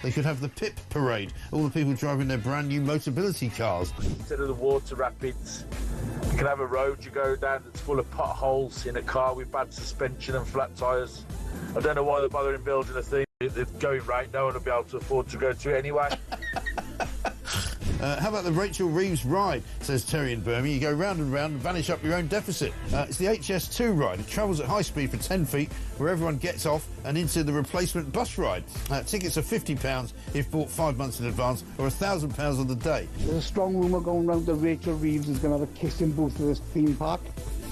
They could have the PIP parade, all the people driving their brand new Motability cars. Instead of the water rapids, you can have a road you go down that's full of potholes in a car with bad suspension and flat tyres. I don't know why they're bothering building a thing. It's going right, no one will be able to afford to go to it anyway. How about the Rachel Reeves ride, says Terry in Birmingham. You go round and round and vanish up your own deficit. It's the HS2 ride. It travels at high speed for 10 feet, where everyone gets off and into the replacement bus ride. Tickets are £50 if bought 5 months in advance, or £1,000 on the day. There's a strong rumour going around that Rachel Reeves is going to have a kissing booth at this theme park.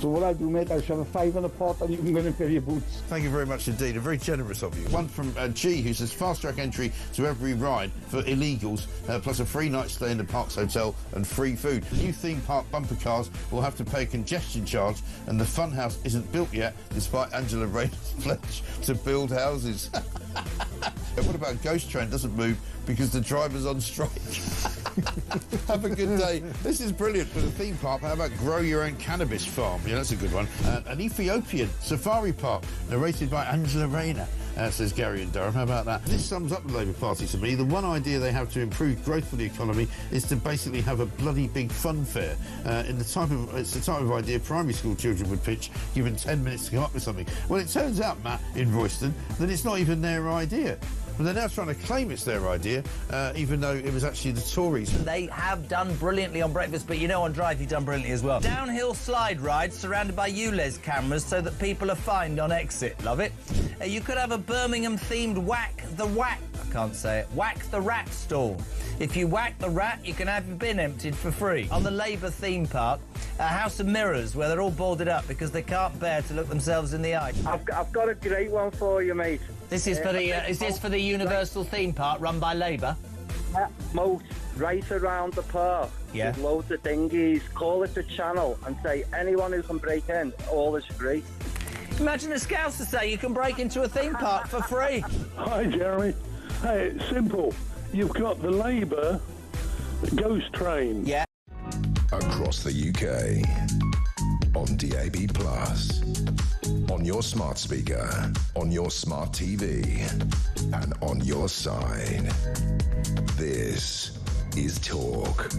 So what I do, mate, I shove a £5 in a pot and you can go in and fill your boots. Thank you very much indeed, and very generous of you. One from G, who says fast-track entry to every ride for illegals, plus a free night stay in the park's hotel and free food. New theme park bumper cars will have to pay a congestion charge, and the funhouse isn't built yet, despite Angela Rayner's pledge to build houses. What about Ghost Train doesn't move because the driver's on strike? Have a good day. This is brilliant for the theme park. How about grow your own cannabis farm? Yeah, that's a good one. An Ethiopian safari park narrated by Angela Rayner, says Gary in Durham. How about that? This sums up the Labour Party to me. The one idea they have to improve growth for the economy is to basically have a bloody big fun fair. It's the type of idea primary school children would pitch, given 10 minutes to come up with something. Well, it turns out, Matt, in Royston, that it's not even their idea. But they're now trying to claim it's their idea, even though it was actually the Tories. They have done brilliantly on breakfast, but you know on Drive you've done brilliantly as well. Downhill slide rides surrounded by ULEZ cameras so that people are fined on exit. Love it. You could have a Birmingham-themed Whack the Rat stall. If you whack the rat, you can have your bin emptied for free. On the Labour theme park, a house of mirrors where they're all boarded up because they can't bear to look themselves in the eye. I've got a great one for you, mate. This is for the is this for the Universal theme park run by Labour? Moat right around the park. Yeah. With loads of dinghies. Call it the channel and say anyone who can break in, all is free. Imagine the scouts to say you can break into a theme park for free. Hi, Jeremy. Hey, it's simple. You've got the Labour ghost train. Yeah. Across the UK, on DAB+, on your smart speaker, on your smart TV, and on your side. This is Talk.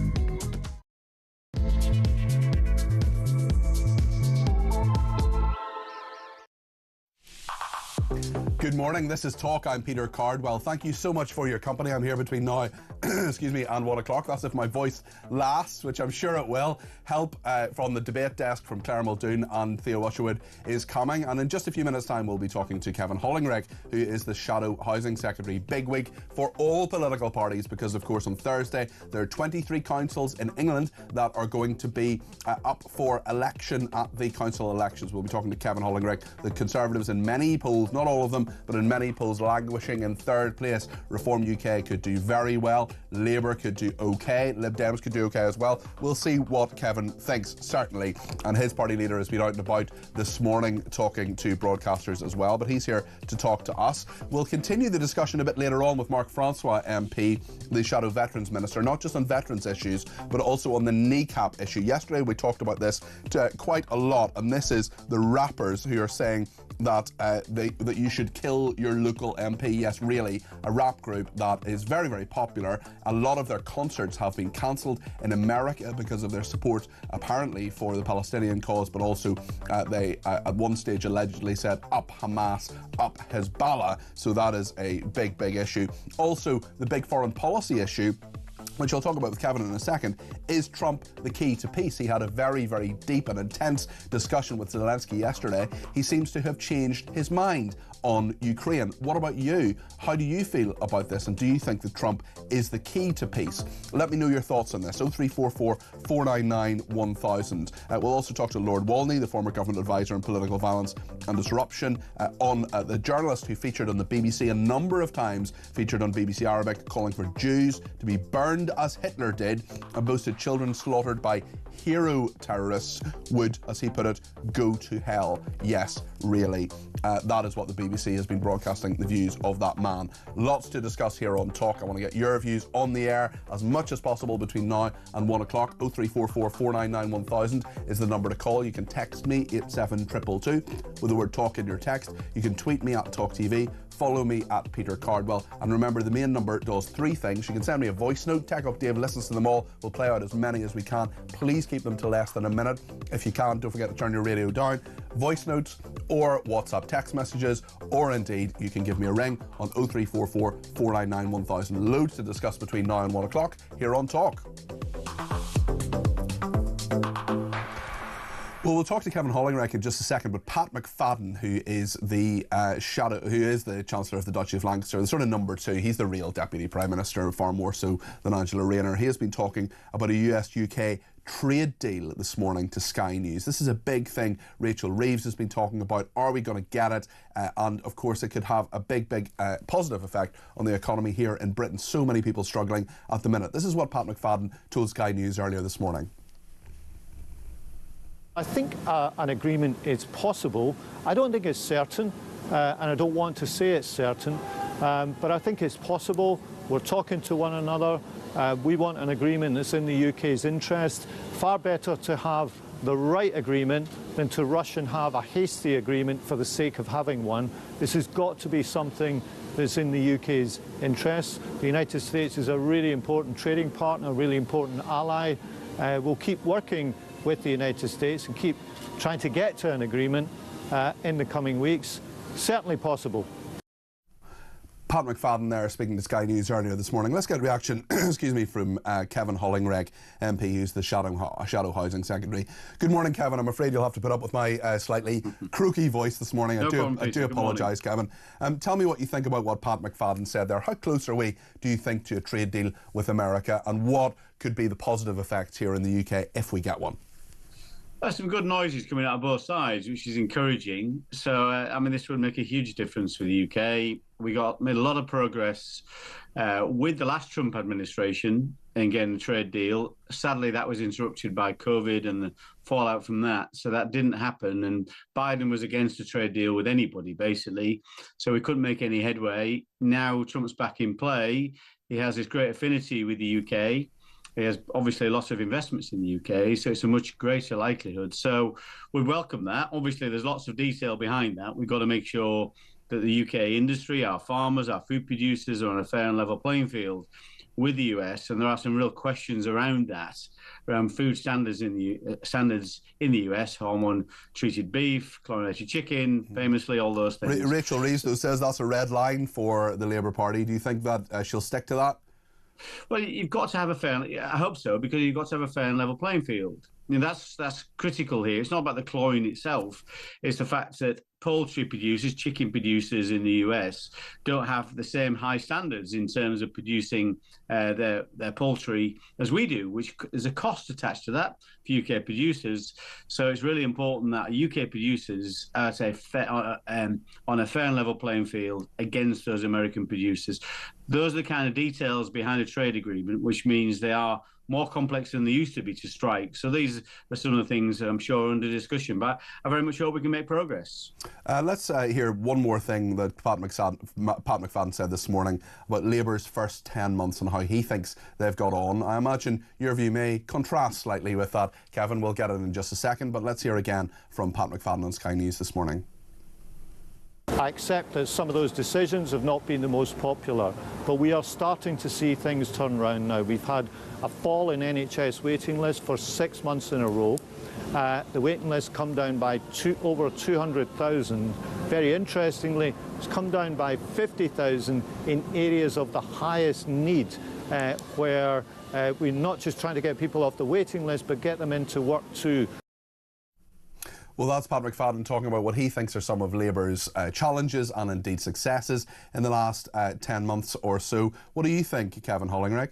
Good morning, this is Talk. I'm Peter Cardwell. Thank you so much for your company. I'm here between now excuse me, and 1 o'clock. That's if my voice lasts, which I'm sure it will. Help from the debate desk from Claire Muldoon and Theo Usherwood is coming. And in just a few minutes' time, we'll be talking to Kevin Hollingrig, who is the Shadow Housing Secretary. Big week for all political parties because, of course, on Thursday, there are 23 councils in England that are going to be up for election at the council elections. We'll be talking to Kevin Hollingrig. The Conservatives in many polls, not all of them, but in many polls, languishing in third place. Reform UK could do very well. Labour could do okay. Lib Dems could do okay as well. We'll see what Kevin thinks, certainly. And his party leader has been out and about this morning talking to broadcasters as well, but he's here to talk to us. We'll continue the discussion a bit later on with Mark Francois MP, the Shadow Veterans Minister, not just on veterans issues, but also on the Kneecap issue. Yesterday we talked about this quite a lot, and this is the rappers who are saying that that you should kill your local MP. Yes, really, a rap group that is very, very popular. A lot of their concerts have been cancelled in America because of their support, apparently, for the Palestinian cause, but also they, at one stage, allegedly said, up Hamas, up Hezbollah. So that is a big, big issue. Also, the big foreign policy issue, which I'll talk about with Kevin in a second. Is Trump the key to peace? He had a very, very deep and intense discussion with Zelensky yesterday. He seems to have changed his mind on Ukraine. What about you? How do you feel about this? And do you think that Trump is the key to peace? Let me know your thoughts on this. 0344 499 1000. We'll also talk to Lord Walney, the former government advisor on political violence and disruption, on the journalist who featured on the BBC a number of times, featured on BBC Arabic, calling for Jews to be burned as Hitler did, and boasted children slaughtered by hero terrorists would, as he put it, go to hell. Yes, really. That is what the BBC has been broadcasting, the views of that man. Lots to discuss here on Talk. I want to get your views on the air as much as possible between now and 1 o'clock. 0344 499 1000 is the number to call. You can text me 87222 with the word Talk in your text. You can tweet me at talkTV. follow me at Peter Cardwell. And remember, the main number does three things. You can send me a voice note. Tech Up Dave listens to them all. We'll play out as many as we can. Please keep them to less than a minute. If you can, don't forget to turn your radio down. Voice notes or WhatsApp text messages, or indeed you can give me a ring on 0344 499 1000. Loads to discuss between now and 1 o'clock here on Talk. Well, we'll talk to Kevin Hollingreck in just a second, but Pat McFadden, who is the Chancellor of the Duchy of Lancaster, the sort of number two, he's the real Deputy Prime Minister, far more so than Angela Rayner. He has been talking about a US-UK trade deal this morning to Sky News. This is a big thing Rachel Reeves has been talking about. Are we going to get it? And of course it could have a big positive effect on the economy here in Britain. So many people struggling at the minute. This is what Pat McFadden told Sky News earlier this morning. I think an agreement is possible. I don't think it's certain, and I don't want to say it's certain, but I think it's possible. We're talking to one another. We want an agreement that's in the UK's interest. Far better to have the right agreement than to rush and have a hasty agreement for the sake of having one. This has got to be something that's in the UK's interest. The United States is a really important trading partner, a really important ally. We'll keep working with the United States and keep trying to get to an agreement in the coming weeks. Certainly possible. Pat McFadden there speaking to Sky News earlier this morning. Let's get a reaction from Kevin Hollingreck, MP, who's the Shadow Housing Secretary. Good morning, Kevin. I'm afraid you'll have to put up with my slightly croaky voice this morning. I do apologise, Kevin. Tell me what you think about what Pat McFadden said there. How close are we, do you think, to a trade deal with America, and what could be the positive effects here in the UK if we get one? There's some good noises coming out of both sides, which is encouraging. So, I mean, this would make a huge difference for the UK. We made a lot of progress with the last Trump administration in getting a trade deal. Sadly, that was interrupted by COVID and the fallout from that. So that didn't happen. And Biden was against a trade deal with anybody, basically. So we couldn't make any headway. Now Trump's back in play. He has this great affinity with the UK. He has obviously lots of investments in the UK, so it's a much greater likelihood. So we welcome that. Obviously, there's lots of detail behind that. We've got to make sure that the UK industry, our farmers, our food producers are on a fair and level playing field with the US, and there are some real questions around that, around food standards in the US, hormone-treated beef, chlorinated chicken, famously, all those things. Rachel Reeves, though, says that's a red line for the Labour Party. Do you think that she'll stick to that? Well, you've got to have I hope so, because you've got to have a fair and level playing field. I mean, that's critical here. It's not about the cloying itself. It's the fact that poultry producers, chicken producers in the US don't have the same high standards in terms of producing their poultry as we do, which is a cost attached to that for UK producers. So it's really important that UK producers are on a fair and level playing field against those American producers. Those are the kind of details behind a trade agreement, which means they are more complex than they used to be to strike. So these are some of the things I'm sure are under discussion, but I very much hope we can make progress. Let's hear one more thing that Pat McFadden said this morning about Labour's first 10 months and how he thinks they've got on. I imagine your view may contrast slightly with that. Kevin, we'll get it in just a second, but let's hear again from Pat McFadden on Sky News this morning. I accept that some of those decisions have not been the most popular, but we are starting to see things turn around now. We've had a fall in NHS waiting lists for 6 months in a row. The waiting list come down by over 200,000. Very interestingly, it's come down by 50,000 in areas of the highest need, where we're not just trying to get people off the waiting list, but get them into work too. Well, that's Pat McFadden talking about what he thinks are some of Labour's challenges and indeed successes in the last 10 months or so. What do you think, Kevin Hollingreck?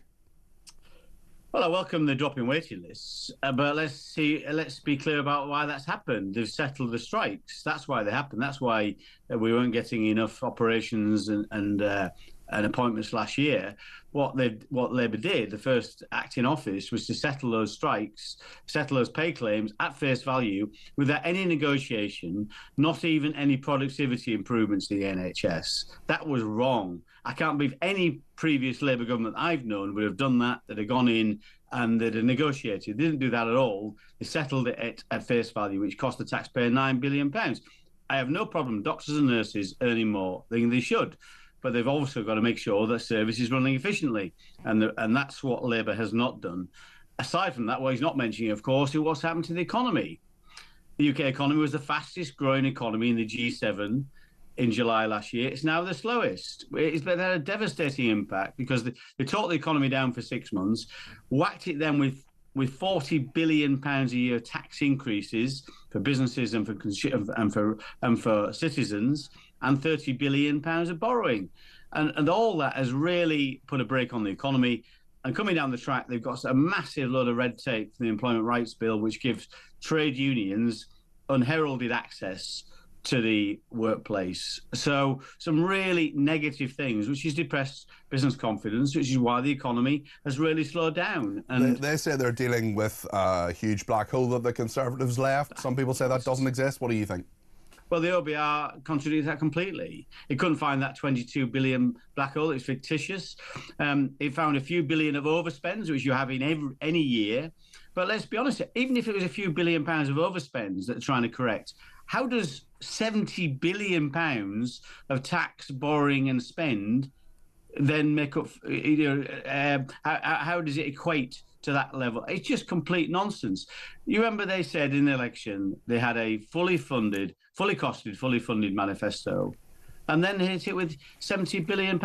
Well, I welcome the drop in waiting lists, but let's be clear about why that's happened. They've settled the strikes. That's why they happened. That's why we weren't getting enough operations and appointments last year. What Labour did, the first act in office, was to settle those strikes, settle those pay claims at face value without any negotiation, not even any productivity improvements to the NHS. That was wrong. I can't believe any previous Labour government I've known would have done that had gone in and they'd have negotiated. They didn't do that at all. They settled it at face value, which cost the taxpayer £9 billion. I have no problem doctors and nurses earning more than they should, but they've also got to make sure that service is running efficiently, and that's what Labour has not done. Aside from that, what he's not mentioning, of course, is what's happened to the economy. The UK economy was the fastest growing economy in the G7 in July last year. It's now the slowest. It's had a devastating impact because they taught the economy down for 6 months, whacked it then with £40 billion a year tax increases for businesses and for citizens, and £30 billion of borrowing. And all that has really put a brake on the economy. And coming down the track, they've got a massive load of red tape for the Employment Rights Bill, which gives trade unions unheralded access to the workplace. So some really negative things, which has depressed business confidence, which is why the economy has really slowed down. And they say they're dealing with a huge black hole that the Conservatives left. Some people say that doesn't exist. What do you think? Well, the OBR contradicts that completely. It couldn't find that 22 billion black hole. It's fictitious. It found a few billion of overspends, which you have in any year. But let's be honest, even if it was a few £billion of overspends that they're trying to correct, how does £70 billion of tax, borrowing and spend then make up, how does it equate to that level? It's just complete nonsense. You remember they said in the election they had a fully funded manifesto, and then hit it with £70 billion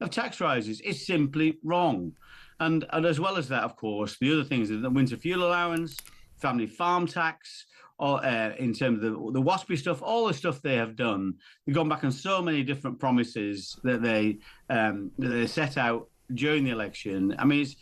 of tax rises. It's simply wrong. And as well as that, of course, the other things are the winter fuel allowance, family farm tax, or in terms of the WASPy stuff, all the stuff they have done. They've gone back on so many different promises that they set out during the election. I mean, it's,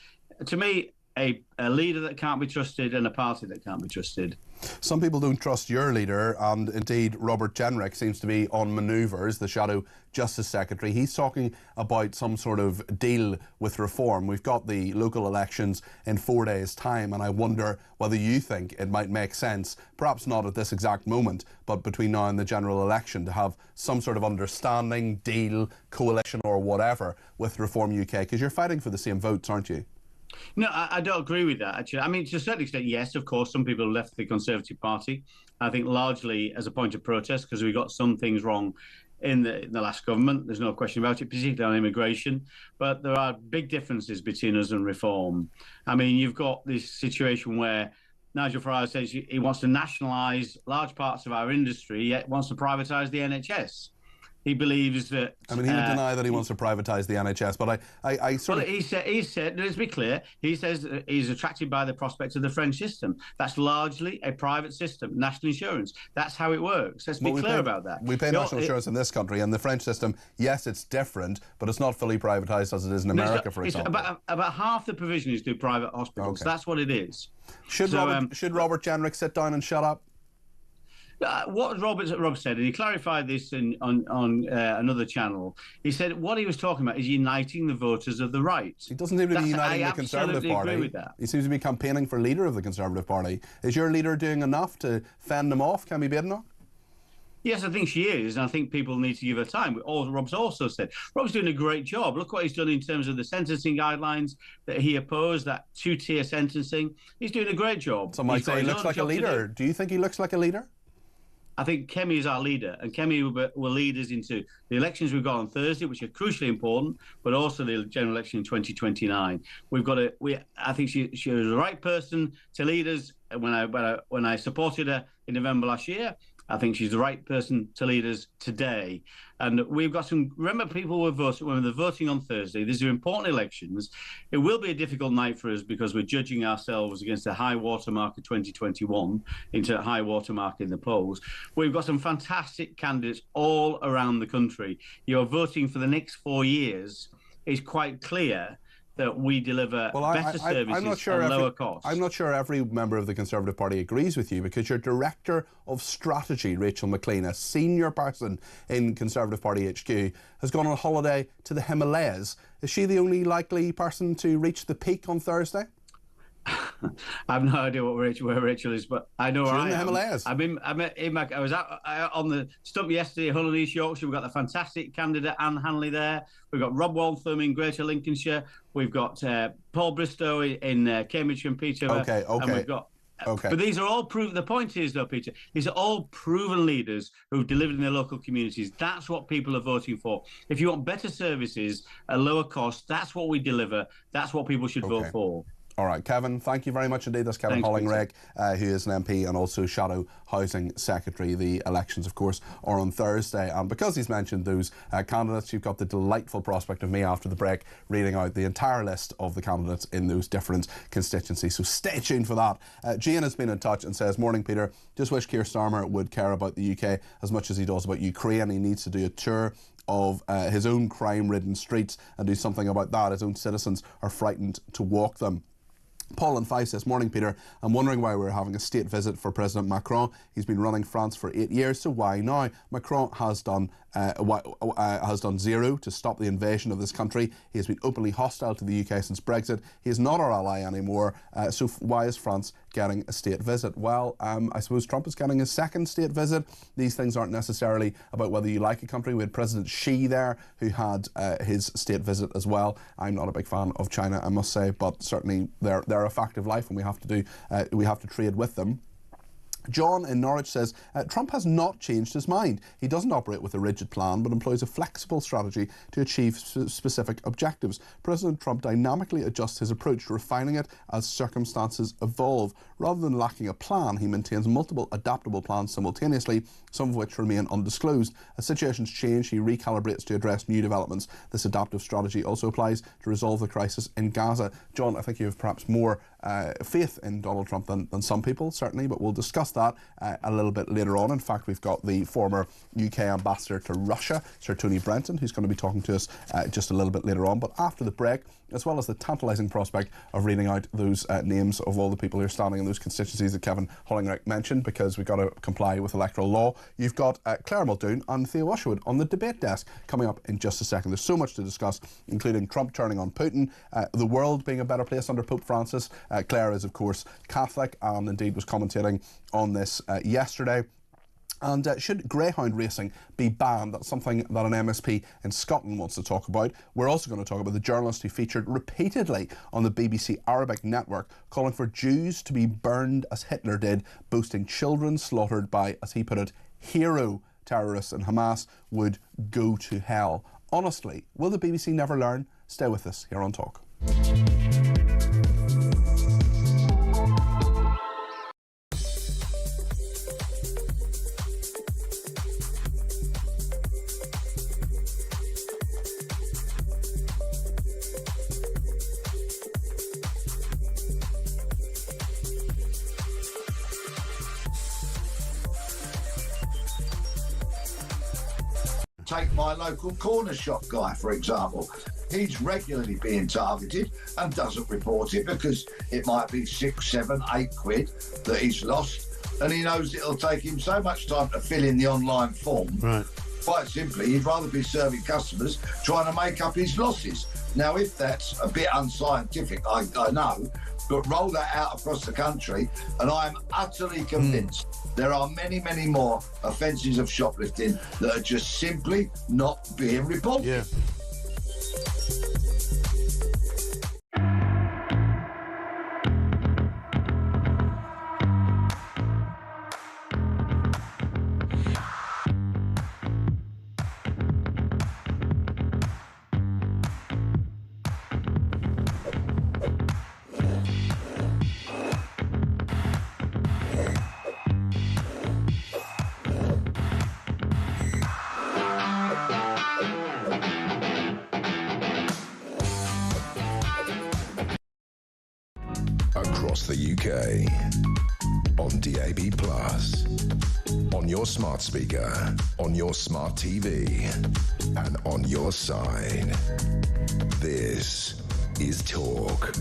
to me, a leader that can't be trusted and a party that can't be trusted. Some people don't trust your leader, and indeed Robert Jenrick seems to be on manoeuvres, the Shadow Justice Secretary. He's talking about some sort of deal with reform. We've got the local elections in 4 days' time, and I wonder whether you think it might make sense, perhaps not at this exact moment, but between now and the general election, to have some sort of understanding, deal, coalition or whatever with Reform UK, because you're fighting for the same votes, aren't you? No, I don't agree with that, actually. I mean, to a certain extent, yes, of course, some people left the Conservative Party, I think largely as a point of protest, because we got some things wrong in the last government. There's no question about it, particularly on immigration. But there are big differences between us and Reform. I mean, you've got this situation where Nigel Farage says he wants to nationalise large parts of our industry, yet wants to privatise the NHS. He believes that... I mean, he would deny that he wants to privatise the NHS, but I sort of... He said, let's be clear, he says he's attracted by the prospect of the French system. That's largely a private system, national insurance. That's how it works. Let's be clear about that. We pay national insurance in this country, and the French system, yes, it's different, but it's not fully privatised as it is in America, for example. About half the provision is through private hospitals. Okay. That's what it is. Should Robert Jenrick sit down and shut up? What Rob said, and he clarified this on another channel, he said what he was talking about is uniting the voters of the right. He doesn't seem to be uniting the Conservative Party. Agree with that. He seems to be campaigning for leader of the Conservative Party. Is your leader doing enough to fend them off, Kemi Badenoch? Yes, I think she is, and I think people need to give her time. Rob's also said, Rob's doing a great job. Look what he's done in terms of the sentencing guidelines that he opposed, that two-tier sentencing. He's doing a great job. Some might say he looks like a leader. Do you think he looks like a leader? I think Kemi is our leader, and Kemi will lead us into the elections we've got on Thursday, which are crucially important, but also the general election in 2029. I think she was the right person to lead us. When I supported her in November last year, I think she's the right person to lead us today. And we've got some... Remember, people were voting when they're voting on Thursday. These are important elections. It will be a difficult night for us because we're judging ourselves against the high watermark of 2021 into a high watermark in the polls. We've got some fantastic candidates all around the country. You're voting for the next 4 years. It's quite clear that we deliver better services at lower costs. I'm not sure every member of the Conservative Party agrees with you, because your Director of Strategy, Rachel McLean, a senior person in Conservative Party HQ, has gone on holiday to the Himalayas. Is she the only likely person to reach the peak on Thursday? I have no idea where Rachel is, but I know where I am. In the Himalayas. I was out on the stump yesterday, Hull and East Yorkshire. We've got the fantastic candidate Anne Hanley there. We've got Rob Waltham in Greater Lincolnshire. We've got Paul Bristow in Cambridge and Peterborough. Okay. And we've got Okay. But these are all proven. The point is, though, Peter, these are all proven leaders who've delivered in their local communities. That's what people are voting for. If you want better services at lower cost, that's what we deliver. That's what people should vote for. All right, Kevin, thank you very much indeed. That's Kevin Hollingrig, who is an MP and also Shadow Housing Secretary. The elections, of course, are on Thursday. And because he's mentioned those candidates, you've got the delightful prospect of me after the break reading out the entire list of the candidates in those different constituencies. So stay tuned for that. Gian has been in touch and says, "Morning, Peter. Just wish Keir Starmer would care about the UK as much as he does about Ukraine. He needs to do a tour of his own crime-ridden streets and do something about that. His own citizens are frightened to walk them." Paul in Fife says, "Morning, Peter. I'm wondering why we're having a state visit for President Macron. He's been running France for 8 years, so why now? Macron has done zero to stop the invasion of this country. He has been openly hostile to the UK since Brexit. He is not our ally anymore. So why is France getting a state visit?" Well, I suppose Trump is getting his second state visit. These things aren't necessarily about whether you like a country. We had President Xi there who had his state visit as well. I'm not a big fan of China, I must say, but certainly they're a fact of life, and we have to trade with them. John in Norwich says, "Trump has not changed his mind. He doesn't operate with a rigid plan, but employs a flexible strategy to achieve specific objectives. President Trump dynamically adjusts his approach, refining it as circumstances evolve. Rather than lacking a plan, he maintains multiple adaptable plans simultaneously, some of which remain undisclosed. As situations change, he recalibrates to address new developments. This adaptive strategy also applies to resolve the crisis in Gaza." John, I think you have perhaps more faith in Donald Trump than some people, certainly, but we'll discuss that a little bit later on. In fact, we've got the former UK ambassador to Russia, Sir Tony Brenton, who's going to be talking to us just a little bit later on. But after the break, as well as the tantalising prospect of reading out those names of all the people who are standing in those constituencies that Kevin Hollingrig mentioned, because we've got to comply with electoral law, you've got Claire Muldoon and Theo Usherwood on the debate desk coming up in just a second. There's so much to discuss, including Trump turning on Putin, the world being a better place under Pope Francis. Claire is, of course, Catholic and indeed was commentating on this yesterday. And should greyhound racing be banned? That's something that an MSP in Scotland wants to talk about. We're also going to talk about the journalist who featured repeatedly on the BBC Arabic network calling for Jews to be burned as Hitler did, boasting children slaughtered by, as he put it, hero terrorists in Hamas would go to hell. Honestly, will the BBC never learn? Stay with us here on Talk. Take my local corner shop guy, for example. He's regularly being targeted and doesn't report it because it might be 6, 7, 8 quid that he's lost, and he knows it'll take him so much time to fill in the online form. Right. Quite simply, he'd rather be serving customers trying to make up his losses. Now, if that's a bit unscientific, I know, but roll that out across the country, and I'm utterly convinced there are many, many more offences of shoplifting that are just simply not being reported. Yeah. Across the UK, on DAB+, on your smart speaker, on your smart TV, and on your side. This is Talk.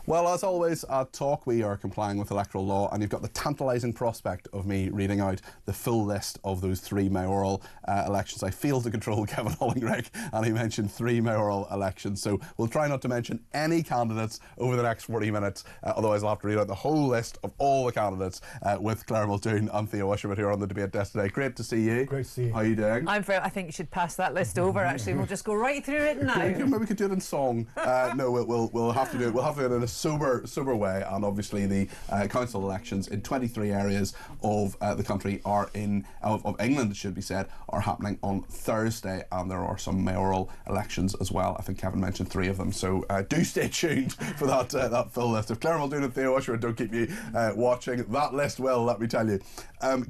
Well, as always at Talk, we are complying with electoral law, and you've got the tantalising prospect of me reading out the full list of those 3 mayoral elections. I failed to control Kevin Hollingrig, and he mentioned 3 mayoral elections, so we'll try not to mention any candidates over the next 40 minutes, otherwise I'll have to read out the whole list of all the candidates with Claire Muldoon and Theo Usherwood here on the debate desk today. Great to see you. Great to see you. How are you doing? I think you should pass that list over, actually. We'll just go right through it now. Maybe we could do it in song. No, we'll have to do it. We'll have to do it in a sober way, and obviously the council elections in 23 areas of the country of England, it should be said, are happening on Thursday, and there are some mayoral elections as well. I think Kevin mentioned 3 of them, so do stay tuned for that full list. If Claire Muldoon and Theo Usher don't keep you watching, that list will, let me tell you.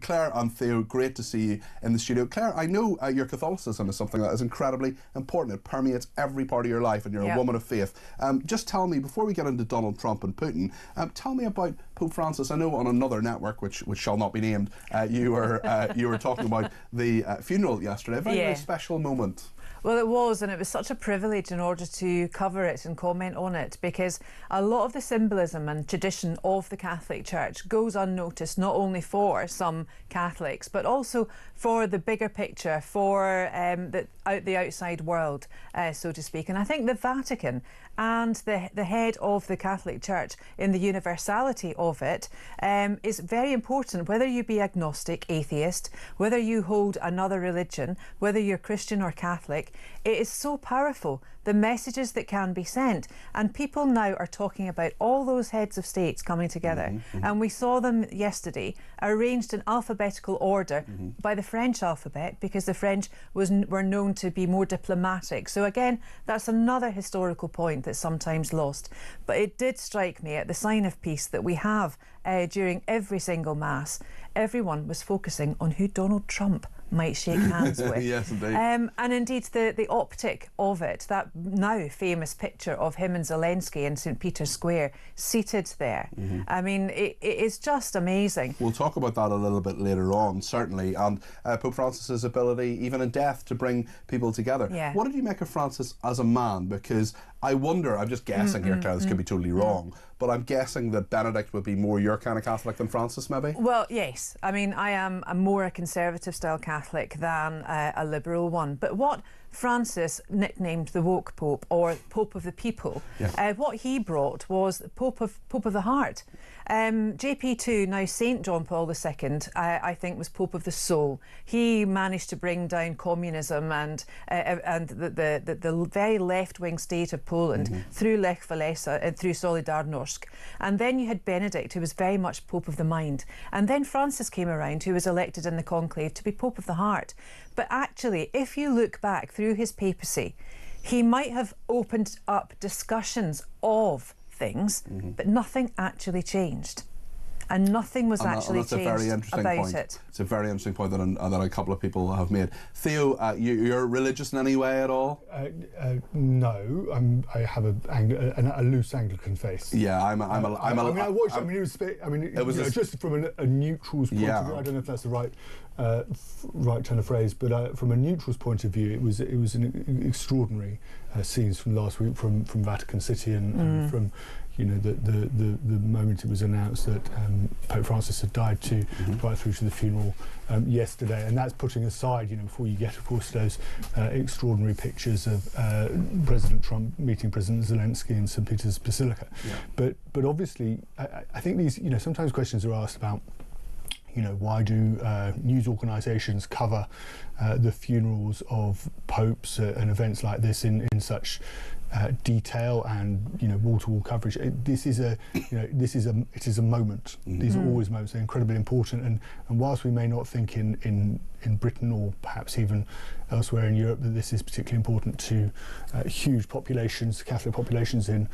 Claire and Theo, great to see you in the studio. Claire, I know your Catholicism is something that is incredibly important. It permeates every part of your life, and you're a woman of faith. Just tell me, before we get into Donald Trump and Putin, tell me about Pope Francis. I know on another network, which shall not be named, you were talking about the funeral yesterday. A very special moment. Well, it was, and it was such a privilege in order to cover it and comment on it, because a lot of the symbolism and tradition of the Catholic Church goes unnoticed, not only for some Catholics, but also for the bigger picture, for the outside world, so to speak. And I think the Vatican and the head of the Catholic Church, in the universality of it, is very important, whether you be agnostic, atheist, whether you hold another religion, whether you're Christian or Catholic. It is so powerful, the messages that can be sent, and people now are talking about all those heads of states coming together, and we saw them yesterday arranged in alphabetical order by the French alphabet, because the French were known to be more diplomatic. So again, that's another historical point that's sometimes lost. But it did strike me at the sign of peace that we have during every single Mass, everyone was focusing on who Donald Trump might shake hands with. Yes, indeed. And indeed, the optic of it, that now famous picture of him and Zelensky in St. Peter's Square, seated there. I mean, it is just amazing. We'll talk about that a little bit later on, certainly, and Pope Francis's ability, even in death, to bring people together. What did you make of Francis as a man? Because I wonder, I'm just guessing here, Claire, this could be totally wrong, but I'm guessing that Benedict would be more your kind of Catholic than Francis, maybe? Well, yes. I mean, I am more a conservative style Catholic than a liberal one. But what Francis nicknamed the woke Pope, or Pope of the People, what he brought was Pope of the Heart. JP2, now St. John Paul II, I think was Pope of the Soul. He managed to bring down communism and the very left-wing state of Poland through Lech Walesa and through Solidarność. And then you had Benedict, who was very much Pope of the Mind. And then Francis came around, who was elected in the conclave to be Pope of the Heart. But actually, if you look back through his papacy, he might have opened up discussions of things, but nothing actually changed. And nothing was actually changed about it. It's a very interesting point that a couple of people have made. Theo, you're religious in any way at all? No, I have a loose Anglican faith. Yeah, it was just from a neutral's point of view. I don't know if that's the right turn of phrase, but from a neutral's point of view, it was an extraordinary scenes from last week from Vatican City and from the moment it was announced that Pope Francis had died to right through to the funeral yesterday. And that's putting aside, before you get, of course, those extraordinary pictures of President Trump meeting President Zelensky in St. Peter's Basilica. But obviously, I think these, sometimes questions are asked about, why do news organisations cover the funerals of popes and events like this in such detail and wall-to-wall coverage? It is a moment. These are always moments. They're incredibly important, and whilst we may not think in Britain or perhaps even elsewhere in Europe that this is particularly important to huge populations, Catholic populations in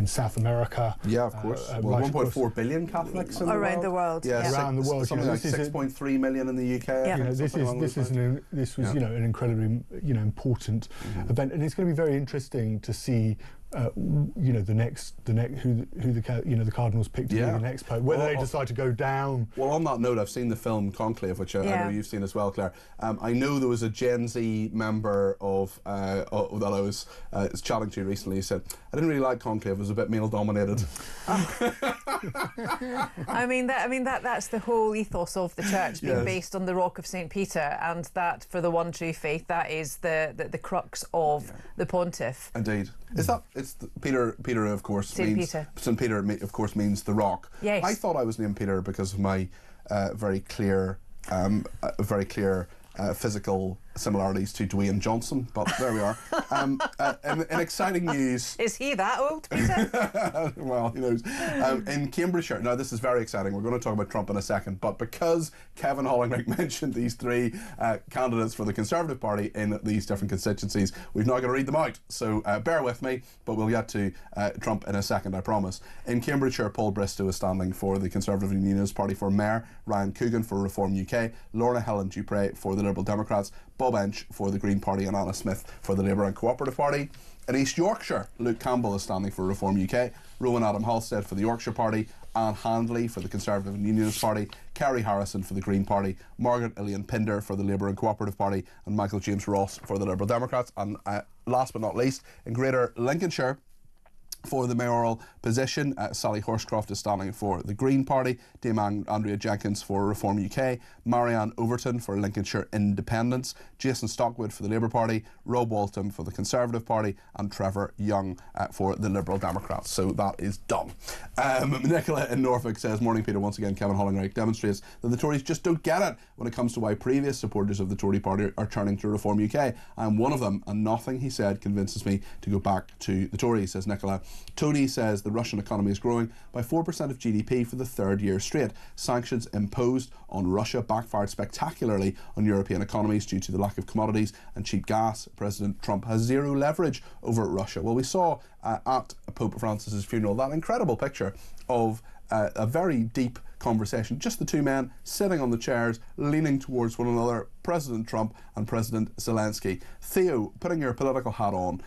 South America. Yeah, of course. 1.4 billion Catholics in around the world. Yeah, around the world. Something like 6.3 million in the UK. This was an incredibly important event, and it's going to be very interesting to see the cardinals picked to be the next pope, whether they decide to go down. Well, on that note, I've seen the film Conclave, which I know you've seen as well, Claire. I know there was a Gen Z member of that I was chatting to recently. He said, I didn't really like Conclave, it was a bit male dominated. That's the whole ethos of the church, being based on the Rock of St. Peter, and that for the one true faith, that is the crux of the pontiff. Indeed. Peter, of course, St. Peter, of course, means the rock. Yes. I thought I was named Peter because of my very clear physical similarities to Dwayne Johnson, but there we are. In exciting news... Is he that old, Peter? Well, who knows. In Cambridgeshire, now this is very exciting, we're going to talk about Trump in a second, but because Kevin Hollingrick mentioned these three candidates for the Conservative Party in these different constituencies, we've now got to read them out, so bear with me, but we'll get to Trump in a second, I promise. In Cambridgeshire, Paul Bristow is standing for the Conservative and Unionist Party for Mayor, Ryan Coogan for Reform UK, Lorna Helen Dupre for the Liberal Democrats, Bob Inch for the Green Party and Anna Smith for the Labour and Cooperative Party. In East Yorkshire, Luke Campbell is standing for Reform UK, Rowan Adam Halstead for the Yorkshire Party, Anne Handley for the Conservative and Unionist Party, Kerry Harrison for the Green Party, Margaret Ilian Pinder for the Labour and Cooperative Party, and Michael James Ross for the Liberal Democrats. And last but not least, in Greater Lincolnshire, for the mayoral position, Sally Horscroft is standing for the Green Party, Dame Andrea Jenkins for Reform UK, Marianne Overton for Lincolnshire Independence, Jason Stockwood for the Labour Party, Rob Waltham for the Conservative Party, and Trevor Young for the Liberal Democrats. So that is done. Nicola in Norfolk says, morning Peter, once again Kevin Hollingrick demonstrates that the Tories just don't get it when it comes to why previous supporters of the Tory Party are turning to Reform UK. I'm one of them, and nothing he said convinces me to go back to the Tories, says Nicola. Tony says the Russian economy is growing by 4% of GDP for the third year straight. Sanctions imposed on Russia backfired spectacularly on European economies due to the lack of commodities and cheap gas. President Trump has zero leverage over Russia. Well, we saw at Pope Francis's funeral that incredible picture of a very deep conversation, just the two men sitting on the chairs, leaning towards one another, President Trump and President Zelensky. Theo, putting your political hat on,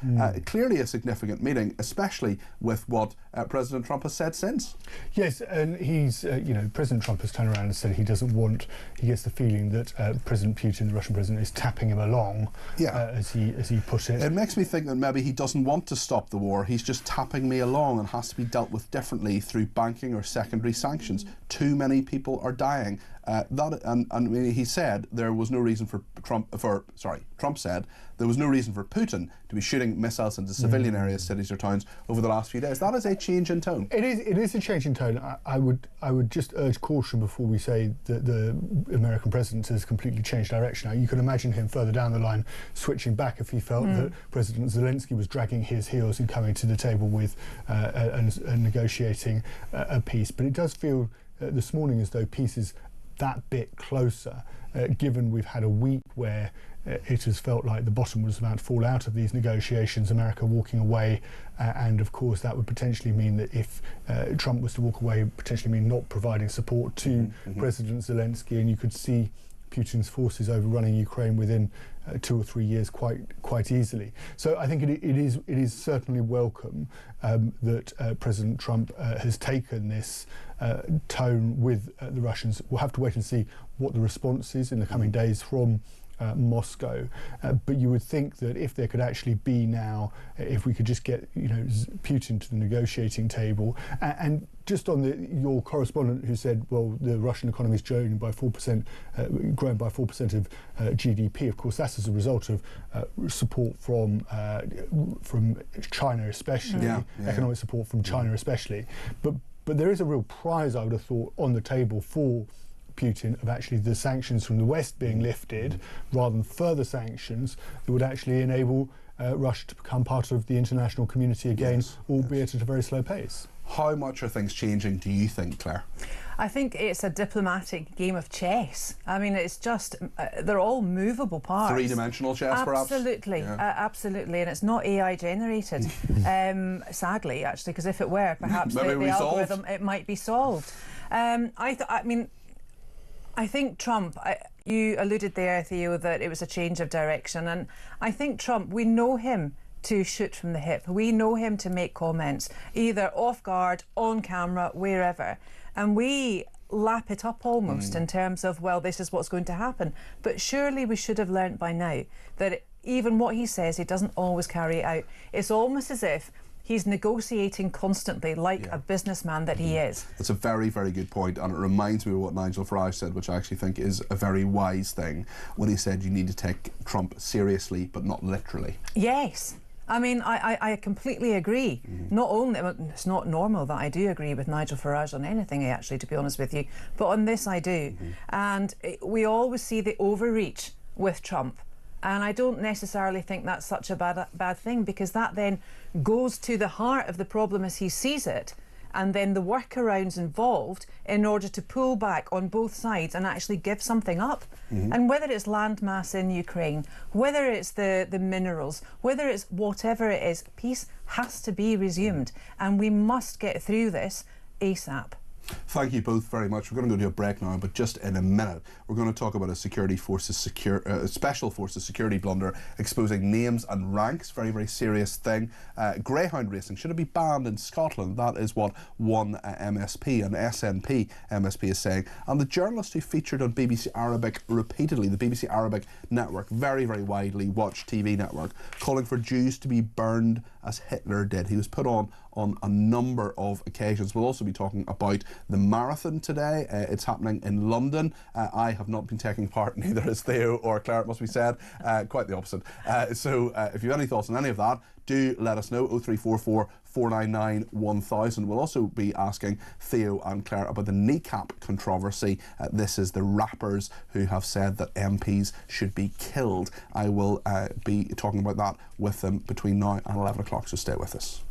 clearly a significant meeting, especially with what President Trump has said since. Yes, and he's, President Trump has turned around and said he gets the feeling that President Putin, the Russian president, is tapping him along, as he put it. It makes me think that maybe he doesn't want to stop the war, he's just tapping me along and has to be dealt with differently through banking or secondary sanctions. Too many people are dying. He said there was no reason for Trump said there was no reason for Putin to be shooting missiles into civilian areas, cities or towns over the last few days. That is a change in tone. It is a change in tone. I would just urge caution before we say that the American president has completely changed direction. Now, you can imagine him further down the line switching back if he felt that President Zelensky was dragging his heels and coming to the table with and negotiating a peace. But it does feel this morning as though peace is that bit closer, given we've had a week where it has felt like the bottom was about to fall out of these negotiations, America walking away, and of course that would potentially mean that if Trump was to walk away, potentially mean not providing support to President Zelensky, and you could see Putin's forces overrunning Ukraine within 2 or 3 years quite easily. So I think it is certainly welcome that President Trump has taken this tone with the Russians. We'll have to wait and see what the response is in the coming days from Moscow, but you would think that if there could actually be now, if we could just get Putin to the negotiating table, and just on your correspondent who said, well, the Russian economy is growing by 4%, of GDP. Of course, that's as a result of support from China, especially economic support from China, especially. But there is a real prize, I would have thought, on the table for Putin of actually the sanctions from the West being lifted, rather than further sanctions that would actually enable Russia to become part of the international community again, albeit at a very slow pace. How much are things changing, do you think, Claire? I think it's a diplomatic game of chess. I mean, it's just, they're all movable parts. Three-dimensional chess, perhaps? Absolutely, absolutely, and it's not AI generated, sadly, actually, because if it were, perhaps the algorithm, it might be solved. I think Trump, you alluded there, Theo, that it was a change of direction, and I think Trump, we know him to shoot from the hip. We know him to make comments, either off guard, on camera, wherever, and we lap it up almost in terms of, well, this is what's going to happen. But surely we should have learnt by now that even what he says, he doesn't always carry it out. It's almost as if he's negotiating constantly, like a businessman that he is. That's a very, very good point, and it reminds me of what Nigel Farage said, which I actually think is a very wise thing, when he said you need to take Trump seriously, but not literally. Yes. I mean, I completely agree. Not only, it's not normal that I do agree with Nigel Farage on anything, actually, to be honest with you, but on this I do. And we always see the overreach with Trump. And I don't necessarily think that's such a bad thing, because that then goes to the heart of the problem as he sees it, and then the workarounds involved in order to pull back on both sides and actually give something up. And whether it's landmass in Ukraine, whether it's the minerals, whether it's whatever it is, peace has to be resumed, and we must get through this ASAP. Thank you both very much. We're going to go to a break now, but just in a minute, we're going to talk about a special forces security blunder exposing names and ranks. Very, very serious thing. Greyhound racing, should it be banned in Scotland? That is what one MSP, an SNP MSP, is saying. And the journalist who featured on BBC Arabic repeatedly, the BBC Arabic network, very, very widely watched TV network, calling for Jews to be burned as Hitler did. He was put on a number of occasions. We'll also be talking about the marathon today. It's happening in London. I have not been taking part, neither has Theo or Claire, it must be said. Quite the opposite. So if you have any thoughts on any of that, do let us know. 0344 499 1000. We'll also be asking Theo and Claire about the Kneecap controversy. This is the rappers who have said that MPs should be killed. I will be talking about that with them between now and 11 o'clock, so stay with us.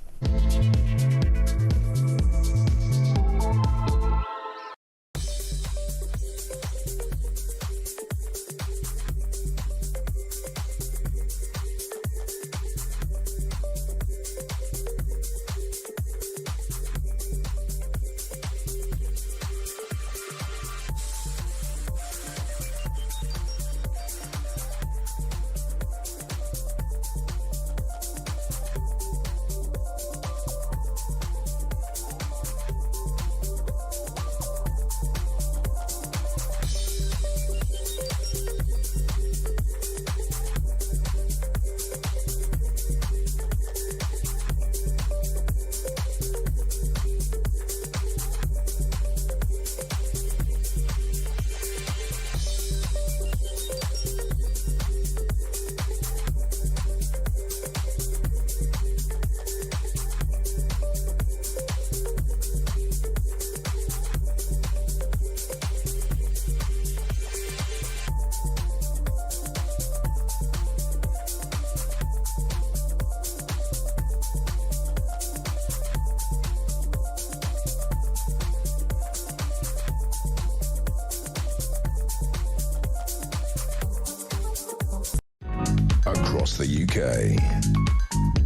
Across the UK,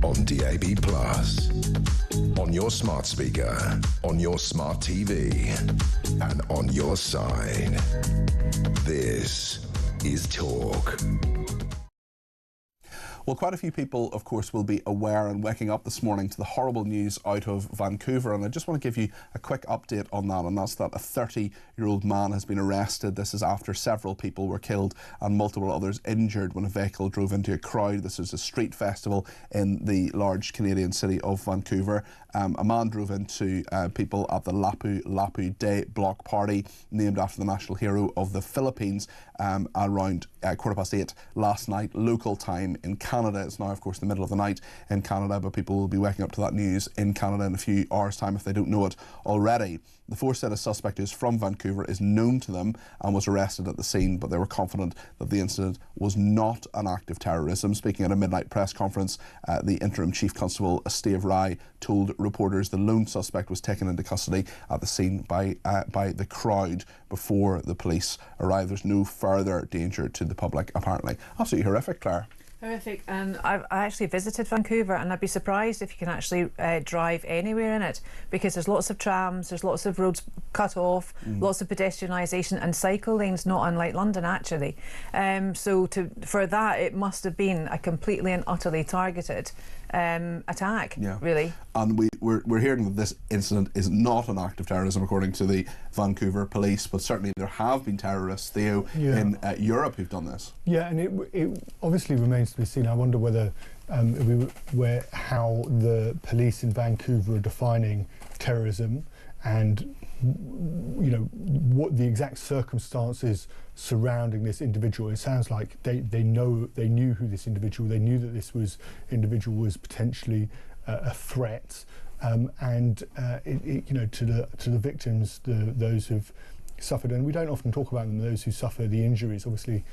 on DAB+, on your smart speaker, on your smart TV, and on your side. This is Talk. Well, quite a few people, of course, will be aware and waking up this morning to the horrible news out of Vancouver, and I just want to give you a quick update on that, and that's that a 30-year-old man has been arrested. This is after several people were killed and multiple others injured when a vehicle drove into a crowd. This is a street festival in the large Canadian city of Vancouver. A man drove into people at the Lapu Lapu Day block party, named after the national hero of the Philippines, around 8:15 last night, local time in Canada. It's now, of course, the middle of the night in Canada, but people will be waking up to that news in Canada in a few hours' time if they don't know it already. The force said a suspect who's from Vancouver is known to them and was arrested at the scene, but they were confident that the incident was not an act of terrorism. Speaking at a midnight press conference, the interim Chief Constable, Steve Rye, told reporters the lone suspect was taken into custody at the scene by the crowd before the police arrived. There's no further danger to the public, apparently. Absolutely horrific, Claire. Horrific, and I actually visited Vancouver, and I'd be surprised if you can actually drive anywhere in it, because there's lots of trams, there's lots of roads cut off, lots of pedestrianisation, and cycle lanes, not unlike London actually. So for that, it must have been a completely and utterly targeted attack, really. And we're hearing that this incident is not an act of terrorism according to the Vancouver police, but certainly there have been terrorists, Theo, in Europe who've done this. Yeah, and it obviously remains to be seen. I wonder whether how the police in Vancouver are defining terrorism, and what the exact circumstances surrounding this individual. It sounds like they knew who this individual. They knew that this individual was potentially a threat, and to the victims, those who've suffered, and we don't often talk about them, those who suffer the injuries. Obviously,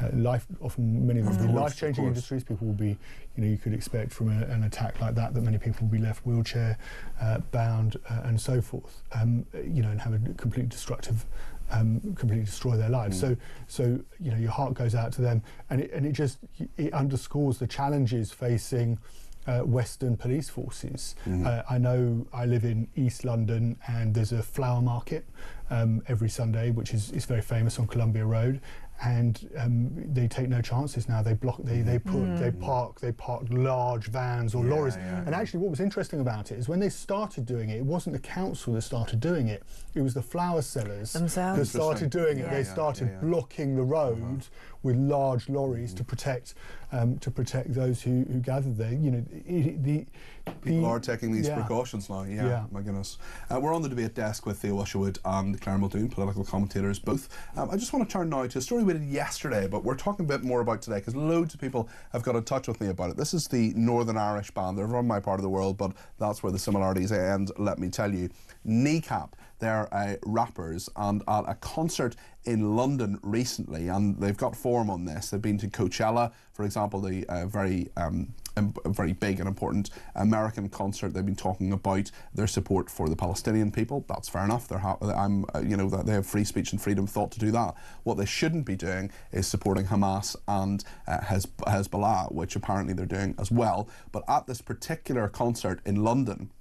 many of them will be life-changing industries. People will be, you could expect from an attack like that many people will be left wheelchair bound and so forth, and have a completely completely destroy their lives. So your heart goes out to them, and it underscores the challenges facing Western police forces. I know I live in East London, and there's a flower market every Sunday, which is very famous on Columbia Road, and they take no chances now. They park large vans or lorries. And actually, what was interesting about it is when they started doing it, it wasn't the council that started doing it. It was the flower sellers that started doing it. They started blocking the road with large lorries to protect those who gathered there. People are taking these precautions now. My goodness. We're on the debate desk with Theo Usherwood and Claire Muldoon, political commentators both. I just want to turn now to a story we did yesterday, but we're talking a bit more about today because loads of people have got in touch with me about it. This is the Northern Irish band. They're from my part of the world, but that's where the similarities end, let me tell you. Kneecap. They're rappers, and at a concert in London recently, and they've got form on this. They've been to Coachella, for example, the very big and important American concert. They've been talking about their support for the Palestinian people. That's fair enough. They have free speech and freedom of thought to do that. What they shouldn't be doing is supporting Hamas and Hezbollah, which apparently they're doing as well. But at this particular concert in London,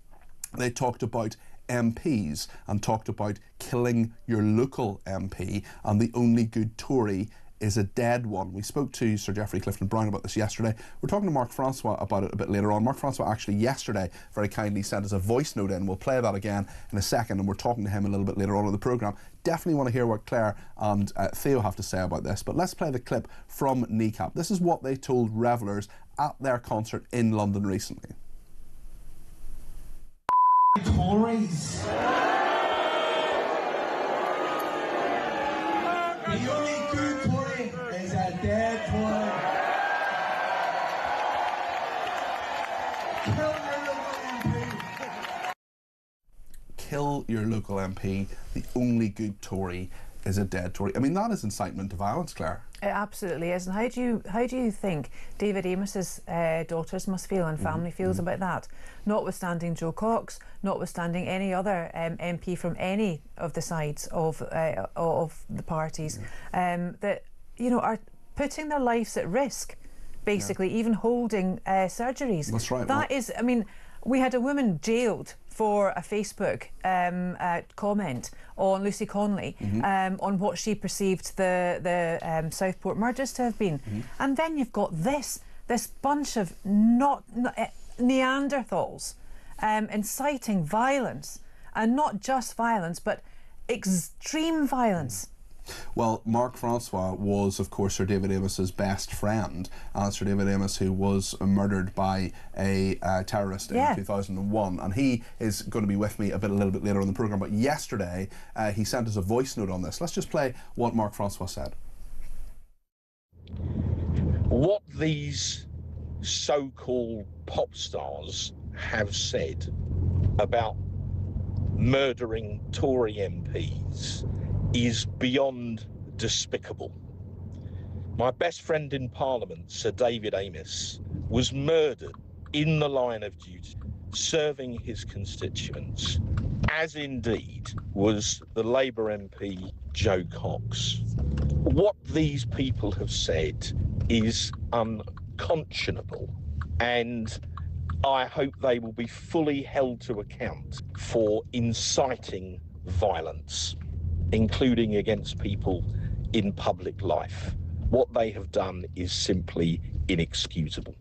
they talked about MPs and talked about killing your local MP, and the only good Tory is a dead one. We spoke to Sir Geoffrey Clifton Brown about this yesterday. We're talking to Mark Francois about it a bit later on. Mark Francois actually yesterday very kindly sent us a voice note in. We'll play that again in a second, and we're talking to him a little bit later on in the programme. Definitely want to hear what Claire and Theo have to say about this, but let's play the clip from Kneecap. This is what they told revellers at their concert in London recently. Tories. The only good Tory is a dead Tory. Kill your local MP. The only good Tory is a dead Tory. I mean, that is incitement to violence, Claire. It absolutely is. And how do you think David Amess's daughters must feel and family feels about that? Notwithstanding Joe Cox, notwithstanding any other MP from any of the sides of the parties, that are putting their lives at risk, basically, even holding surgeries. That's right. That is, I mean, we had a woman jailed for a Facebook comment on Lucy Connolly on what she perceived the Southport murders to have been. And then you've got this bunch of Neanderthals inciting violence, and not just violence, but extreme violence. Well, Mark Francois was, of course, Sir David Amess's best friend, and Sir David Amess, who was murdered by a terrorist in 2001, and he is going to be with me a little bit later on in the programme. But yesterday, he sent us a voice note on this. Let's just play what Mark Francois said. What these so-called pop stars have said about murdering Tory MPs is beyond despicable. My best friend in Parliament, Sir David Amess, was murdered in the line of duty, serving his constituents, as indeed was the Labour MP Joe Cox. What these people have said is unconscionable, and I hope they will be fully held to account for inciting violence, including against people in public life. What they have done is simply inexcusable.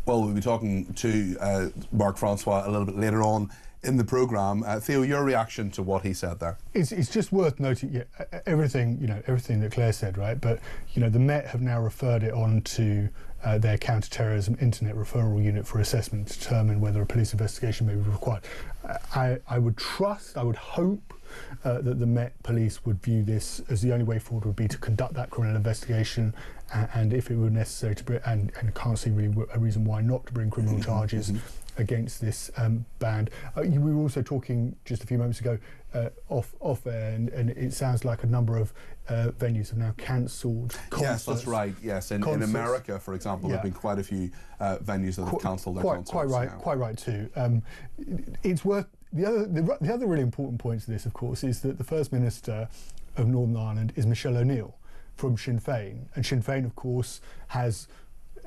Well, we'll be talking to Mark Francois a little bit later on in the programme. Theo, your reaction to what he said there? It's just worth noting everything that Claire said, right? But the Met have now referred it on to their counter-terrorism internet referral unit for assessment to determine whether a police investigation may be required. I would hope that the Met Police would view this as the only way forward would be to conduct that criminal investigation, and if it were necessary to bring, and can't see really a reason why not to bring criminal charges against this ban. We were also talking just a few moments ago off air, and it sounds like a number of venues have now cancelled concerts. Yes, that's right. Yes, in America, for example, there have been quite a few venues that have cancelled their concerts. Quite right too. It's worth the other really important point to this, of course, is that the First Minister of Northern Ireland is Michelle O'Neill from Sinn Féin, and Sinn Féin, of course, has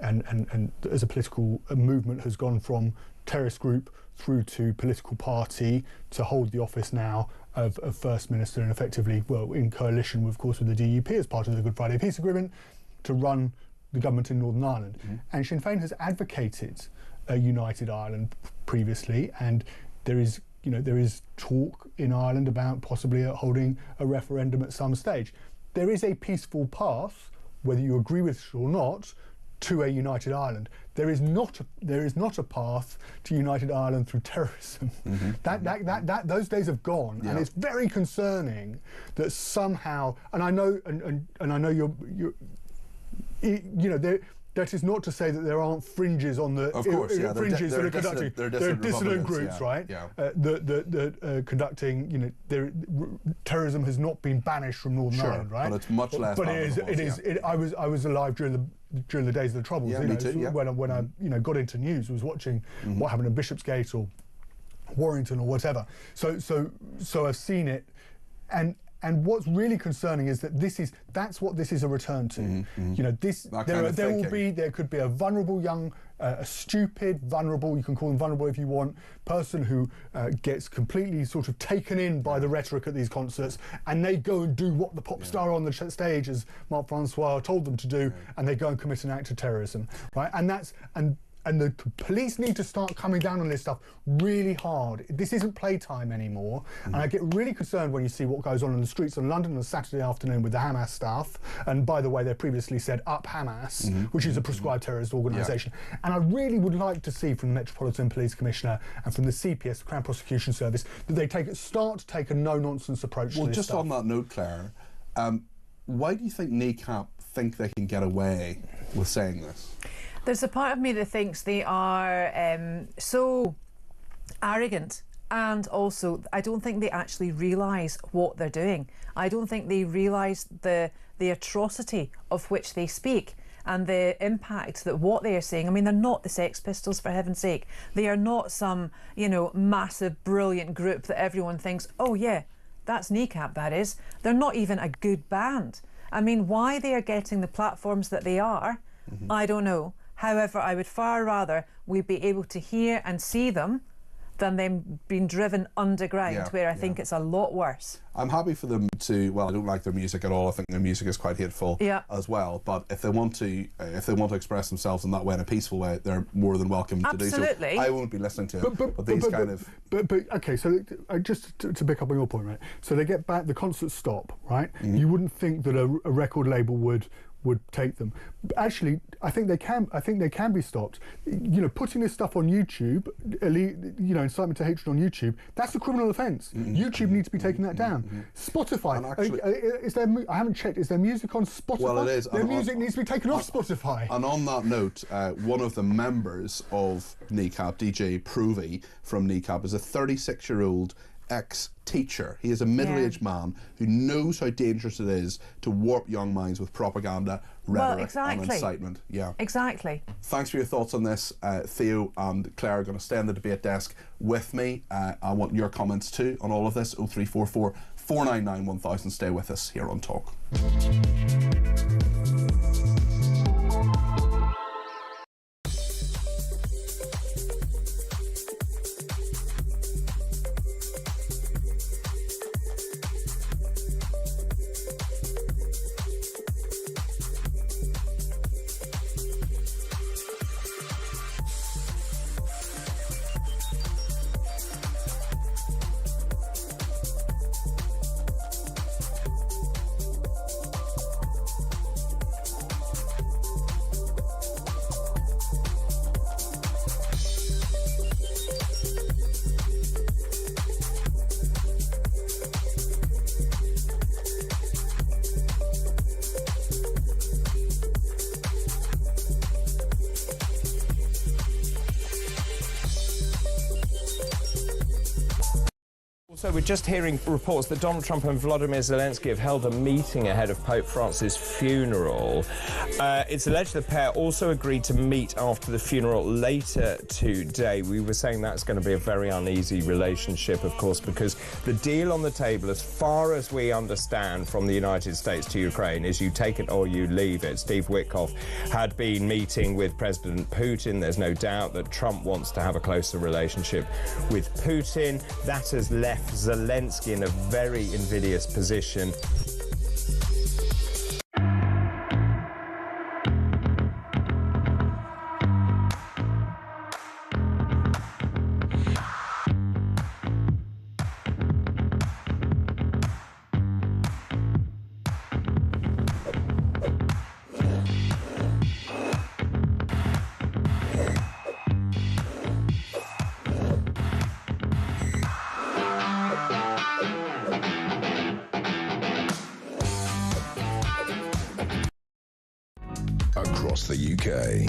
and as a political movement has gone from terrorist group through to political party to hold the office now of First Minister, and effectively, well, in coalition, of course, with the DUP as part of the Good Friday Peace Agreement, to run the government in Northern Ireland. And Sinn Féin has advocated a united Ireland previously, and there is talk in Ireland about possibly holding a referendum at some stage. There is a peaceful path, whether you agree with it or not, to a united Ireland. There is not a path to united Ireland through terrorism. Those days have gone, and it's very concerning that somehow. And I know, and I know you're that is not to say that there aren't fringes on the fringes that are conducting. There are dissident groups, right? That conducting. Terrorism has not been banished from Northern Ireland, right? But it's much less. But it is. I was alive during the days of the Troubles. Me too, when I got into news, was watching what happened in Bishopsgate or Warrington or whatever. So I've seen it, and what's really concerning is that that's what this is a return to. There could be a vulnerable young, a stupid, vulnerable, you can call them vulnerable if you want, person who gets completely sort of taken in by the rhetoric at these concerts, and they go and do what the pop star on the stage, as Mark Francois told them to do, and they go and commit an act of terrorism, right? And the police need to start coming down on this stuff really hard. This isn't playtime anymore. And I get really concerned when you see what goes on in the streets of London on a Saturday afternoon with the Hamas stuff. And by the way, they previously said up Hamas, which is a proscribed terrorist organisation. And I really would like to see from the Metropolitan Police Commissioner and from the CPS, the Crown Prosecution Service, that they start to take a no-nonsense approach to this just stuff. On that note, Claire, why do you think Kneecap think they can get away with saying this? There's a part of me that thinks they are so arrogant, and also I don't think they actually realise what they're doing. I don't think they realise the atrocity of which they speak and the impact that what they are saying. I mean, they're not the Sex Pistols, for heaven's sake. They are not some, massive, brilliant group that everyone thinks, oh yeah, that's Kneecap, that is. They're not even a good band. I mean, why they are getting the platforms that they are, I don't know. However, I would far rather we be able to hear and see them than them being driven underground, where I think it's a lot worse. I'm happy for them to. Well, I don't like their music at all. I think their music is quite hateful as well. But if they want to express themselves in that way, in a peaceful way, they're more than welcome to do so. I won't be listening to it. But okay. So just to pick up on your point, right? So they get back, the concerts stop, right? You wouldn't think that a record label would take them. But actually, I think they can be stopped. Putting this stuff on YouTube, incitement to hatred on YouTube, that's a criminal offence. YouTube needs to be taking that down. Spotify, I haven't checked, is there music on Spotify? Well, it is. Their music needs to be taken off Spotify. And on that note, one of the members of Kneecap, DJ Provy from Kneecap, is a 36-year-old ex-teacher. He is a middle-aged man who knows how dangerous it is to warp young minds with propaganda, rhetoric and incitement. Yeah. Exactly. Thanks for your thoughts on this. Theo and Claire are going to stay on the debate desk with me. I want your comments too on all of this. 0344 499 1000. Stay with us here on Talk. So we're just hearing reports that Donald Trump and Volodymyr Zelensky have held a meeting ahead of Pope Francis' funeral. It's alleged the pair also agreed to meet after the funeral later today. We were saying that's going to be a very uneasy relationship, of course, because the deal on the table, as far as we understand from the United States to Ukraine, is you take it or you leave it. Steve Witkoff had been meeting with President Putin. There's no doubt that Trump wants to have a closer relationship with Putin. That has left Zelensky in a very invidious position. Across the UK,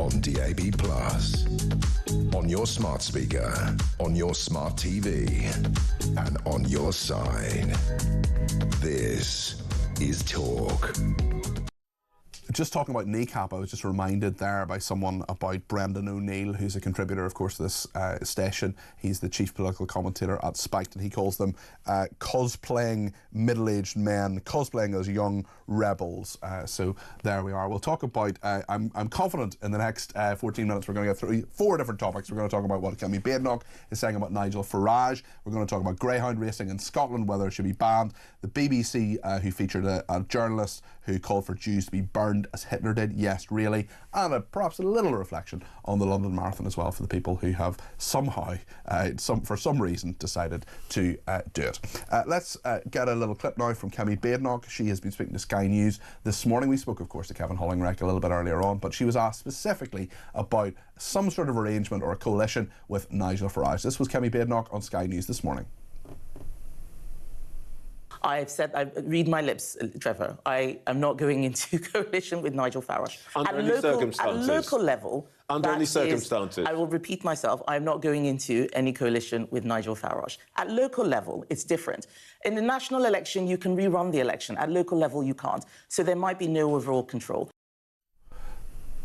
on DAB+, on your smart speaker, on your smart TV, and on your side. This is Talk. Just talking about Kneecap, I was just reminded there by someone about Brendan O'Neill, who's a contributor, of course, to this station. He's the chief political commentator at Spiked, and he calls them cosplaying middle-aged men, cosplaying as young rebels. So there we are. We'll talk about, I'm confident in the next 14 minutes we're going to get through 4 different topics. We're going to talk about what Kemi Badenoch is saying about Nigel Farage. We're going to talk about Greyhound racing in Scotland, whether it should be banned. The BBC, who featured a journalist who called for Jews to be burned as Hitler did. Yes, really. And perhaps a little reflection on the London Marathon as well for the people who have somehow, for some reason, decided to do it. Let's get a little clip now from Kemi Badenoch. She has been speaking to Sky News this morning. We spoke, of course, to Kevin Hollingreich a little bit earlier on, but she was asked specifically about some sort of arrangement or a coalition with Nigel Farage. This was Kemi Badenoch on Sky News this morning. I've said, read my lips, Trevor. I am not going into coalition with Nigel Farage. Under any circumstances? At local level. Under any circumstances? I will repeat myself. I'm not going into any coalition with Nigel Farage. At local level, it's different. In the national election, you can rerun the election. At local level, you can't. So there might be no overall control.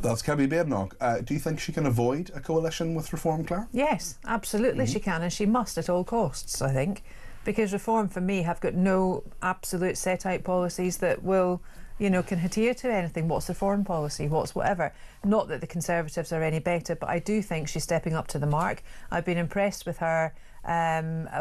That's Kemi Badenoch. Do you think she can avoid a coalition with Reform, Claire? Yes, absolutely she can, and she must at all costs, I think. Because Reform, for me, have got no absolute set-out policies that will, can adhere to anything. What's the foreign policy? What's whatever? Not that the Conservatives are any better, but I do think she's stepping up to the mark. I've been impressed with her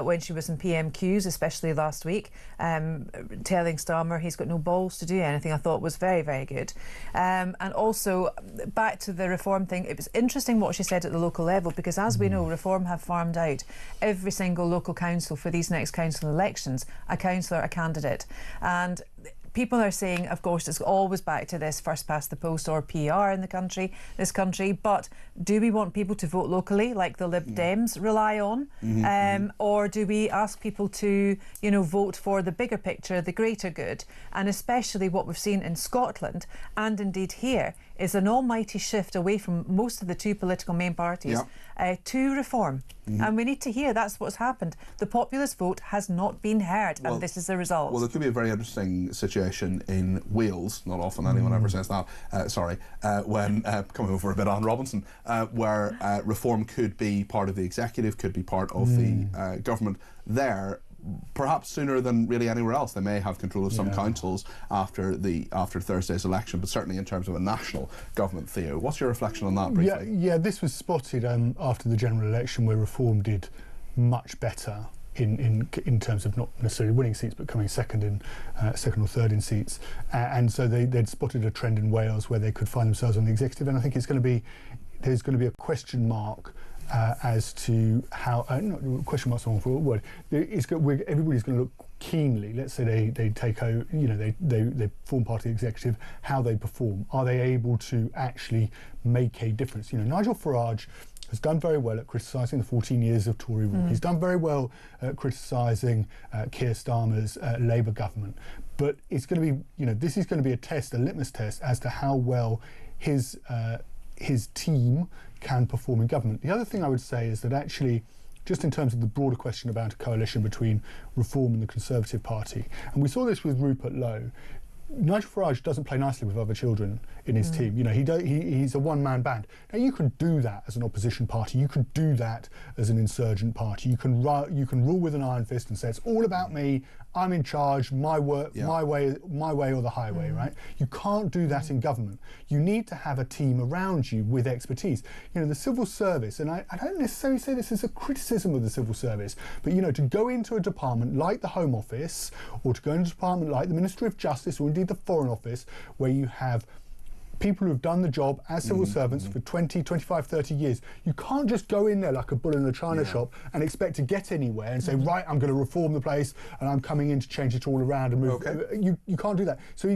when she was in PMQs, especially last week, telling Starmer he's got no balls to do anything. I thought was very, very good. And also, back to the Reform thing, it was interesting what she said at the local level, because as we know, Reform have farmed out every single local council for these next council elections, a councillor, a candidate. And people are saying, of course, it's always back to this first past the post or PR in this country, but do we want people to vote locally like the Lib Dems rely on? Or do we ask people to, vote for the bigger picture, the greater good? And especially what we've seen in Scotland, and indeed here, is an almighty shift away from most of the 2 political main parties to Reform. And we need to hear that's what's happened. The populist vote has not been heard, and this is the result. Well, there could be a very interesting situation in Wales, not often anyone ever says that, when coming over a bit on Robinson, where Reform could be part of the executive, could be part of the government there. Perhaps sooner than really anywhere else. They may have control of some councils after Thursday's election, but certainly in terms of a national government. Theo, what's your reflection on that briefly? Yeah, this was spotted after the general election, where Reform did much better in terms of not necessarily winning seats, but coming second or third in seats. And so they'd spotted a trend in Wales where they could find themselves on the executive. And I think there's going to be a question mark as to how, question mark's the wrong word, everybody's going to look keenly, let's say they take over, they form part of the executive, how they perform. Are they able to actually make a difference? Nigel Farage has done very well at criticising the 14 years of Tory rule. He's done very well at criticising Keir Starmer's Labour government. But it's going to be, this is going to be a litmus test as to how well his team can perform in government. The other thing I would say is that actually just in terms of the broader question about a coalition between Reform and the Conservative Party. And we saw this with Rupert Lowe. Nigel Farage doesn't play nicely with other children in his team. You know, he's a one-man band. Now, you can do that as an opposition party. You can do that as an insurgent party. You can rule with an iron fist and say, it's all about me, I'm in charge, my way or the highway, right? You can't do that in government. You need to have a team around you with expertise. You know, the civil service, and I don't necessarily say this as a criticism of the civil service, but, you know, to go into a department like the Home Office, or to go into a department like the Ministry of Justice, or indeed the Foreign Office, where you have people who've done the job as civil servants for 20, 25, 30 years. You can't just go in there like a bull in a china shop and expect to get anywhere and say, right, I'm going to reform the place and I'm coming in to change it all around and move. You can't do that. So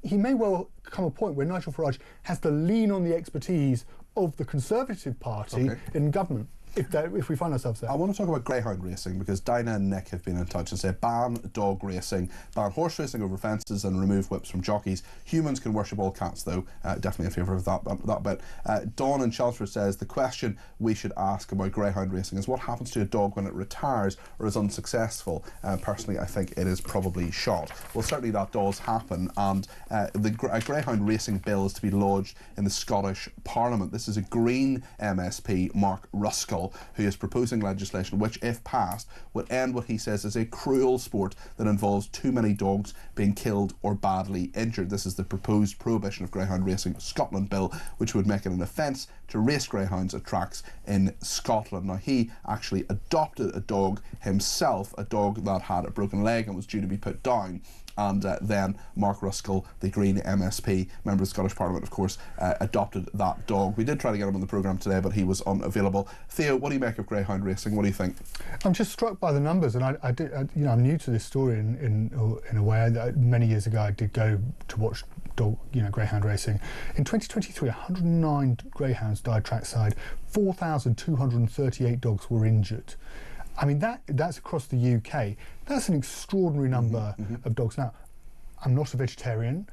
he may well come a point where Nigel Farage has to lean on the expertise of the Conservative Party in government. If we find ourselves there. I want to talk about greyhound racing, because Dinah and Nick have been in touch and said ban dog racing, ban horse racing over fences and remove whips from jockeys. Humans can worship all cats, though. Definitely in favour of that bit. Dawn in Chelmsford says the question we should ask about greyhound racing is what happens to a dog when it retires or is unsuccessful. Personally, I think it is probably shot. Well, certainly that does happen, and a greyhound racing bill is to be lodged in the Scottish Parliament. This is a Green MSP, Mark Ruskell, who is proposing legislation which, if passed, would end what he says is a cruel sport that involves too many dogs being killed or badly injured. This is the proposed Prohibition of Greyhound Racing Scotland bill, which would make it an offence to race greyhounds at tracks in Scotland. Now, he actually adopted a dog himself, a dog that had a broken leg and was due to be put down. And then Mark Ruskell, the Green MSP, member of the Scottish Parliament, of course, adopted that dog. We did try to get him on the programme today, but he was unavailable. Theo, what do you make of greyhound racing? What do you think? I'm just struck by the numbers, and I'm new to this story in a way. Many years ago, I did go to watch greyhound racing. In 2023, 109 greyhounds died trackside. 4,238 dogs were injured. I mean, that's across the UK. That's an extraordinary number of dogs. Now, I'm not a vegetarian,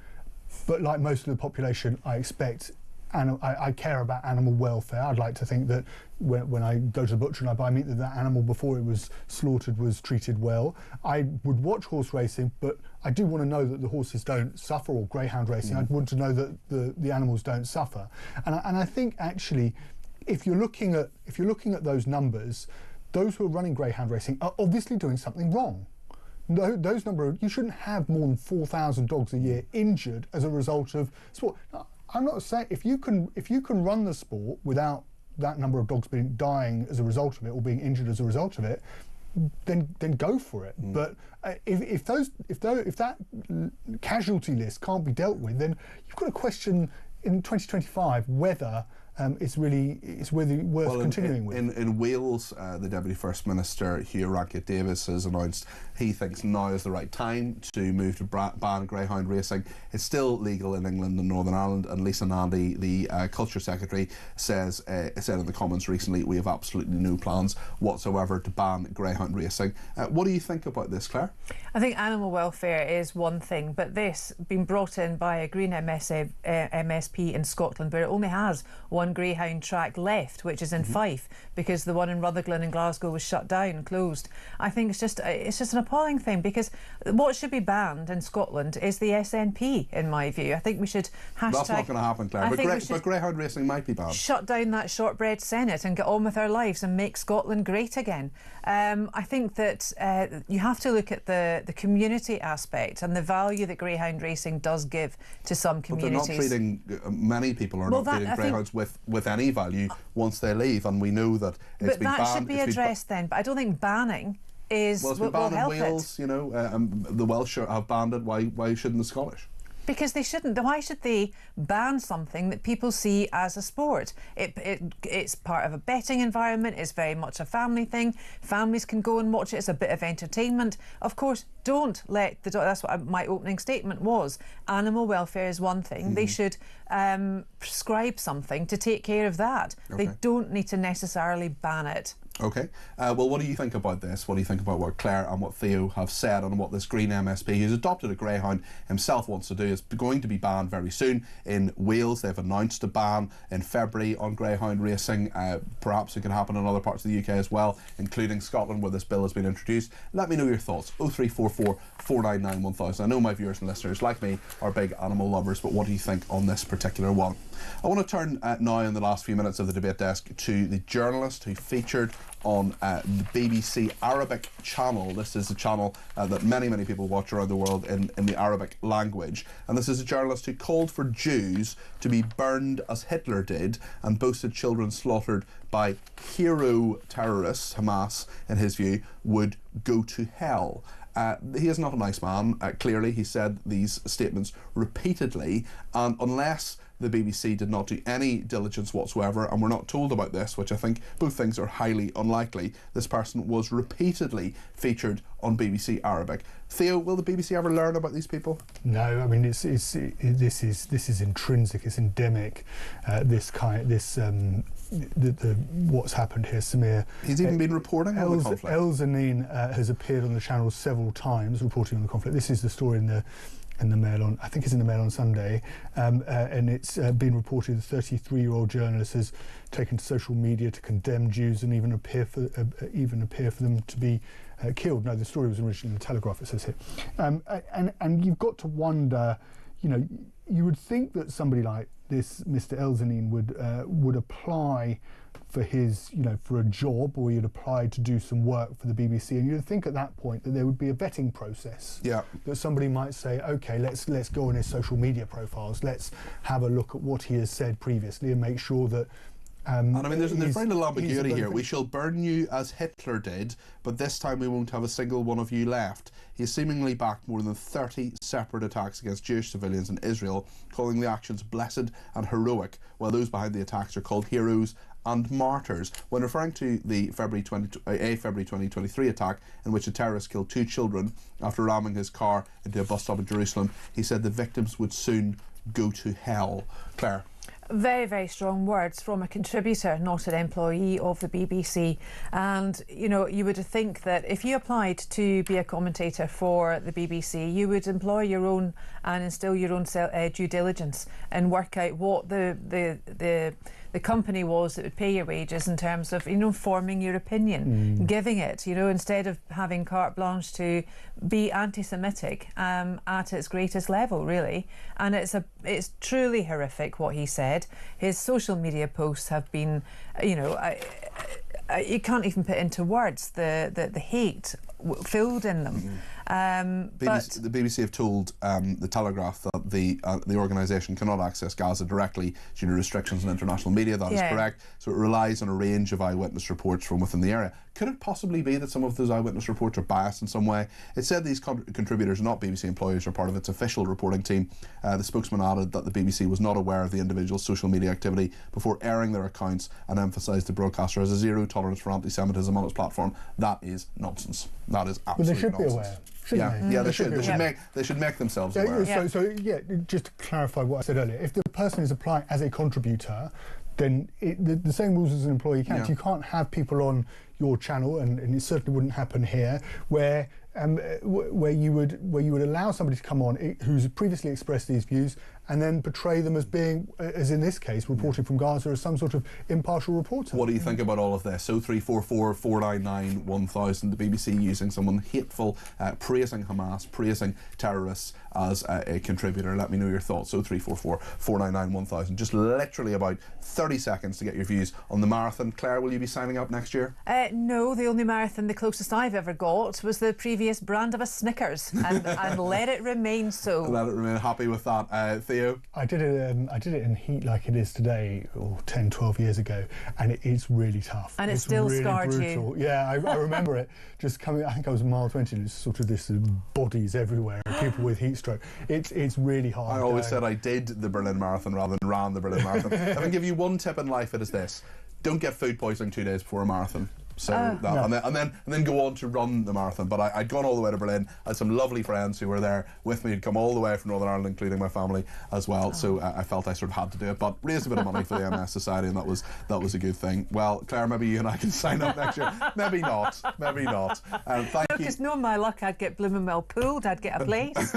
but like most of the population, I expect and I care about animal welfare. I'd like to think that when I go to the butcher and I buy meat, that animal before it was slaughtered was treated well. I would watch horse racing, but I do want to know that the horses don't suffer, or greyhound racing. I'd want to know that the animals don't suffer. And I think actually, if you're looking at those numbers, those who are running greyhound racing are obviously doing something wrong. Those you shouldn't have more than 4,000 dogs a year injured as a result of sport. Now, I'm not saying if you can run the sport without that number of dogs dying as a result of it or being injured as a result of it, then go for it. But if that casualty list can't be dealt with, then you've got to question in 2025 whether it's worth continuing with. In Wales, the Deputy First Minister, Hugh Rackett-Davies, has announced he thinks now is the right time to move to ban greyhound racing. It's still legal in England and Northern Ireland, and Lisa Nandy, the Culture Secretary, said in the Commons recently, we have absolutely no plans whatsoever to ban greyhound racing. What do you think about this, Claire? I think animal welfare is one thing, but this being brought in by a Green MSP in Scotland, where it only has one greyhound track left, which is in Fife, because the one in Rutherglen in Glasgow was shut down, closed. I think it's just an appalling thing, because what should be banned in Scotland is the SNP, in my view. I think we should hashtag... That's not going to happen, Claire, but greyhound racing might be banned. Shut down that shortbread Senate and get on with our lives and make Scotland great again. I think that you have to look at the community aspect and the value that greyhound racing does give to some communities. But they're not treating, many people are not treating greyhounds with any value once they leave, and we know that it's been banned. But that should be addressed then, but I don't think banning is it's been banned in Wales, you know, the Welsh have banned it. Why shouldn't the Scottish? Because they shouldn't. Why should they ban something that people see as a sport? It's part of a betting environment. It's very much a family thing. Families can go and watch it. It's a bit of entertainment. Of course, don't let the dog... That's what my opening statement was. Animal welfare is one thing. They should prescribe something to take care of that. They don't need to necessarily ban it. Okay. Well, what do you think about this? What do you think about what Claire and what Theo have said and what this Green MSP, who's adopted a Greyhound himself, wants to do? Is going to be banned very soon. In Wales, they've announced a ban in February on Greyhound racing. Perhaps it could happen in other parts of the UK as well, including Scotland, where this bill has been introduced. Let me know your thoughts. 0344 499 1000. I know my viewers and listeners, like me, are big animal lovers, but what do you think on this particular one? I want to turn now in the last few minutes of the debate desk to the journalist who featured on the BBC Arabic channel. This is a channel that many people watch around the world in the Arabic language. And this is a journalist who called for Jews to be burned as Hitler did and boasted children slaughtered by hero terrorists, Hamas, in his view, would go to hell. He is not a nice man. Clearly, he said these statements repeatedly, and unless the BBC did not do any diligence whatsoever, and we're not told about this, which I think both things are highly unlikely, this person was repeatedly featured on BBC Arabic. Theo, will the BBC ever learn about these people? No, I mean this is intrinsic, it's endemic. What's happened here, Samir. He's even been reporting on the conflict. El Zanin has appeared on the channel several times reporting on the conflict. This is the story in the Mail on, I think it's in the Mail on Sunday, and it's been reported the 33-year-old journalist has taken to social media to condemn Jews and even appear for them to be killed. No, the story was originally in the Telegraph, it says here. And you've got to wonder, you would think that somebody like this, Mr. El Zanin, would apply for his, for a job, or you'd apply to do some work for the BBC, and you'd think at that point that there would be a vetting process. Yeah. That somebody might say, okay, let's go on his social media profiles, let's have a look at what he has said previously and make sure that. And I mean, there's very little ambiguity here. We shall burn you as Hitler did, but this time we won't have a single one of you left. He has seemingly backed more than 30 separate attacks against Jewish civilians in Israel, calling the actions blessed and heroic, while those behind the attacks are called heroes and martyrs. When referring to the February 2023 attack, in which a terrorist killed 2 children after ramming his car into a bus stop in Jerusalem, he said the victims would soon go to hell. Claire? Very, very strong words from a contributor, not an employee of the BBC. And, you would think that if you applied to be a commentator for the BBC, you would employ your own and instill your own due diligence and work out what the company was that would pay your wages in terms of, forming your opinion, giving it, instead of having carte blanche to be anti-Semitic at its greatest level, really. And it's truly horrific what he said. His social media posts have been, you can't even put into words the hate filled in them. The BBC have told the Telegraph that the organisation cannot access Gaza directly due to restrictions on international media. That is correct. So it relies on a range of eyewitness reports from within the area. Could it possibly be that some of those eyewitness reports are biased in some way? It said these contributors are not BBC employees or part of its official reporting team. The spokesman added that the BBC was not aware of the individual's social media activity before airing their accounts, and emphasised the broadcaster has a zero tolerance for anti-Semitism on its platform. That is nonsense. That is absolute nonsense. But they should be aware. Yeah, they should. They should make themselves aware. So just to clarify what I said earlier, if the person is applying as a contributor, then the same rules as an employee count. Yeah. You can't have people on your channel, and it certainly wouldn't happen here, where you would allow somebody to come on who's previously expressed these views and then portray them as being, as in this case, reporting from Gaza as some sort of impartial reporter. What do you think about all of this? 0344 499 1000. The BBC using someone hateful, praising Hamas, praising terrorists as a contributor. Let me know your thoughts. 0344 499 1000. Just literally about 30 seconds to get your views on the marathon. Claire, will you be signing up next year? No, the only marathon, the closest I've ever got, was the previous brand of a Snickers, and let it remain so. Let it remain. Happy with that. Theo? I did it in heat like it is today, 10, 12 years ago, and it is really tough. And it's still really scarred brutal. You. Yeah, I remember it. Just coming, I think I was mile 20, and it's sort of this bodies everywhere, people with heat stroke. It's really hard. I always said I did the Berlin Marathon rather than ran the Berlin Marathon. If I can give you one tip in life, it is this: don't get food poisoning 2 days before a marathon. So and then go on to run the marathon. But I'd gone all the way to Berlin. I had some lovely friends who were there with me, who'd come all the way from Northern Ireland, including my family as well. So I felt I sort of had to do it, but raised a bit of money for the Amess Society, and that was a good thing. Well, Claire, maybe you and I can sign up next year. Maybe not. Thank you. Because knowing my luck, I'd get Bloomin' pulled. I'd get a place.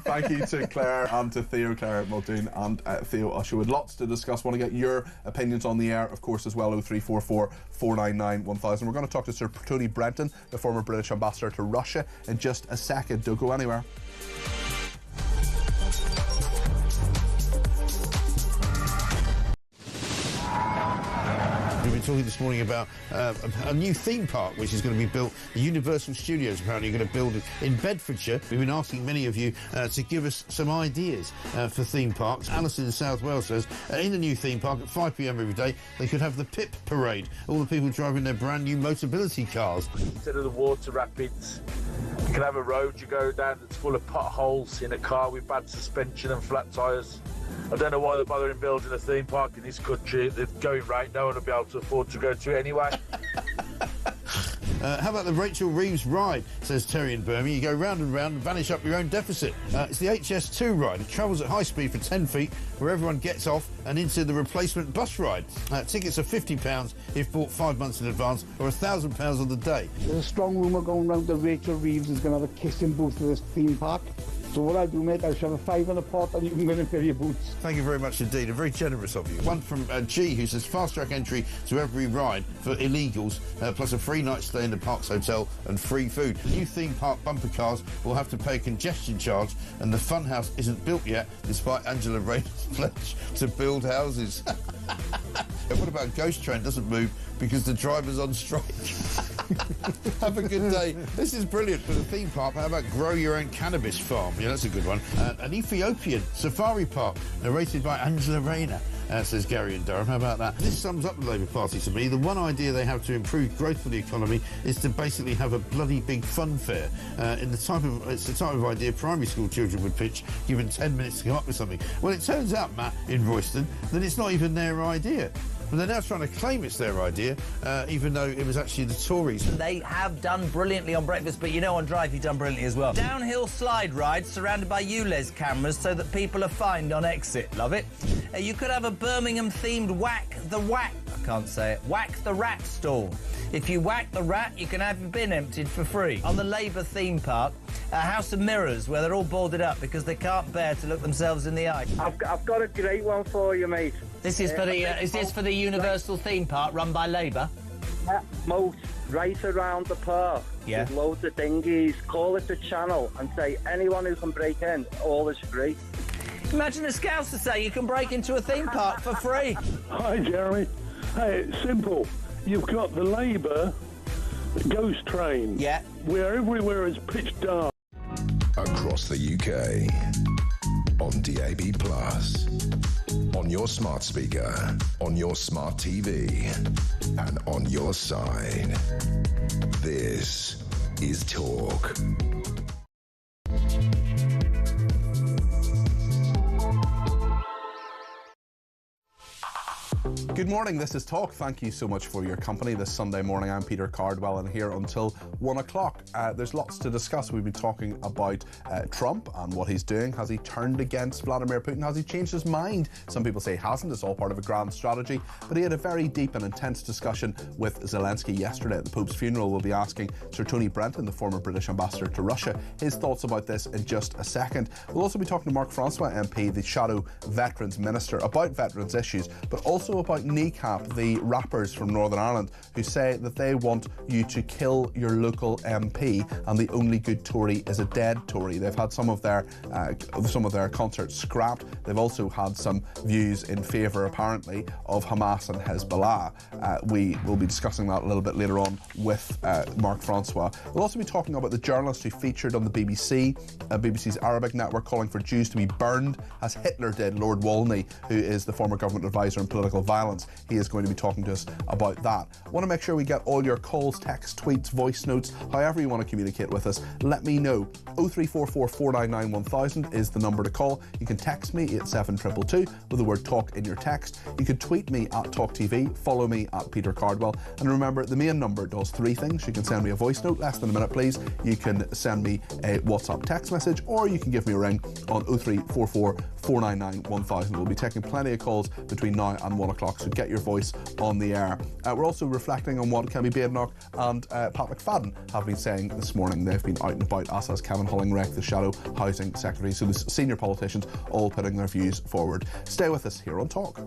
Thank you to Claire and to Theo, Claire Muldoon and Theo Usherwood. Lots to discuss. Want to get your opinions on the air, of course, as well. 0344 499 1000. We're going to talk to Sir Tony Brenton, the former British ambassador to Russia, in just a second. Don't go anywhere. We've been talking this morning about a new theme park which is going to be built. The Universal Studios apparently are going to build it in Bedfordshire. We've been asking many of you to give us some ideas for theme parks. Alison in South Wales says in the new theme park at 5 p.m. every day they could have the PIP parade. All the people driving their brand new Motability cars. Instead of the water rapids, you can have a road you go down that's full of potholes in a car with bad suspension and flat tyres. I don't know why they're bothering building a theme park in this country. They're going right, no one will be able to afford to go to it anyway. How about the Rachel Reeves ride, says Terry in Birmingham. You go round and round and vanish up your own deficit. It's the HS2 ride. It travels at high speed for 10 feet, where everyone gets off and into the replacement bus ride. Tickets are £50 if bought 5 months in advance, or £1,000 on the day. There's a strong rumour going round that Rachel Reeves is going to have a kissing booth for this theme park. So what I do, mate, I'll shove a £5 in a pot and you can go and fill your boots. Thank you very much indeed, and very generous of you. One from G, who says fast-track entry to every ride for illegals, plus a free night stay in the Parks Hotel and free food. New theme park bumper cars will have to pay a congestion charge, and the funhouse isn't built yet, despite Angela Rayner's pledge to build houses. What about Ghost Train doesn't move because the driver's on strike? Have a good day. This is brilliant for the theme park. How about grow your own cannabis farm? Yeah, that's a good one. An Ethiopian safari park narrated by Angela Rayner. Says Gary in Durham. How about that? This sums up the Labour Party to me. The one idea they have to improve growth for the economy is to basically have a bloody big fun fair. It's the type of idea primary school children would pitch, given 10 minutes to come up with something. Well, it turns out, Matt, in Royston, that it's not even their idea. But they're now trying to claim it's their idea, even though it was actually the Tories. They have done brilliantly on breakfast, but you know on Drive you've done brilliantly as well. Downhill slide rides surrounded by ULEZ cameras so that people are fined on exit. Love it. You could have a Birmingham-themed whack the rat stall. If you whack the rat, you can have your bin emptied for free. On the Labour theme park, a house of mirrors where they're all boarded up because they can't bear to look themselves in the eye. I've got a great one for you, mate. This is for the is this for the Universal theme park run by Labour? Moat right around the park. Yeah. With loads of dinghies. Call it a channel and say anyone who can break in, all is free. Imagine a Scouser say you can break into a theme park for free. Hi, Jeremy. Hey, it's simple. You've got the Labour ghost train. Yeah. Where everywhere is pitch dark. Across the UK. On DAB+. On your smart speaker. On your smart TV. And on your side. This is Talk. Good morning, this is Talk. Thank you so much for your company this Sunday morning. I'm Peter Cardwell and here until 1 o'clock. There's lots to discuss. We've been talking about Trump and what he's doing. Has he turned against Vladimir Putin? Has he changed his mind? Some people say he hasn't. It's all part of a grand strategy. But he had a very deep and intense discussion with Zelensky yesterday at the Pope's funeral. We'll be asking Sir Tony Brenton, the former British ambassador to Russia, his thoughts about this in just a second. We'll also be talking to Mark Francois MP, the shadow veterans minister, about veterans issues, but also about Kneecap, the rappers from Northern Ireland, who say that they want you to kill your local MP and the only good Tory is a dead Tory. They've had some of their concerts scrapped. They've also had some views in favour, apparently, of Hamas and Hezbollah. We will be discussing that a little bit later on with Mark Francois. We'll also be talking about the journalist who featured on the BBC, BBC's Arabic network, calling for Jews to be burned, as Hitler did, Lord Wolney, who is the former government advisor on political violence. moments, he is going to be talking to us about that. I want to make sure we get all your calls, texts, tweets, voice notes, however you want to communicate with us. Let me know. 0344 499 1000 is the number to call. You can text me at 722 with the word talk in your text. You can tweet me at talkTV, follow me at Peter Cardwell, and remember the main number does three things. You can send me a voice note, less than a minute please. You can send me a WhatsApp text message, or you can give me a ring on 0344 499 1000. We'll be taking plenty of calls between now and 1 o'clock, so get your voice on the air. We're also reflecting on what Kemi Badenoch and Pat McFadden have been saying this morning. They've been out and about, as has Kevin Hollingreck, the Shadow Housing Secretary, so the senior politicians all putting their views forward. Stay with us here on Talk.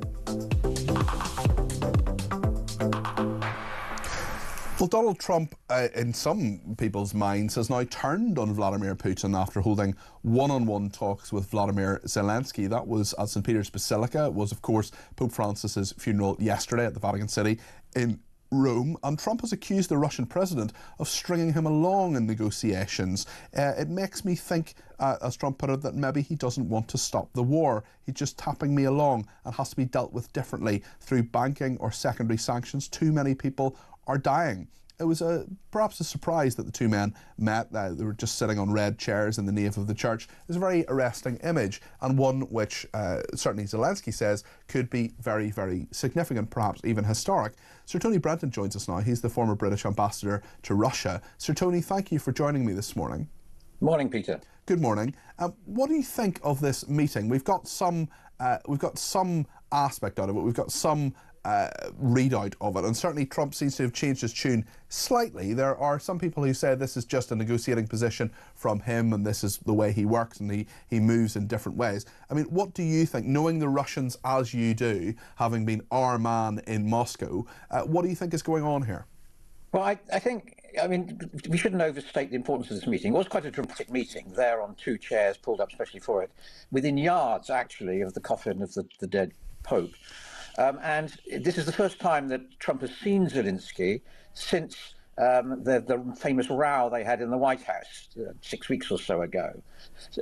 Well, Donald Trump, in some people's minds, has now turned on Vladimir Putin after holding one-on-one talks with Vladimir Zelensky. That was at St. Peter's Basilica. It was, of course, Pope Francis's funeral yesterday at the Vatican City in Rome, and Trump has accused the Russian president of stringing him along in negotiations. It makes me think, as Trump put it, that maybe he doesn't want to stop the war. He's just tapping me along and has to be dealt with differently through banking or secondary sanctions. Too many people are dying. It was perhaps a surprise that the two men met. They were just sitting on red chairs in the nave of the church. It was a very arresting image, and one which certainly Zelensky says could be very, very significant, perhaps even historic. Sir Tony Brenton joins us now. He's the former British ambassador to Russia. Sir Tony, thank you for joining me this morning. Morning, Peter. Good morning. What do you think of this meeting? We've got some aspect out of it. We've got some readout of it, and certainly Trump seems to have changed his tune slightly. There are some people who say this is just a negotiating position from him, and this is the way he works, and he moves in different ways. I mean, what do you think, knowing the Russians as you do, having been our man in Moscow, what do you think is going on here? Well, I think, we shouldn't overstate the importance of this meeting. It was quite a dramatic meeting, there on two chairs pulled up specially for it, within yards, actually, of the coffin of the dead Pope. And this is the first time that Trump has seen Zelensky since the famous row they had in the White House 6 weeks or so ago.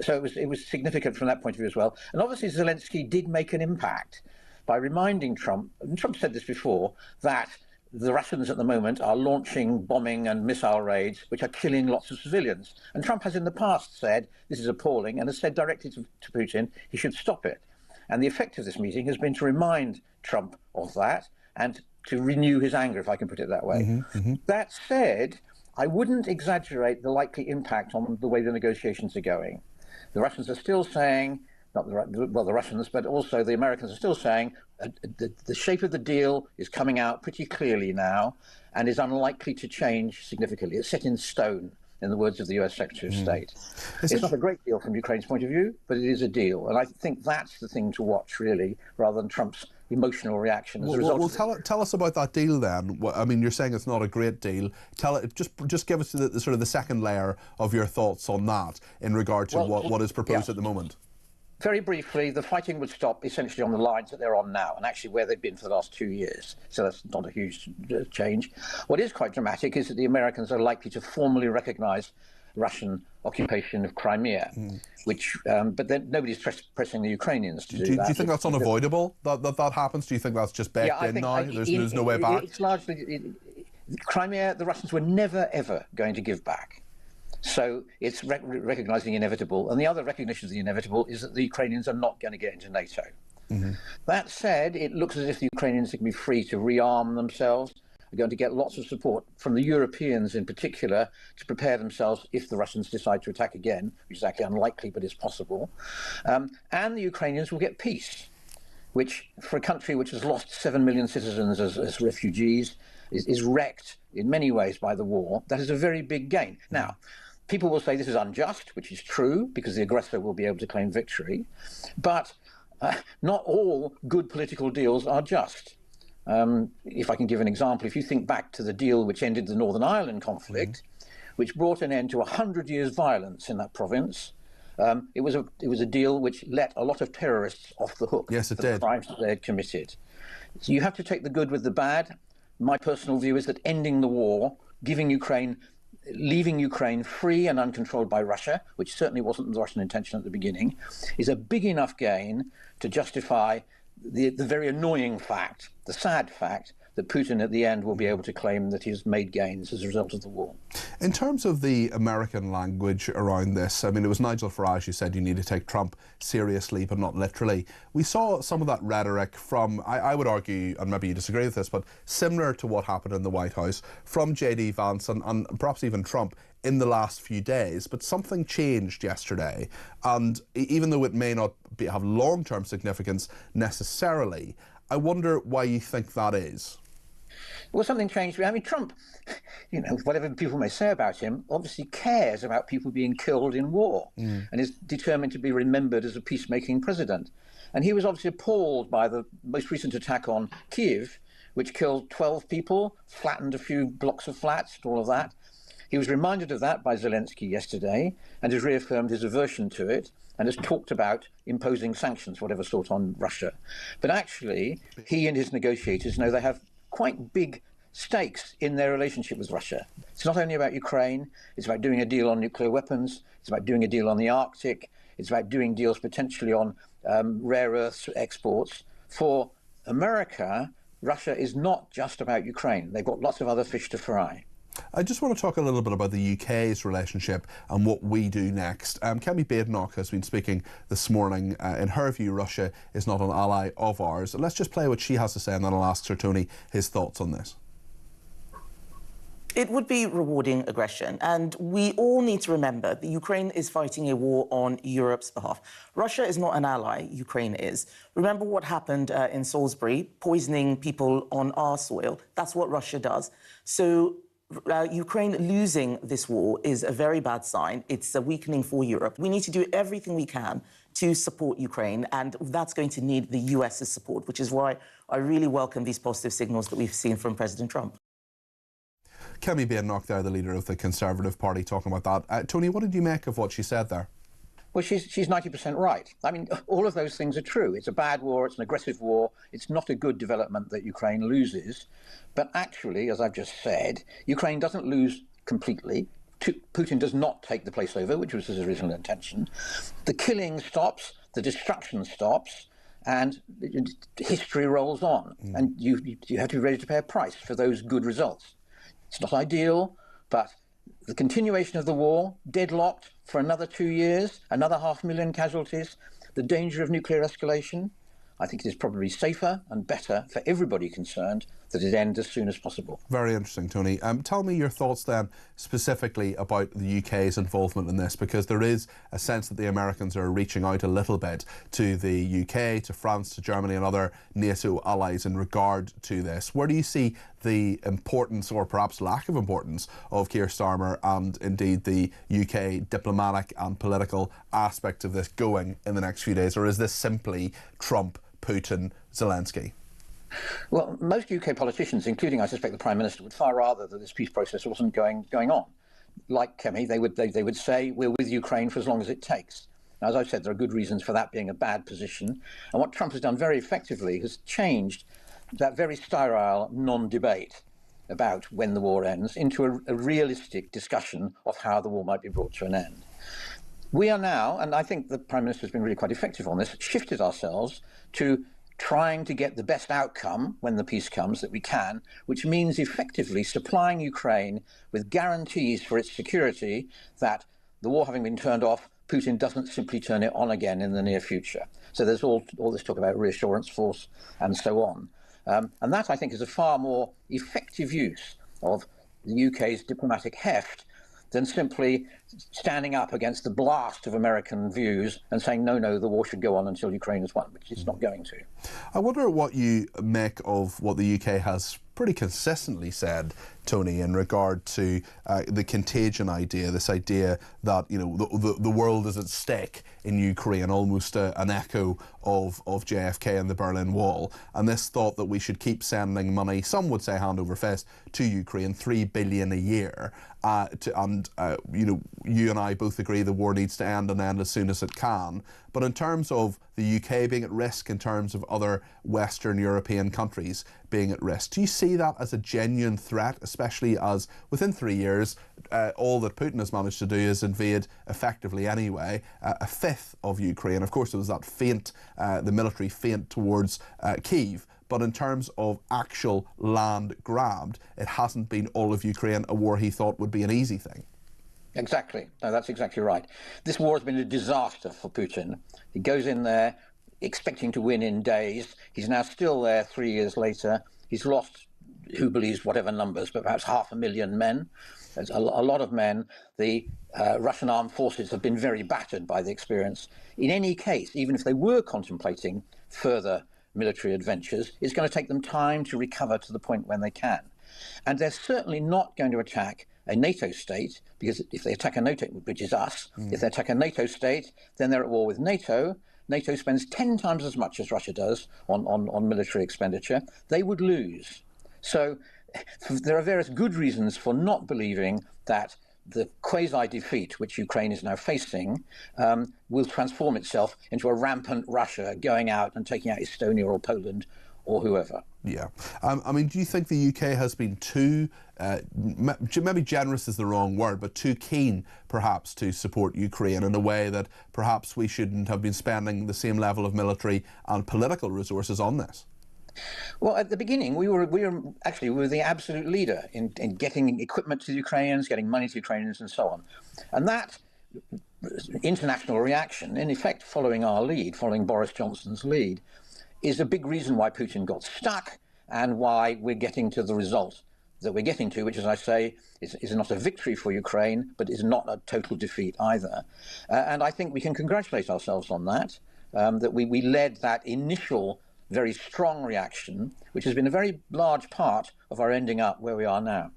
So it was significant from that point of view as well. And obviously Zelensky did make an impact by reminding Trump, and Trump said this before, that the Russians at the moment are launching bombing and missile raids which are killing lots of civilians. And Trump has in the past said this is appalling and has said directly to Putin he should stop it. And the effect of this meeting has been to remind Trump of that and to renew his anger, if I can put it that way. That said, I wouldn't exaggerate the likely impact on the way the negotiations are going. The Russians are still saying, the Russians, but also the Americans are still saying the shape of the deal is coming out pretty clearly now and is unlikely to change significantly. It's set in stone, in the words of the US Secretary of State. It's not a great deal from Ukraine's point of view, but it is a deal. And I think that's the thing to watch, really, rather than Trump's emotional reaction as a result. Well, tell us about that deal then. I mean, you're saying it's not a great deal. Just give us the sort of the second layer of your thoughts on that in regard to what is proposed at the moment. Very briefly, the fighting would stop essentially on the lines that they're on now, and actually where they've been for the last 2 years. So that's not a huge change. What is quite dramatic is that the Americans are likely to formally recognise Russian occupation of Crimea, which, but then nobody's pressing the Ukrainians to do that. Do you think that's unavoidable, that happens? Do you think that's just baked in now? There's no way back? It's largely... Crimea, the Russians were never, ever going to give back. So it's recognising the inevitable. And the other recognition of the inevitable is that the Ukrainians are not going to get into NATO. That said, it looks as if the Ukrainians are going to be free to rearm themselves. They're going to get lots of support from the Europeans in particular to prepare themselves if the Russians decide to attack again, which is actually unlikely, but is possible. And the Ukrainians will get peace, which for a country which has lost 7 million citizens as refugees, is wrecked in many ways by the war. That is a very big gain. Now, people will say this is unjust, which is true, because the aggressor will be able to claim victory. But not all good political deals are just. If I can give an example, if you think back to the deal which ended the Northern Ireland conflict, which brought an end to 100 years' violence in that province, it was a deal which let a lot of terrorists off the hook. Yes, it for did. The crimes that they had committed. So you have to take the good with the bad. My personal view is that ending the war, leaving Ukraine free and uncontrolled by Russia, which certainly wasn't the Russian intention at the beginning, is a big enough gain to justify the very annoying fact, the sad fact, that Putin at the end will be able to claim that he's made gains as a result of the war. In terms of the American language around this, I mean, it was Nigel Farage who said you need to take Trump seriously but not literally. We saw some of that rhetoric from, I would argue, and maybe you disagree with this, but similar to what happened in the White House from J.D. Vance and perhaps even Trump in the last few days. But something changed yesterday, and even though it may not have long-term significance necessarily, I wonder why you think that is. Well, something changed. I mean, Trump, you know, whatever people may say about him, obviously cares about people being killed in war and is determined to be remembered as a peacemaking president. And he was obviously appalled by the most recent attack on Kyiv, which killed 12 people, flattened a few blocks of flats, all of that. He was reminded of that by Zelensky yesterday and has reaffirmed his aversion to it and has talked about imposing sanctions, whatever sort, on Russia. But actually, he and his negotiators know they have quite big stakes in their relationship with Russia. It's not only about Ukraine, it's about doing a deal on nuclear weapons, it's about doing a deal on the Arctic, it's about doing deals potentially on rare earths exports. For America, Russia is not just about Ukraine. They've got lots of other fish to fry. I just want to talk a little bit about the UK's relationship and what we do next. Kemi Badenoch has been speaking this morning. In her view, Russia is not an ally of ours. Let's just play what she has to say and then I'll ask Sir Tony his thoughts on this. It would be rewarding aggression, and we all need to remember that Ukraine is fighting a war on Europe's behalf. Russia is not an ally, Ukraine is. Remember what happened in Salisbury, poisoning people on our soil. That's what Russia does. So Ukraine losing this war is a very bad sign. It's a weakening for Europe. We need to do everything we can to support Ukraine, and that's going to need the US's support, which is why I really welcome these positive signals that we've seen from President Trump. Kemi Badenoch there, the leader of the Conservative Party, talking about that. Tony, what did you make of what she said there? Well, she's 90% right. I mean, all of those things are true. It's a bad war, it's an aggressive war, it's not a good development that Ukraine loses. But actually, as I've just said, Ukraine doesn't lose completely. Putin does not take the place over, which was his original intention. The killing stops, the destruction stops, and history rolls on. And you have to be ready to pay a price for those good results. It's not ideal, but the continuation of the war, deadlocked for another 2 years, another 500,000 casualties, the danger of nuclear escalation, I think it is probably safer and better for everybody concerned that it end as soon as possible. Very interesting, Tony. Tell me your thoughts then specifically about the UK's involvement in this, because there is a sense that the Americans are reaching out a little bit to the UK, to France, to Germany and other NATO allies in regard to this. Where do you see the importance, or perhaps lack of importance, of Keir Starmer and indeed the UK diplomatic and political aspect of this going in the next few days? Or is this simply Trump, Putin, Zelensky? Well, most UK politicians, including, I suspect, the Prime Minister, would far rather that this peace process wasn't going on. Like Kemi, they would say, we're with Ukraine for as long as it takes. Now, as I've said, there are good reasons for that being a bad position. And what Trump has done very effectively has changed that very sterile non-debate about when the war ends into a realistic discussion of how the war might be brought to an end. We are now, and I think the Prime Minister has been really quite effective on this, shifted ourselves to trying to get the best outcome when the peace comes that we can, which means effectively supplying Ukraine with guarantees for its security that the war having been turned off, Putin doesn't simply turn it on again in the near future. So there's all this talk about reassurance force and so on. And that, I think, is a far more effective use of the UK's diplomatic heft than simply standing up against the blast of American views and saying, no, the war should go on until Ukraine has won, which it's not going to. I wonder what you make of what the UK has pretty consistently said, Tony, in regard to the contagion idea, this idea that, you know, the world is at stake in Ukraine, almost an echo of JFK and the Berlin Wall, and this thought that we should keep sending money, some would say hand over fist, to Ukraine, $3 billion a year, you know, you and I both agree the war needs to end and end as soon as it can. But in terms of the UK being at risk, in terms of other Western European countries being at risk, do you see that as a genuine threat, especially as within 3 years all that Putin has managed to do is invade effectively anyway a fifth of Ukraine? Of course, there was that faint the military feint towards Kyiv. But in terms of actual land grabbed, it hasn't been all of Ukraine, a war he thought would be an easy thing. Exactly. No, that's exactly right. This war has been a disaster for Putin. He goes in there expecting to win in days. He's now still there 3 years later. He's lost, who believes, whatever numbers, but perhaps 500,000 men. There's a lot of men. The Russian armed forces have been very battered by the experience. In any case, even if they were contemplating further military adventures, it's going to take them time to recover to the point when they can. And they're certainly not going to attack a NATO state, because if they attack a NATO, which is us, if they attack a NATO state, then they're at war with NATO. NATO spends 10 times as much as Russia does on military expenditure. They would lose. So there are various good reasons for not believing that the quasi-defeat which Ukraine is now facing will transform itself into a rampant Russia going out and taking out Estonia or Poland or whoever. Yeah. I mean, do you think the UK has been too, maybe generous is the wrong word, but too keen, perhaps, to support Ukraine in a way that perhaps we shouldn't have been spending the same level of military and political resources on this? Well, at the beginning, we were the absolute leader in getting equipment to the Ukrainians, getting money to Ukrainians, and so on. And that international reaction, in effect, following our lead, following Boris Johnson's lead, is a big reason why Putin got stuck and why we're getting to the result that we're getting to, which, as I say, is not a victory for Ukraine, but is not a total defeat either. And I think we can congratulate ourselves on that, that we led that initial very strong reaction, which has been a very large part of our ending up where we are now.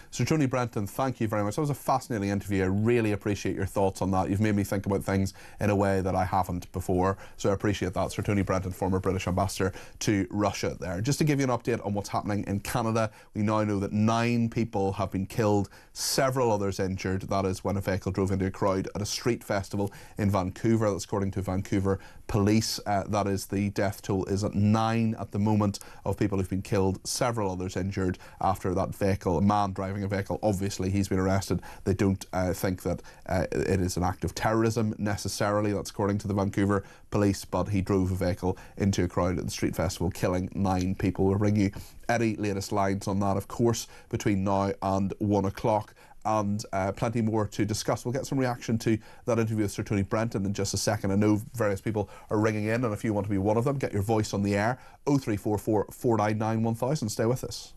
Sir Tony Brenton, thank you very much. That was a fascinating interview. I really appreciate your thoughts on that. You've made me think about things in a way that I haven't before, so I appreciate that. Sir Tony Brenton, former British ambassador to Russia there. Just to give you an update on what's happening in Canada, we now know that 9 people have been killed, several others injured. That is when a vehicle drove into a crowd at a street festival in Vancouver. That's according to Vancouver police. That is, the death toll is at 9 at the moment of people who've been killed, several others injured after that vehicle, a man driving a vehicle, obviously he's been arrested. They don't think that it is an act of terrorism necessarily, that's according to the Vancouver police, but he drove a vehicle into a crowd at the street festival, killing 9 people. We'll bring you any latest lines on that, of course, between now and 1 o'clock. And plenty more to discuss. We'll get some reaction to that interview with Sir Tony Brenton in just a second. I know various people are ringing in, and if you want to be one of them, get your voice on the air. 0344 499 1000. Stay with us.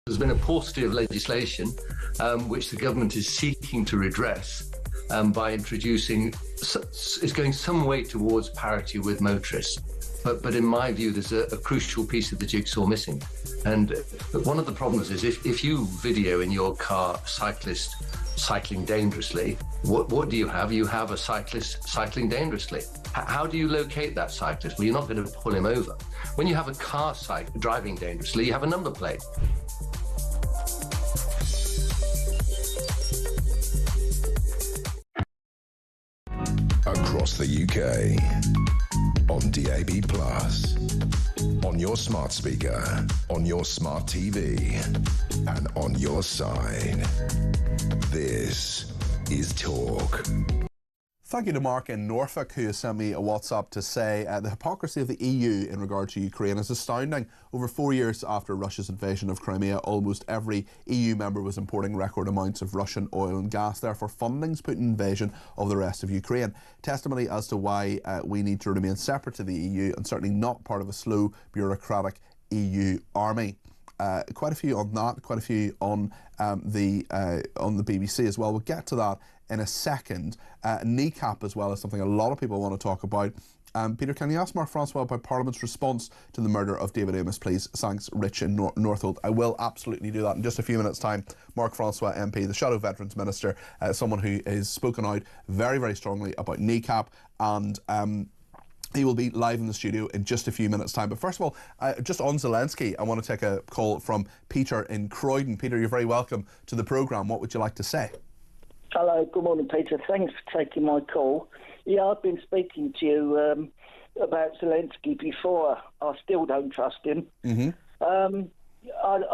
There's been a paucity of legislation which the government is seeking to redress by introducing, it's going some way towards parity with motorists. But in my view, there's a crucial piece of the jigsaw missing. And one of the problems is if you video in your car a cyclist cycling dangerously, what do you have? You have a cyclist cycling dangerously. How do you locate that cyclist? Well, you're not going to pull him over. When you have a car driving dangerously, you have a number plate. Across the UK, on DAB+, on your smart speaker, on your smart TV, and on your side. This is Talk. Thank you to Mark in Norfolk, who has sent me a WhatsApp to say the hypocrisy of the EU in regard to Ukraine is astounding. Over 4 years after Russia's invasion of Crimea, almost every EU member was importing record amounts of Russian oil and gas, therefore funding Putin's invasion of the rest of Ukraine. Testimony as to why we need to remain separate to the EU and certainly not part of a slow, bureaucratic EU army. quite a few on that, quite a few on the BBC as well. We'll get to that in a second. Kneecap as well is something a lot of people want to talk about. Peter, can you ask Mark Francois about Parliament's response to the murder of David Amess, please? Thanks, Rich in Northolt. I will absolutely do that in just a few minutes' time. Mark Francois MP, the Shadow Veterans Minister, someone who has spoken out very, very strongly about Kneecap, and he will be live in the studio in just a few minutes' time. But first of all, just on Zelensky, I want to take a call from Peter in Croydon. Peter, you're very welcome to the programme. What would you like to say? Hello, good morning, Peter. Thanks for taking my call. Yeah, I've been speaking to you about Zelensky before. I still don't trust him. Mm-hmm. I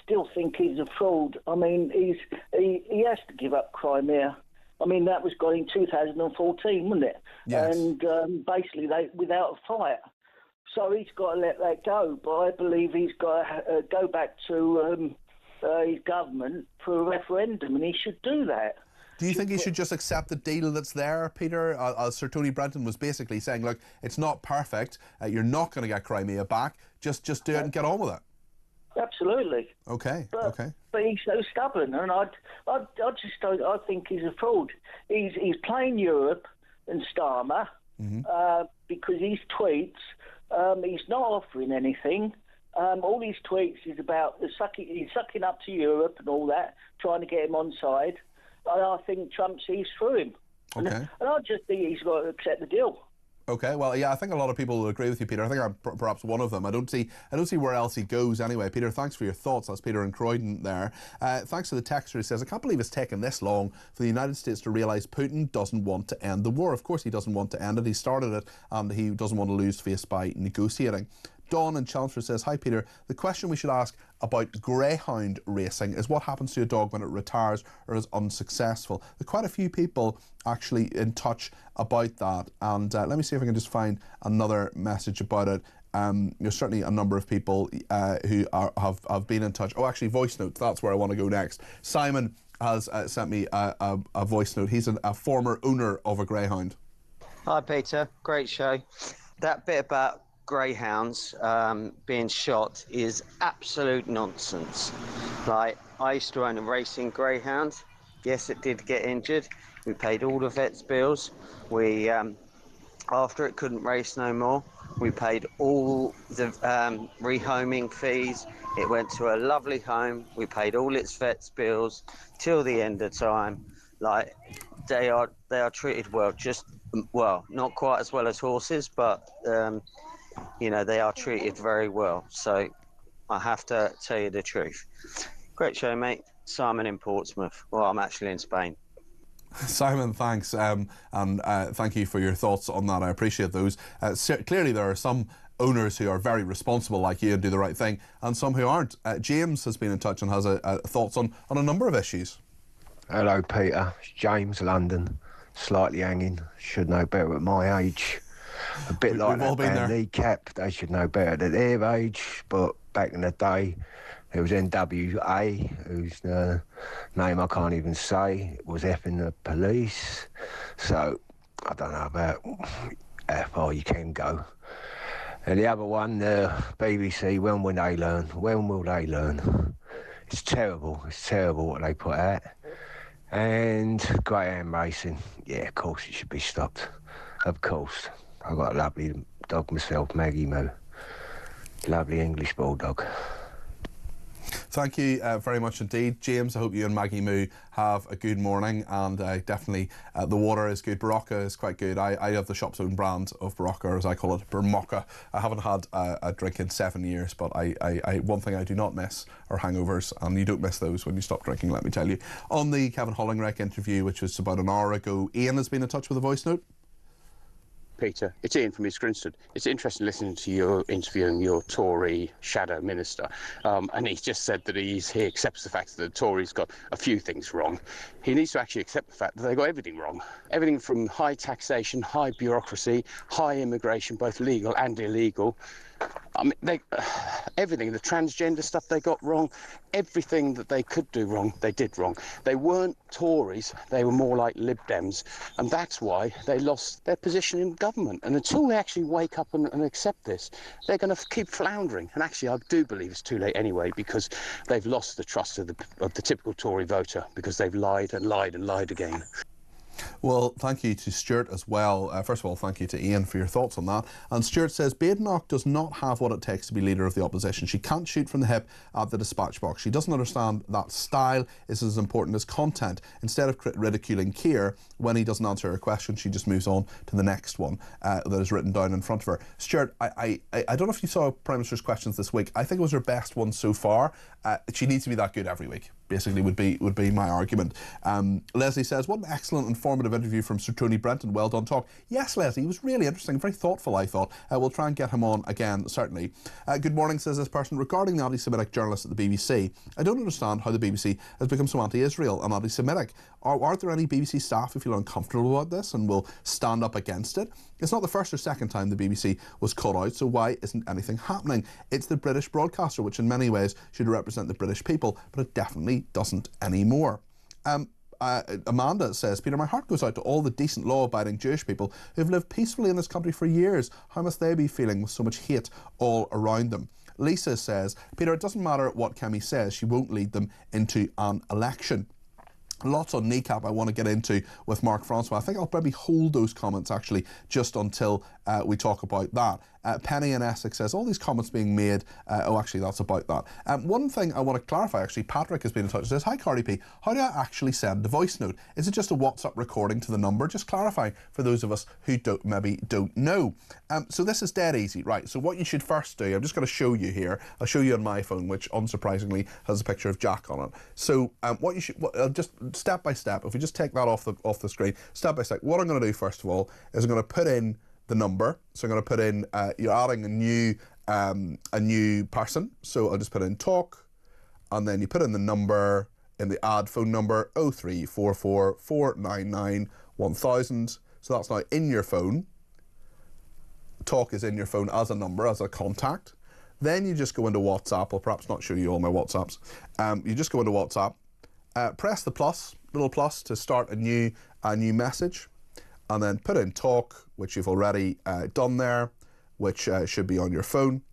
still think he's a fraud. I mean, he has to give up Crimea. I mean, that was got in 2014, wasn't it? Yes. And basically, without a fight. So he's got to let that go. But I believe he's got to go back to his government for a referendum, and he should do that. Do you think he should just accept the deal that's there, Peter? As Sir Tony Brenton was basically saying, look, it's not perfect. You're not going to get Crimea back. Just do it and get on with it. Absolutely. Okay. But he's so stubborn, and I just don't. I think he's a fraud. He's playing Europe and Starmer because his tweets. He's not offering anything. All his tweets is about he's sucking up to Europe and all that, trying to get him on side. And I think Trump sees through him. Okay. And I just think he's got to accept the deal. Okay, well, yeah, I think a lot of people will agree with you, Peter. I think I'm perhaps one of them. I don't see where else he goes anyway. Peter, thanks for your thoughts. That's Peter in Croydon there. Thanks to the texter who says, I can't believe it's taken this long for the United States to realise Putin doesn't want to end the war. Of course he doesn't want to end it. He started it and he doesn't want to lose face by negotiating. Dawn in Chelmsford says, hi Peter, the question we should ask about greyhound racing is what happens to a dog when it retires or is unsuccessful. There are quite a few people actually in touch about that, and let me see if I can just find another message about it. There's certainly a number of people who have been in touch. Oh, actually, voice notes, that's where I want to go next. Simon has sent me a voice note. He's a former owner of a greyhound. Hi Peter, great show. That bit about greyhounds being shot is absolute nonsense. Like, I used to own a racing greyhound. Yes, it did get injured. We paid all the vet's bills. We after it couldn't race no more, we paid all the rehoming fees. It went to a lovely home. We paid all its vet's bills till the end of time. Like, they are treated well. Not quite as well as horses, but they are treated very well. So I have to tell you the truth. Great show, mate. Simon in Portsmouth. Well, I'm actually in Spain. Simon, thanks, and thank you for your thoughts on that. I appreciate those. Clearly, there are some owners who are very responsible like you and do the right thing, and some who aren't. James has been in touch and has thoughts on a number of issues. Hello, Peter. It's James, London. Slightly hanging. Should know better at my age. A bit like that band Kneecap. They should know better at their age, but back in the day, there was NWA, whose name I can't even say, was effing the police. So, I don't know about how far you can go. And the other one, the BBC, when will they learn? When will they learn? It's terrible what they put out. And greyhound racing, yeah, of course it should be stopped. Of course. I've got a lovely dog myself, Maggie Moo. Lovely English bulldog. Thank you very much indeed, James. I hope you and Maggie Moo have a good morning, and definitely the water is good. Barocca is quite good. I have the shop's own brand of Barocca, or as I call it, Bermocca. I haven't had a drink in 7 years, but one thing I do not miss are hangovers, and you don't miss those when you stop drinking, let me tell you. On the Kevin Hollingreich interview, which was about an hour ago, Ian has been in touch with a voice note. Peter, it's Ian from East Grinstead. It's interesting listening to you interviewing your Tory shadow minister, and he just said that he accepts the fact that the Tories got a few things wrong. He needs to actually accept the fact that they got everything wrong. Everything from high taxation, high bureaucracy, high immigration, both legal and illegal. I mean, everything, the transgender stuff they got wrong, everything that they could do wrong, they did wrong. They weren't Tories, they were more like Lib Dems, and that's why they lost their position in government. And until they actually wake up and accept this, they're going to keep floundering. And actually, I do believe it's too late anyway, because they've lost the trust of the typical Tory voter, because they've lied and lied and lied again. Well, thank you to Stuart as well. First of all, thank you to Ian for your thoughts on that. And Stuart says, Badenoch does not have what it takes to be leader of the opposition. She can't shoot from the hip at the dispatch box. She doesn't understand that style is as important as content. Instead of ridiculing Keir when he doesn't answer her question, she just moves on to the next one that is written down in front of her. Stuart, I don't know if you saw Prime Minister's questions this week. I think it was her best one so far. She needs to be that good every week, basically, would be my argument. Leslie says, what an excellent informative interview from Sir Tony Brenton. Well done talk. Yes, Leslie, he was really interesting, very thoughtful, I thought. We'll try and get him on again, certainly. Good morning, says this person. Regarding the anti-Semitic journalist at the BBC, I don't understand how the BBC has become so anti-Israel and anti-Semitic. Aren't there any BBC staff who feel uncomfortable about this and will stand up against it? It's not the first or second time the BBC was cut out, so why isn't anything happening? It's the British broadcaster, which in many ways should represent the British people, but it definitely doesn't anymore. Amanda says, Peter, my heart goes out to all the decent law-abiding Jewish people who've lived peacefully in this country for years. How must they be feeling with so much hate all around them? Lisa says, Peter, it doesn't matter what Kemi says, she won't lead them into an election. Lots on Kneecap I want to get into with Mark Francois. I think I'll probably hold those comments actually just until we talk about that. Penny in Essex says, all these comments being made, actually that's about that. One thing I want to clarify actually, Patrick has been in touch and says, hi Cardi P, how do I actually send a voice note? Is it just a WhatsApp recording to the number? Just clarify for those of us who maybe don't know. So this is dead easy, right? So what you should first do, I'm just going to show you here. I'll show you on my phone, which unsurprisingly has a picture of Jack on it. So what you should, just step by step, if we just take that off the screen, step by step, what I'm going to do first of all is I'm going to put in the number. So I'm going to put in, you're adding a new person. So I'll just put in talk, and then you put in the number, in the add phone number, 0344 499 1000. So that's now in your phone. Talk is in your phone as a number, as a contact. Then you just go into WhatsApp. I'll perhaps not show you all my WhatsApps. You just go into WhatsApp, press the little plus to start a new message, and then put in talk, which you've already done there, which should be on your phone.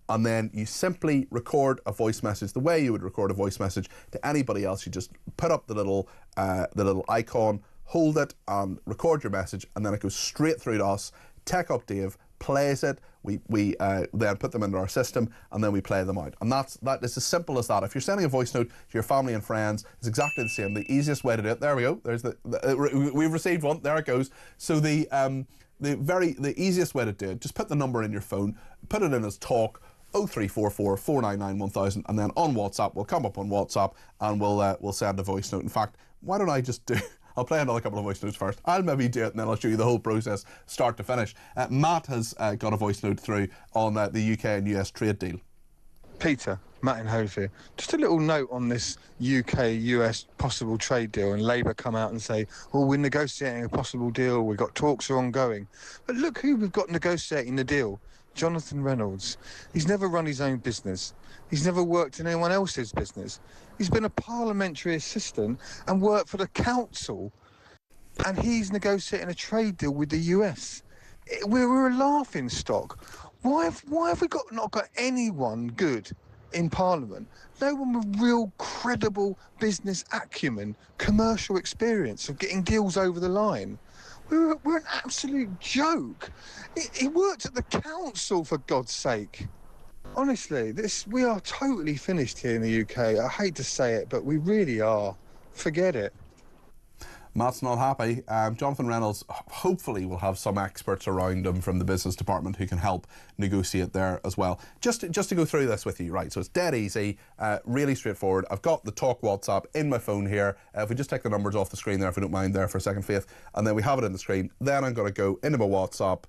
And then you simply record a voice message the way you would record a voice message to anybody else. You just put up the little icon, hold it, and record your message, and then it goes straight through to us. Tech Up Dave plays it. We then put them into our system, and then we play them out. And that is as simple as that. If you're sending a voice note to your family and friends, it's exactly the same. The easiest way to do it. There we go. There's we've received one. There it goes. So the easiest way to do it, just put the number in your phone, put it in as talk, 0344 499 1000, and then on WhatsApp, we'll come up on WhatsApp and we'll send a voice note. In fact, why don't I just do... I'll play another couple of voice notes first. I'll maybe do it and then I'll show you the whole process, start to finish. Matt has got a voice note through on the UK and US trade deal. Peter, Matt in Hove here. Just a little note on this UK-US possible trade deal, and Labour come out and say, well, we're negotiating a possible deal, we've got talks are ongoing. But look who we've got negotiating the deal. Jonathan Reynolds. He's never run his own business. He's never worked in anyone else's business. He's been a parliamentary assistant and worked for the council, and he's negotiating a trade deal with the US. We're a laughing stock. Why have we not got anyone good in Parliament? No one with real credible business acumen, commercial experience of getting deals over the line. We're an absolute joke. He worked at the council, for God's sake. Honestly, we are totally finished here in the UK. I hate to say it, but we really are. Forget it. Matt's not happy. Jonathan Reynolds hopefully will have some experts around him from the business department who can help negotiate there as well. Just to go through this with you, right, so it's dead easy, really straightforward. I've got the talk WhatsApp in my phone here. If we just take the numbers off the screen there, if you don't mind there for a second, Faith, and then we have it in the screen. Then I'm going to go into my WhatsApp.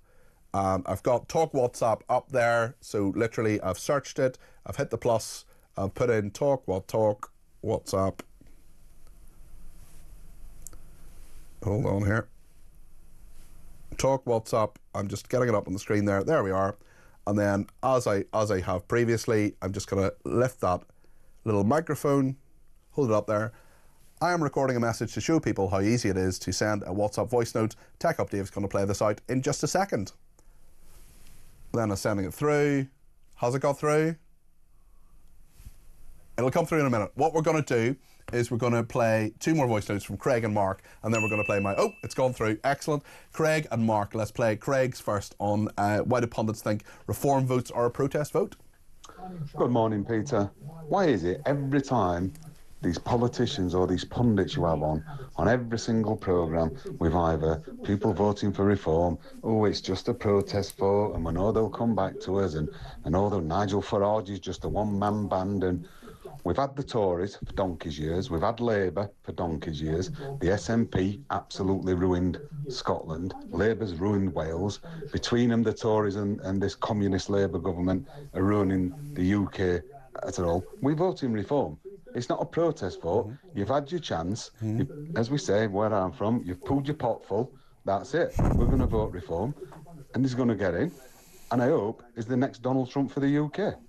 I've got talk WhatsApp up there, so literally I've searched it, I've hit the plus, I've put in talk WhatsApp. Hold on here. Talk WhatsApp. I'm just getting it up on the screen there. There we are. And then, as I have previously, I'm just going to lift that little microphone, hold it up there. I am recording a message to show people how easy it is to send a WhatsApp voice note. Tech Up Dave's going to play this out in just a second. Then I'm sending it through. Has it got through? It'll come through in a minute. What we're going to do is we're going to play 2 more voice notes from Craig and Mark, and then we're going to play my... Oh, it's gone through. Excellent. Craig and Mark, let's play Craig's first on why do pundits think reform votes are a protest vote? Good morning, Peter. Why is it every time these politicians or these pundits you have on every single programme, with either people voting for reform, oh, it's just a protest vote, and we know they'll come back to us, and although Nigel Farage is just a one-man band, and we've had the Tories for donkey's years, we've had Labour for donkey's years, the SNP absolutely ruined Scotland, Labour's ruined Wales, between them the Tories and this communist Labour government are ruining the UK at all. We vote in reform. It's not a protest vote. You've had your chance. As we say, where I'm from, you've pulled your pot full. That's it. We're going to vote reform, and he's going to get in. And I hope he's the next Donald Trump for the UK.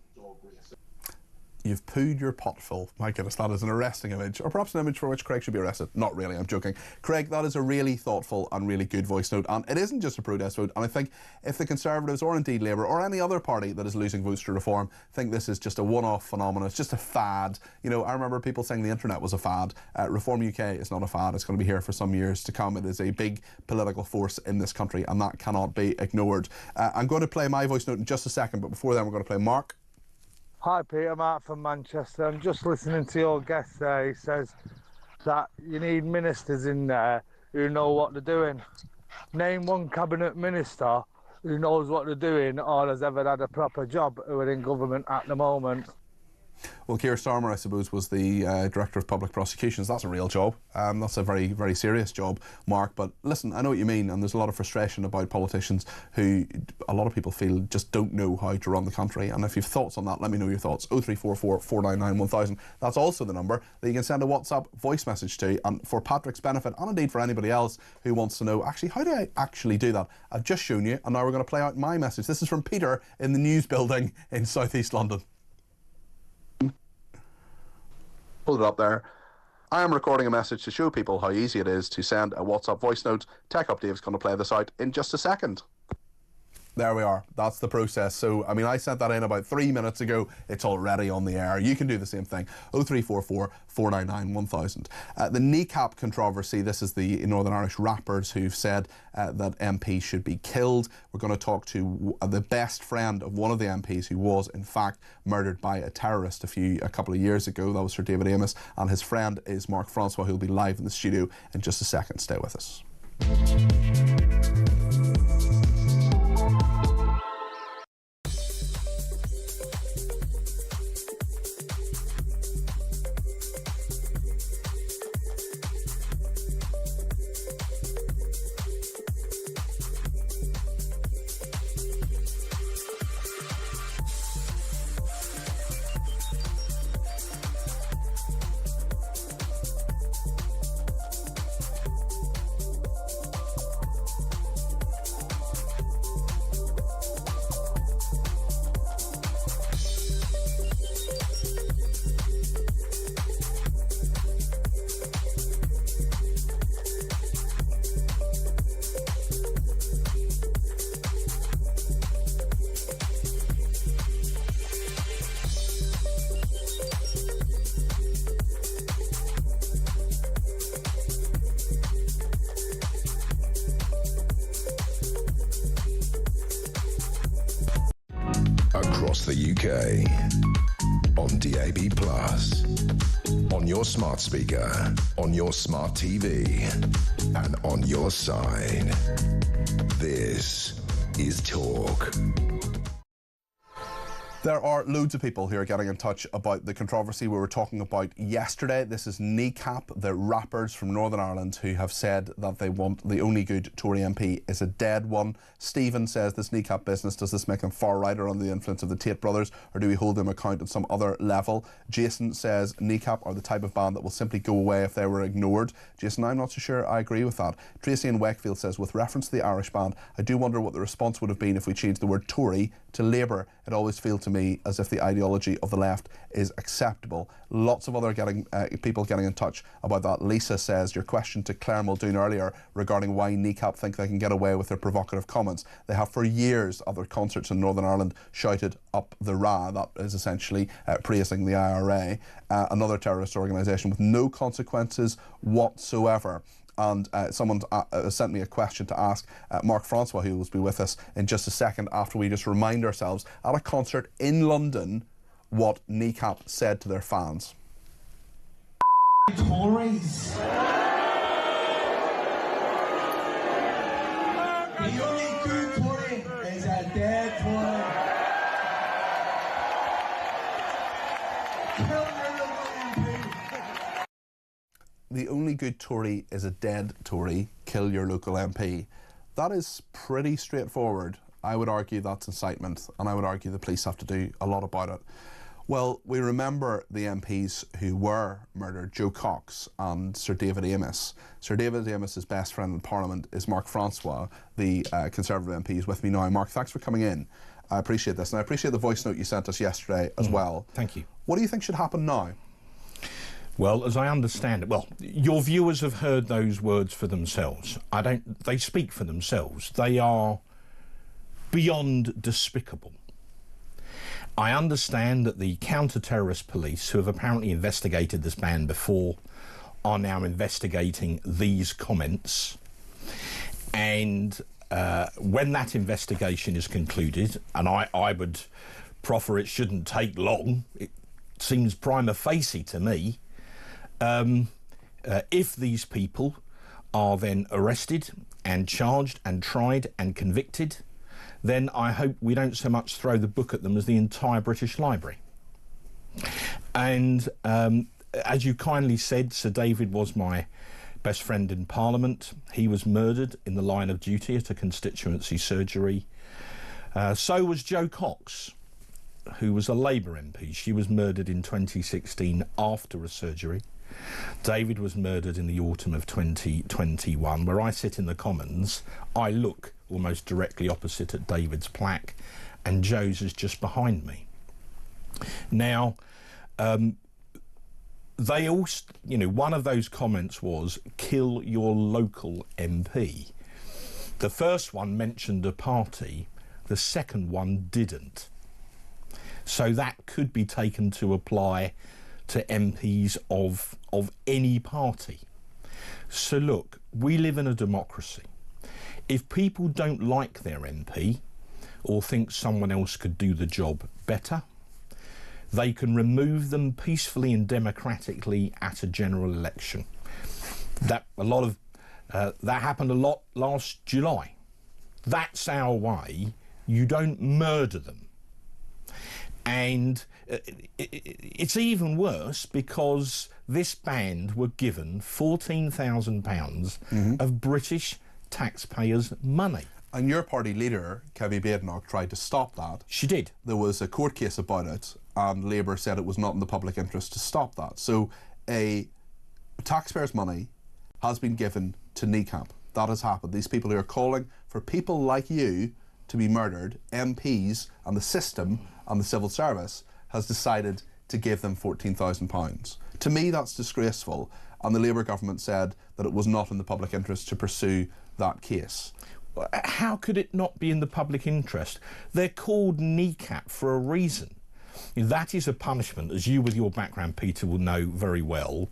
You've pooed your pot full. My goodness, that is an arresting image, or perhaps an image for which Craig should be arrested. Not really, I'm joking. Craig, that is a really thoughtful and really good voice note, and it isn't just a protest vote. And I think if the Conservatives, or indeed Labour, or any other party that is losing votes to reform, think this is just a one-off phenomenon, it's just a fad. You know, I remember people saying the internet was a fad. Reform UK is not a fad. It's going to be here for some years to come. It is a big political force in this country, and that cannot be ignored. I'm going to play my voice note in just a second, but before then we're going to play Mark. Hi Peter, Mark from Manchester. I'm just listening to your guest there. He says that you need ministers in there who know what they're doing. Name one cabinet minister who knows what they're doing or has ever had a proper job who are in government at the moment. Well, Keir Starmer, I suppose, was the Director of Public Prosecutions. That's a real job. That's a very, very serious job, Mark. But listen, I know what you mean, and there's a lot of frustration about politicians who a lot of people feel just don't know how to run the country. And if you've thoughts on that, let me know your thoughts. 0344 499 1000. That's also the number that you can send a WhatsApp voice message to. And for Patrick's benefit, and indeed for anybody else who wants to know, actually, how do I actually do that? I've just shown you, and now we're going to play out my message. This is from Peter in the news building in South East London. Hold it up there. I am recording a message to show people how easy it is to send a WhatsApp voice note. Tech Up Dave's going to play this out in just a second. There we are. That's the process. So, I mean, I sent that in about 3 minutes ago. It's already on the air. You can do the same thing. 0344 499 1000. The Kneecap controversy. This is the Northern Irish rappers who've said that MPs should be killed. We're going to talk to the best friend of one of the MPs who was, in fact, murdered by a terrorist a couple of years ago. That was Sir David Amess. And his friend is Mark Francois, who'll be live in the studio in just a second. Stay with us. Across the UK, on DAB+, on your smart speaker, on your smart TV, and on your side. This is Talk. There are loads of people who are getting in touch about the controversy we were talking about yesterday. This is Kneecap, the rappers from Northern Ireland, who have said that they want the only good Tory MP is a dead one. Stephen says, this Kneecap business, does this make them far right or under the influence of the Tate brothers, or do we hold them account at some other level? Jason says, Kneecap are the type of band that will simply go away if they were ignored. Jason, I'm not so sure I agree with that. Tracy in Wakefield says, with reference to the Irish band, I do wonder what the response would have been if we changed the word Tory to Labour. It always feels to me as if the ideology of the left is acceptable. Lots of other people getting in touch about that. Lisa says, your question to Claire Muldoon earlier regarding why Kneecap think they can get away with their provocative comments. They have for years at their concerts in Northern Ireland shouted up the Ra. That is essentially praising the IRA, another terrorist organisation with no consequences whatsoever. And someone sent me a question to ask Mark Francois, who will be with us in just a second, after we just remind ourselves at a concert in London what Kneecap said to their fans. Tories. The only good Tory is a dead Tory. Kill your local MP. The only good Tory is a dead Tory. Kill your local MP. That is pretty straightforward. I would argue that's incitement, and I would argue the police have to do a lot about it. Well, we remember the MPs who were murdered, Joe Cox and Sir David Amess. Sir David Amess's best friend in Parliament is Mark Francois, the Conservative MP, who's with me now. Mark, thanks for coming in. I appreciate this, and I appreciate the voice note you sent us yesterday as well. Thank you. What do you think should happen now? Well, as I understand it, well, your viewers have heard those words for themselves. They speak for themselves. They are beyond despicable. I understand that the counter-terrorist police, who have apparently investigated this ban before, are now investigating these comments. And when that investigation is concluded, and I would proffer it shouldn't take long, it seems prima facie to me, if these people are then arrested and charged and tried and convicted, then I hope we don't so much throw the book at them as the entire British Library. And as you kindly said, Sir David was my best friend in Parliament. He was murdered in the line of duty at a constituency surgery. So was Joe Cox, who was a Labour MP. She was murdered in 2016 after a surgery. David was murdered in the autumn of 2021. Where I sit in the Commons, I look almost directly opposite at David's plaque, and Joe's is just behind me. Now, they all, one of those comments was, kill your local MP. The first one mentioned a party, the second one didn't. So that could be taken to apply to MPs of any party. So look, we live in a democracy. If people don't like their MP or think someone else could do the job better, they can remove them peacefully and democratically at a general election. That happened a lot last July. That's our way. You don't murder them. And it's even worse because this band were given £14,000 of British taxpayers' money. And your party leader, Kevin Badenoch, tried to stop that. She did. There was a court case about it, and Labour said it was not in the public interest to stop that. So a taxpayers' money has been given to Kneecap. That has happened. These people who are calling for people like you to be murdered, MPs and the system and the civil service has decided to give them £14,000. To me, that's disgraceful, and the Labour government said that it was not in the public interest to pursue that case. How could it not be in the public interest? They're called Kneecap for a reason. That is a punishment, as you with your background, Peter, will know very well,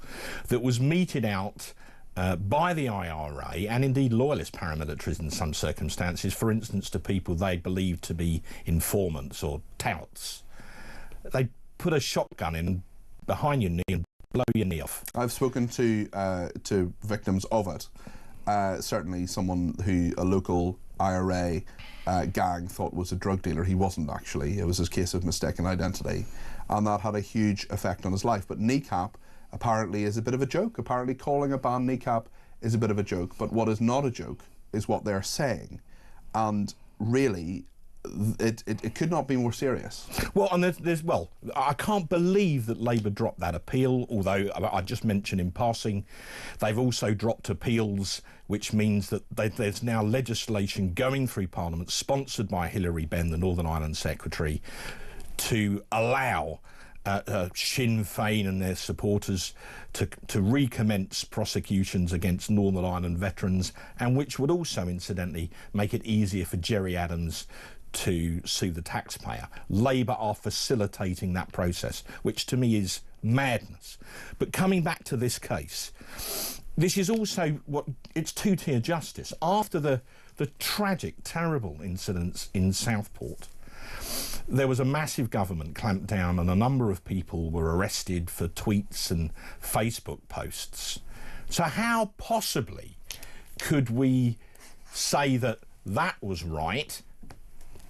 that was meted out by the IRA and indeed loyalist paramilitaries in some circumstances, for instance to people they believed to be informants or touts. They put a shotgun in behind your knee and blow your knee off. I've spoken to victims of it. Certainly someone a local IRA gang thought was a drug dealer. He wasn't actually. It was his case of mistaken identity, and that had a huge effect on his life. But Kneecap apparently is a bit of a joke. Apparently calling a band Kneecap is a bit of a joke, but what is not a joke is what they're saying, and really it could not be more serious. Well, and well, I can't believe that Labour dropped that appeal, although I just mentioned in passing, they've also dropped appeals, which means that there's now legislation going through Parliament, sponsored by Hilary Benn, the Northern Ireland Secretary, to allow Sinn Féin and their supporters to recommence prosecutions against Northern Ireland veterans, and which would also, incidentally, make it easier for Gerry Adams to sue the taxpayer. Labour are facilitating that process, which to me is madness. But coming back to this case, this is also it's two-tier justice. After the tragic, terrible incidents in Southport, there was a massive government clampdown and a number of people were arrested for tweets and Facebook posts. So how possibly could we say that that was right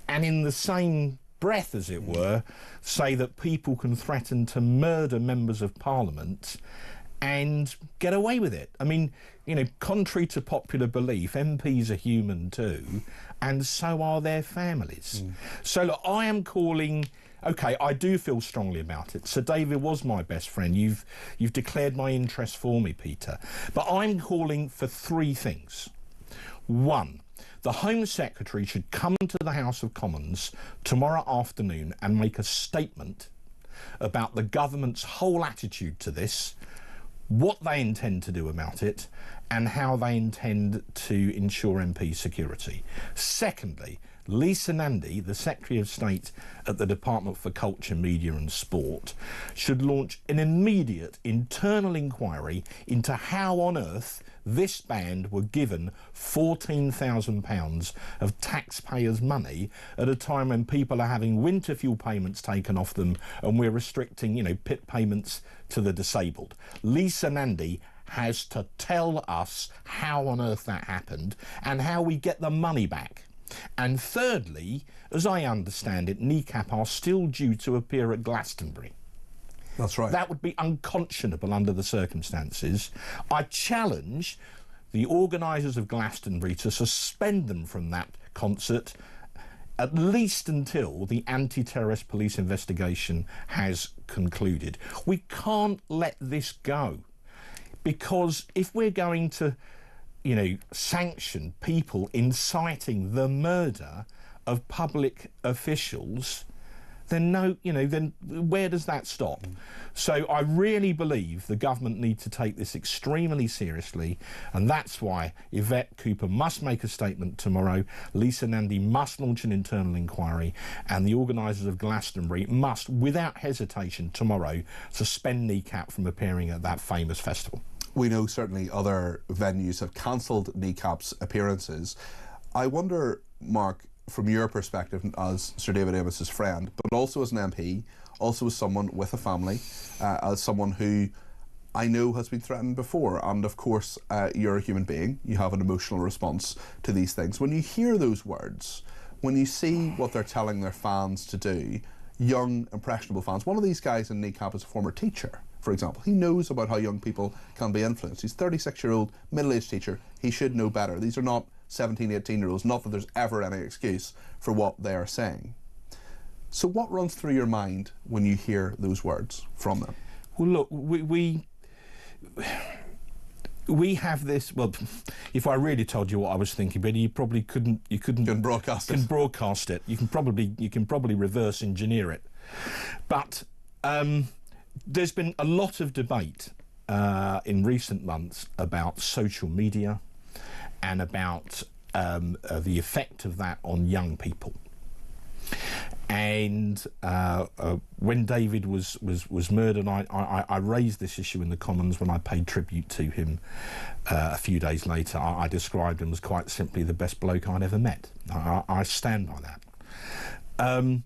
and in the same breath, as it were, say that people can threaten to murder members of Parliament and get away with it? I mean, you know, contrary to popular belief, MPs are human too, and so are their families. So look, I am calling... OK, I do feel strongly about it. Sir David was my best friend. You've declared my interest for me, Peter. But I'm calling for three things. One, the Home Secretary should come to the House of Commons tomorrow afternoon and make a statement about the government's whole attitude to this, what they intend to do about it, and how they intend to ensure MP security. Secondly, Lisa Nandy, the Secretary of State at the Department for Culture, Media and Sport, should launch an immediate internal inquiry into how on earth this band were given £14,000 of taxpayers' money at a time when people are having winter fuel payments taken off them and we're restricting, you know, PIP payments to the disabled. Lisa Nandy has to tell us how on earth that happened and how we get the money back. And thirdly, as I understand it, Kneecap are still due to appear at Glastonbury. That's right. That would be unconscionable under the circumstances. I challenge the organisers of Glastonbury to suspend them from that concert at least until the anti-terrorist police investigation has concluded. We can't let this go, because if we're going to, you know, sanction people inciting the murder of public officials, then then where does that stop? So I really believe the government need to take this extremely seriously, and that's why Yvette Cooper must make a statement tomorrow, Lisa Nandy must launch an internal inquiry, and the organisers of Glastonbury must, without hesitation, tomorrow suspend Kneecap from appearing at that famous festival. We know certainly other venues have cancelled Kneecap's appearances. I wonder, Mark, from your perspective as Sir David Amess's friend, but also as an MP, also as someone with a family, as someone who I know has been threatened before, and of course you're a human being, you have an emotional response to these things. When you hear those words, when you see what they're telling their fans to do, young, impressionable fans, one of these guys in Kneecap is a former teacher, for example. He knows about how young people can be influenced. He's a 36-year-old middle-aged teacher. He should know better. These are not 17, 18-year-olds, not that there's ever any excuse for what they are saying. So what runs through your mind when you hear those words from them? Well, look, we have this. Well, if I really told you what I was thinking, but you probably couldn't. You couldn't broadcast it. Can broadcast it. You can probably reverse engineer it. But there's been a lot of debate in recent months about social media and about the effect of that on young people. And when David was murdered, I raised this issue in the Commons when I paid tribute to him a few days later. I described him as quite simply the best bloke I'd ever met. I stand by that.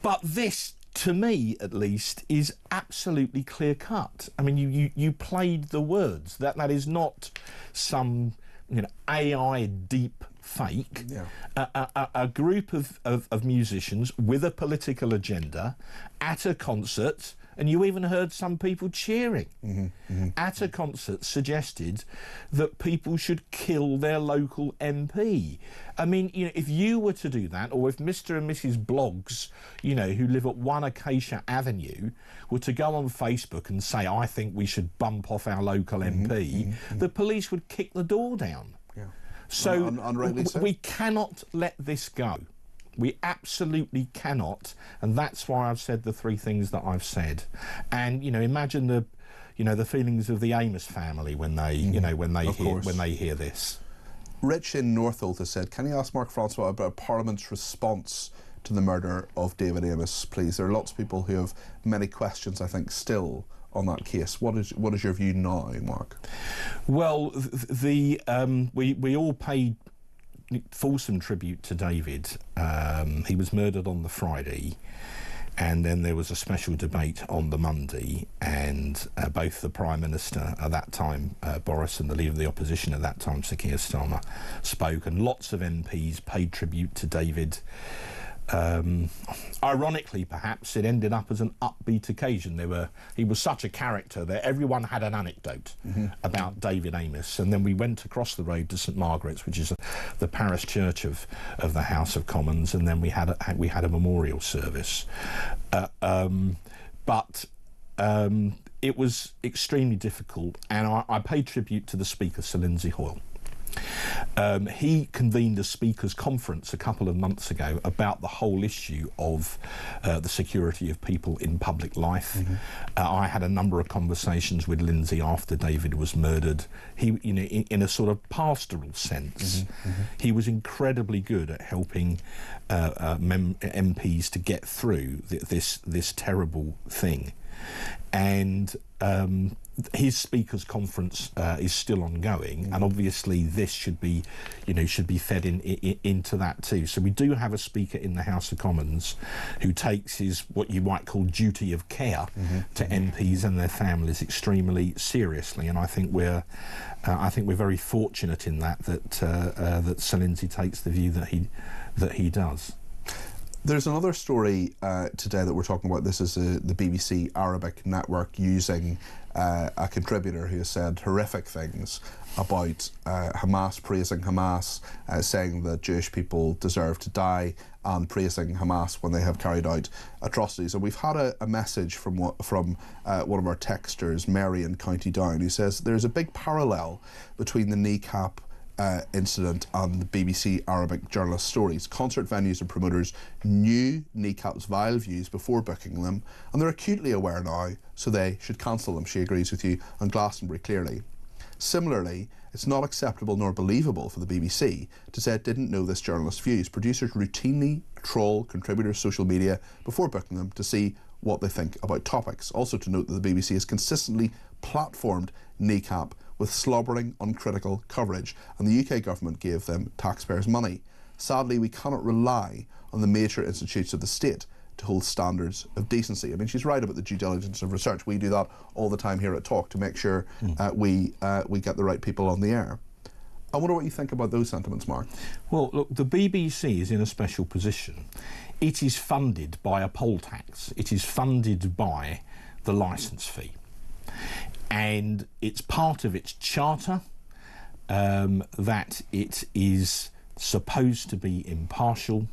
But this, to me at least, is absolutely clear-cut. I mean, you played the words. That is not some AI deep fake, a group of musicians with a political agenda at a concert, and you even heard some people cheering at a concert, suggested that people should kill their local MP. I mean, if you were to do that, or if Mr. and Mrs. Bloggs, who live at 1 Acacia Avenue, were to go on Facebook and say, I think we should bump off our local MP, the police would kick the door down. So we cannot let this go. We absolutely cannot, and that's why I've said the 3 things that I've said. And imagine the feelings of the Amess family when they when they hear this. Rich in Northolt has said, can you ask Mark Francois about Parliament's response to the murder of David Amess, please? There are lots of people who have many questions, I think, still on that case. What is your view now, Mark? Well, we all paid fulsome tribute to David. He was murdered on the Friday, and then there was a special debate on the Monday, and both the Prime Minister at that time, Boris, and the Leader of the Opposition at that time, Sir Keir Starmer, spoke, and lots of MPs paid tribute to David. Ironically, perhaps, it ended up as an upbeat occasion. He was such a character that everyone had an anecdote about David Amess, and then we went across the road to St Margaret's, which is the parish church of the House of Commons, and then we had a memorial service. But it was extremely difficult, and I paid tribute to the Speaker, Sir Lindsay Hoyle. He convened a speakers' conference a couple of months ago about the whole issue of the security of people in public life. I had a number of conversations with Lindsay after David was murdered. He, in a sort of pastoral sense, he was incredibly good at helping MPs to get through this terrible thing. And his speakers' conference is still ongoing, and obviously this should be fed into that too. So we do have a speaker in the House of Commons who takes his what you might call duty of care to MPs and their families extremely seriously, and I think we're very fortunate in that Sir Lindsay takes the view that he does. There's another story today that we're talking about. This is the BBC Arabic network using a contributor who has said horrific things about Hamas, praising Hamas, saying that Jewish people deserve to die, and praising Hamas when they have carried out atrocities. And we've had a message from one of our texters, Mary in County Down, who says there's a big parallel between the Kneecap incident and the BBC Arabic journalist stories. Concert venues and promoters knew Kneecap's vile views before booking them, and they're acutely aware now, so they should cancel them. She agrees with you on Glastonbury clearly. Similarly, it's not acceptable nor believable for the BBC to say it didn't know this journalist's views. Producers routinely troll contributors' social media before booking them to see what they think about topics. Also to note that the BBC has consistently platformed Kneecap with slobbering, uncritical coverage, and the UK government gave them taxpayers' money. Sadly, we cannot rely on the major institutes of the state to hold standards of decency. I mean, she's right about the due diligence of research. We do that all the time here at Talk to make sure we get the right people on the air. I wonder what you think about those sentiments, Mark. Well, look, the BBC is in a special position. It is funded by a poll tax. It is funded by the licence fee. And it's part of its charter that it is supposed to be impartial.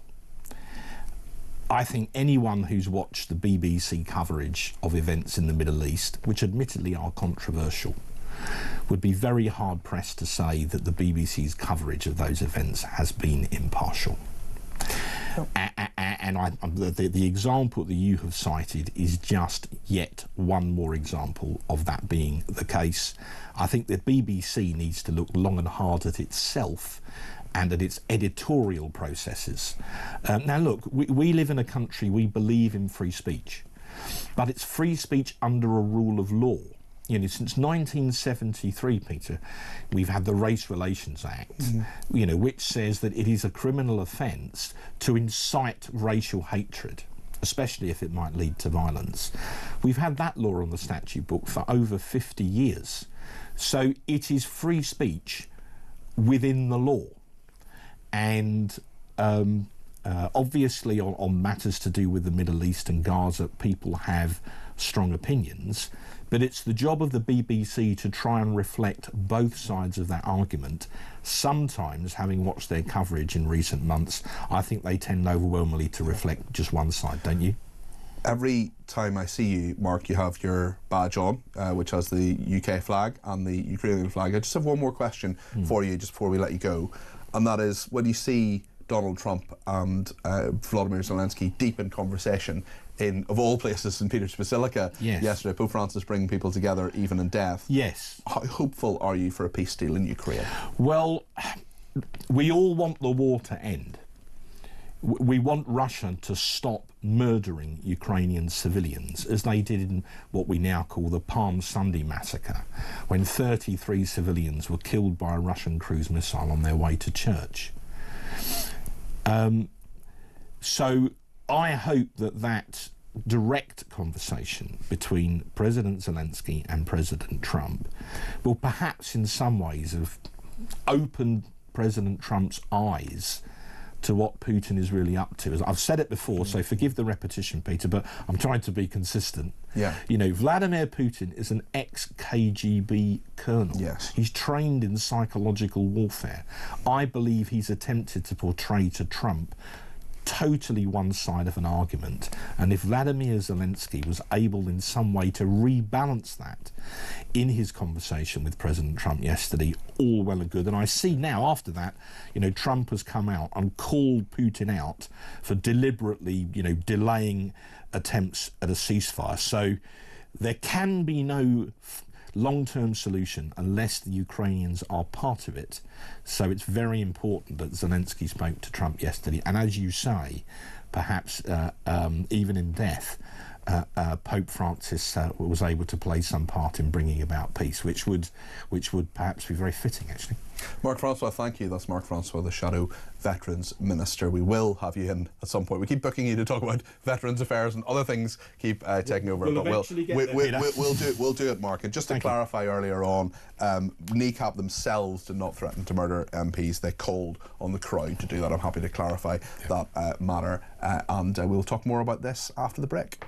I think anyone who's watched the BBC coverage of events in the Middle East, which admittedly are controversial, would be very hard-pressed to say that the BBC's coverage of those events has been impartial. And the example that you have cited is just yet one more example of that being the case. I think the BBC needs to look long and hard at itself and at its editorial processes. Now look, we live in a country, we believe in free speech, but it's free speech under a rule of law. You know, since 1973, Peter, we've had the Race Relations Act, you know, which says that it is a criminal offence to incite racial hatred, especially if it might lead to violence. We've had that law on the statute book for over 50 years. So it is free speech within the law. And obviously on matters to do with the Middle East and Gaza, people have strong opinions, but it's the job of the BBC to try and reflect both sides of that argument. Sometimes, having watched their coverage in recent months, I think they tend overwhelmingly to reflect just one side, don't you? Every time I see you, Mark, you have your badge on, which has the UK flag and the Ukrainian flag. I just have one more question for you just before we let you go, and that is, when you see Donald Trump and Volodymyr Zelensky deep in conversation in, of all places, St. Peter's Basilica yesterday, Pope Francis bringing people together even in death. Yes. How hopeful are you for a peace deal in Ukraine? Well, we all want the war to end. We want Russia to stop murdering Ukrainian civilians, as they did in what we now call the Palm Sunday massacre, when 33 civilians were killed by a Russian cruise missile on their way to church. So I hope that direct conversation between President Zelensky and President Trump will perhaps in some ways have opened President Trump's eyes to what Putin is really up to. As I've said it before, so forgive the repetition, Peter, but I'm trying to be consistent. Yeah. You know, Vladimir Putin is an ex-KGB colonel. Yes. He's trained in psychological warfare. I believe he's attempted to portray to Trump totally one side of an argument, and if Vladimir Zelensky was able in some way to rebalance that in his conversation with President Trump yesterday, all well and good. And I see now after that, you know, Trump has come out and called Putin out for deliberately, you know, delaying attempts at a ceasefire. So there can be no long-term solution unless the Ukrainians are part of it. So it's very important that Zelensky spoke to Trump yesterday, and as you say, perhaps even in death, Pope Francis was able to play some part in bringing about peace, which would perhaps be very fitting, actually. Mark Francois, thank you. That's Mark Francois, the Shadow Veterans Minister. We will have you in at some point. We keep booking you to talk about veterans affairs, and other things keep taking over. We'll do it, Mark. And just to clarify earlier on, Kneecap themselves did not threaten to murder MPs. They called on the crowd to do that. I'm happy to clarify that matter. And we'll talk more about this after the break.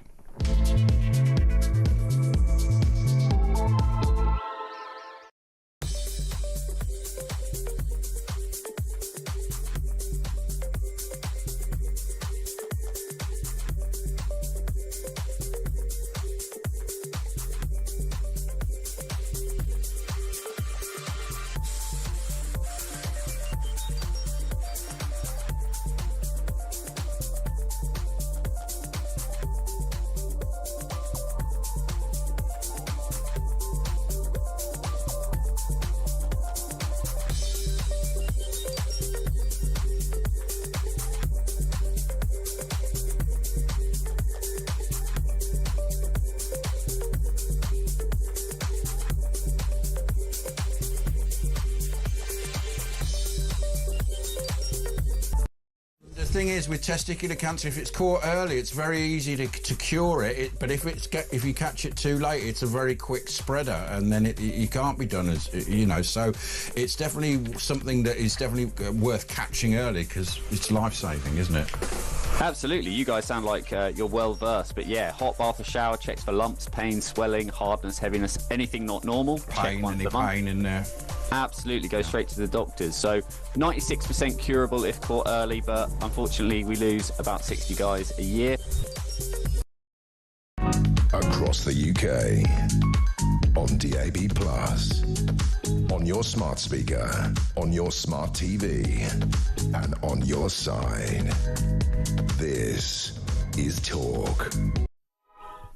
The thing is, with testicular cancer, if it's caught early, it's very easy to cure it. But if you catch it too late, it's a very quick spreader, and then you can't be done as you know. So it's definitely something that is definitely worth catching early, because it's life-saving, isn't it? Absolutely. You guys sound like you're well versed, but yeah, hot bath or shower checks for lumps, pain, swelling, hardness, heaviness, anything not normal. Pain, any pain in there. Absolutely, go straight to the doctors. So 96% curable if caught early, but unfortunately we lose about 60 guys a year. Across the UK, on DAB+, on your smart speaker, on your smart TV, and on your side. This is Talk.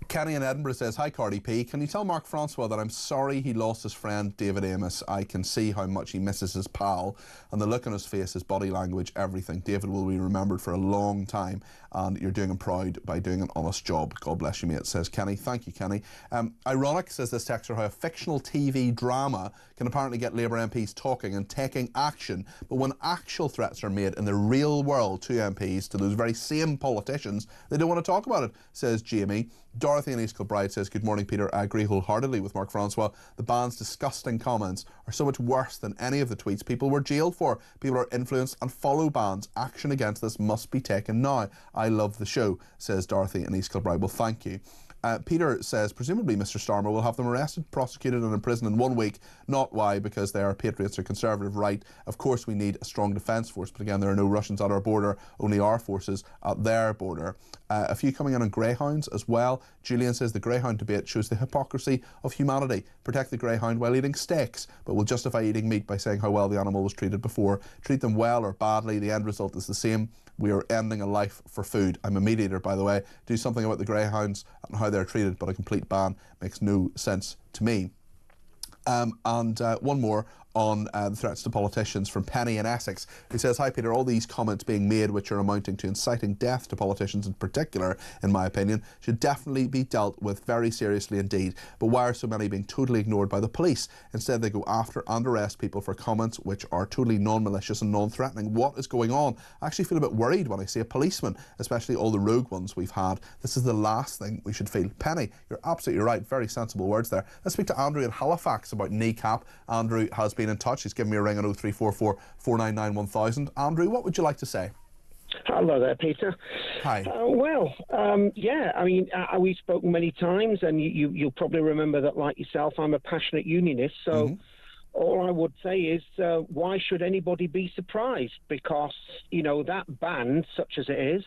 Kenny in Edinburgh says, "Hi Cardi P, can you tell Mark Francois that I'm sorry he lost his friend David Amess? I can see how much he misses his pal, and the look on his face, his body language, everything. David will be remembered for a long time, and you're doing him proud by doing an honest job. God bless you, mate," says Kenny. Thank you, Kenny. Ironic, says this texter, how a fictional TV drama can apparently get Labour MPs talking and taking action, but when actual threats are made in the real world to MPs, to those very same politicians, they don't want to talk about it, says Jamie. Darren Dorothy in East Kilbride says, good morning, Peter. I agree wholeheartedly with Mark Francois. The ban's disgusting comments are so much worse than any of the tweets people were jailed for. People are influenced and follow bans. Action against this must be taken now. I love the show, says Dorothy in East Kilbride. Well, thank you. Peter says, presumably Mr Starmer will have them arrested, prosecuted and imprisoned in 1 week. Not why, because they are patriots or conservative right. Of course we need a strong defence force, but again, there are no Russians at our border, only our forces at their border. A few coming in on greyhounds as well. Julian says the greyhound debate shows the hypocrisy of humanity. Protect the greyhound while eating steaks, but will justify eating meat by saying how well the animal was treated before. Treat them well or badly, the end result is the same. We are ending a life for food. I'm a meat eater, by the way. Do something about the greyhounds and how they're treated, but a complete ban makes no sense to me. One more on the threats to politicians from Penny in Essex, who says, hi Peter, all these comments being made which are amounting to inciting death to politicians in particular, in my opinion, should definitely be dealt with very seriously indeed. But why are so many being totally ignored by the police? Instead they go after and arrest people for comments which are totally non-malicious and non-threatening. What is going on? I actually feel a bit worried when I see a policeman, especially all the rogue ones we've had. This is the last thing we should feel. Penny, you're absolutely right. Very sensible words there. Let's speak to Andrew in Halifax about Kneecap. Andrew has been in touch. He's given me a ring on 0344 499 1000. Andrew, what would you like to say? Hello there, Peter. Hi. Yeah, I mean, we've spoken many times, and you'll probably remember that, like yourself, I'm a passionate unionist, so all I would say is why should anybody be surprised? Because, you know, that ban, such as it is,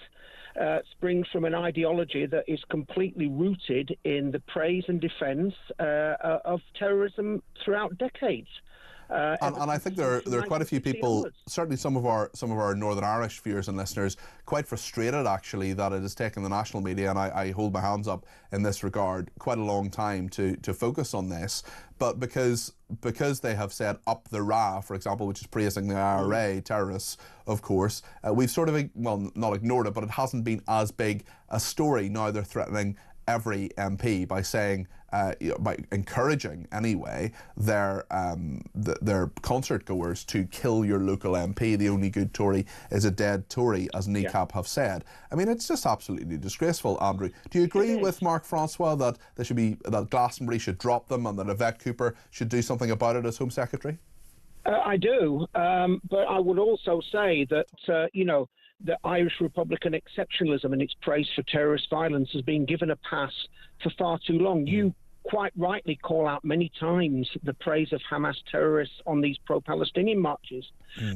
springs from an ideology that is completely rooted in the praise and defence of terrorism throughout decades. And I think there are quite a few people, certainly some of our Northern Irish viewers and listeners, quite frustrated actually that it has taken the national media, and I hold my hands up in this regard, quite a long time to focus on this. But because they have said up the Ra, for example, which is praising the IRA terrorists, of course, we've sort of, well, not ignored it, but it hasn't been as big a story. Now they're threatening every MP by saying, by encouraging anyway their concert goers to kill your local MP. The only good Tory is a dead Tory, as Kneecap have said. I mean, it's just absolutely disgraceful, Andrew. Do you agree with Mark Francois that there should be, that Glastonbury should drop them and that Yvette Cooper should do something about it as Home Secretary? I do, but I would also say that, you know, the Irish Republican exceptionalism and its praise for terrorist violence has been given a pass for far too long. You quite rightly call out many times the praise of Hamas terrorists on these pro-Palestinian marches.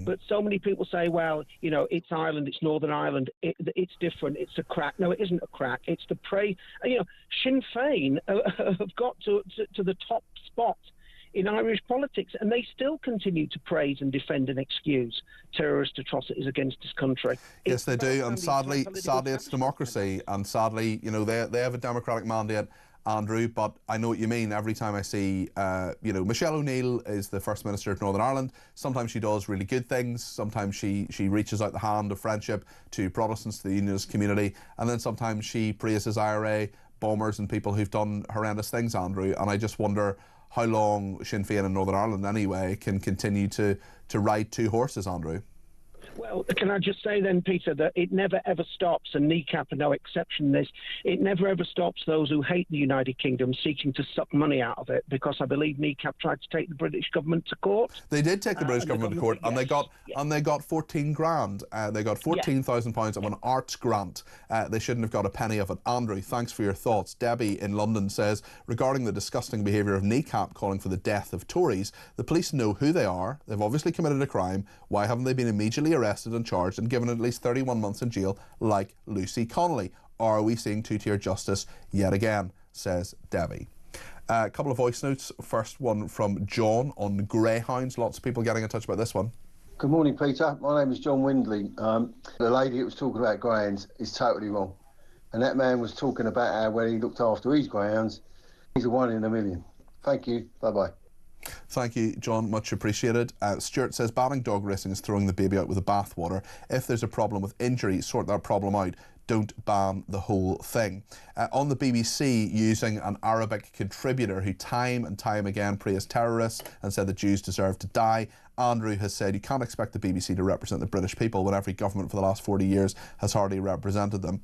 But so many people say, well, you know, it's Ireland, it's Northern Ireland, it's different, it's a crack. No, it isn't a crack. It's the praise. You know, Sinn Féin have got to the top spot in Irish politics, and they still continue to praise and defend and excuse terrorist atrocities against this country. Yes, they do, and sadly it's democracy, and sadly, you know, they have a democratic mandate, Andrew, but I know what you mean. Every time I see, you know, Michelle O'Neill is the First Minister of Northern Ireland. Sometimes she does really good things. Sometimes she reaches out the hand of friendship to Protestants, to the Unionist community. And then sometimes she praises IRA bombers and people who've done horrendous things, Andrew. And I just wonder how long Sinn Féin in Northern Ireland, anyway, can continue to ride two horses, Andrew. Well, can I just say then, Peter, that it never ever stops, and Kneecap are no exception in this, it never ever stops those who hate the United Kingdom seeking to suck money out of it, because I believe Kneecap tried to take the British government to court. They did take the British government to court, and they got 14 grand. They got £14,000 of an arts grant. They shouldn't have got a penny of it. Andrew, thanks for your thoughts. Debbie in London says, regarding the disgusting behaviour of Kneecap calling for the death of Tories, the police know who they are. They've obviously committed a crime. Why haven't they been immediately arrested and charged and given at least 31 months in jail like Lucy Connolly? Are we seeing two-tier justice yet again, says Debbie. A couple of voice notes. First one from John on greyhounds. Lots of people getting in touch about this one. Good morning, Peter. My name is John Windley. The lady that was talking about greyhounds is totally wrong. And that man was talking about how when he looked after his greyhounds, he's a 1 in a million. Thank you. Bye-bye. Thank you, John. Much appreciated. Stuart says, banning dog racing is throwing the baby out with the bathwater. If there's a problem with injury, sort that problem out. Don't ban the whole thing. On the BBC, using an Arabic contributor who time and time again praised terrorists and said the Jews deserve to die, Andrew has said you can't expect the BBC to represent the British people when every government for the last 40 years has hardly represented them.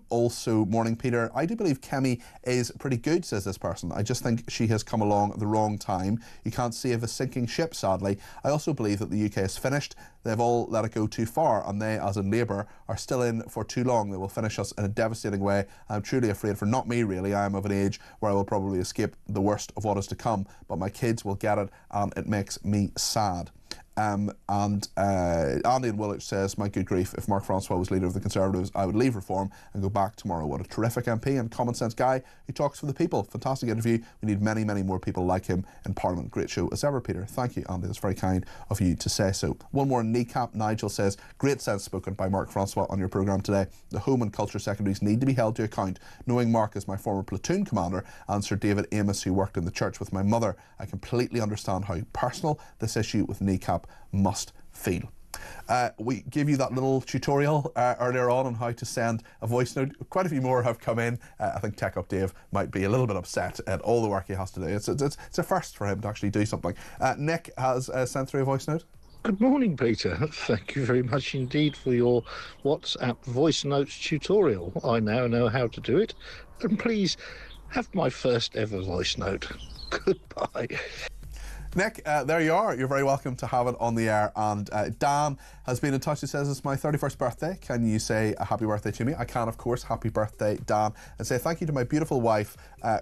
Also, morning Peter, I do believe Kemi is pretty good, says this person. I just think she has come along at the wrong time. You can't save a sinking ship, sadly. I also believe that the UK is finished. They've all let it go too far, and they, as in Labour, are still in for too long. They will finish us in a devastating way. I'm truly afraid for not me, really. I am of an age where I will probably escape the worst of what is to come, but my kids will get it, and it makes me sad. Andy in Woolwich says, my good grief, if Mark Francois was leader of the Conservatives, I would leave Reform and go back tomorrow. What a terrific MP and common sense guy who talks for the people. Fantastic interview. We need many, many more people like him in Parliament. Great show as ever, Peter. Thank you, Andy. That's very kind of you to say so. One more Kneecap. Nigel says, great sense spoken by Mark Francois on your programme today. The Home and Culture Secretaries need to be held to account. Knowing Mark as my former platoon commander and Sir David Amess, who worked in the church with my mother, I completely understand how personal this issue with Kneecap must feel. We gave you that little tutorial earlier on how to send a voice note. Quite a few more have come in. I think Tech Up Dave might be a little bit upset at all the work he has to do. It's a first for him to actually do something. Nick has sent through a voice note. Good morning, Peter. Thank you very much indeed for your WhatsApp voice notes tutorial. I now know how to do it. And please have my first ever voice note. Goodbye. Nick, there you are. You're very welcome to have it on the air. And Dan has been in touch. He says, it's my 31st birthday. Can you say a happy birthday to me? I can, of course. Happy birthday, Dan. And say thank you to my beautiful wife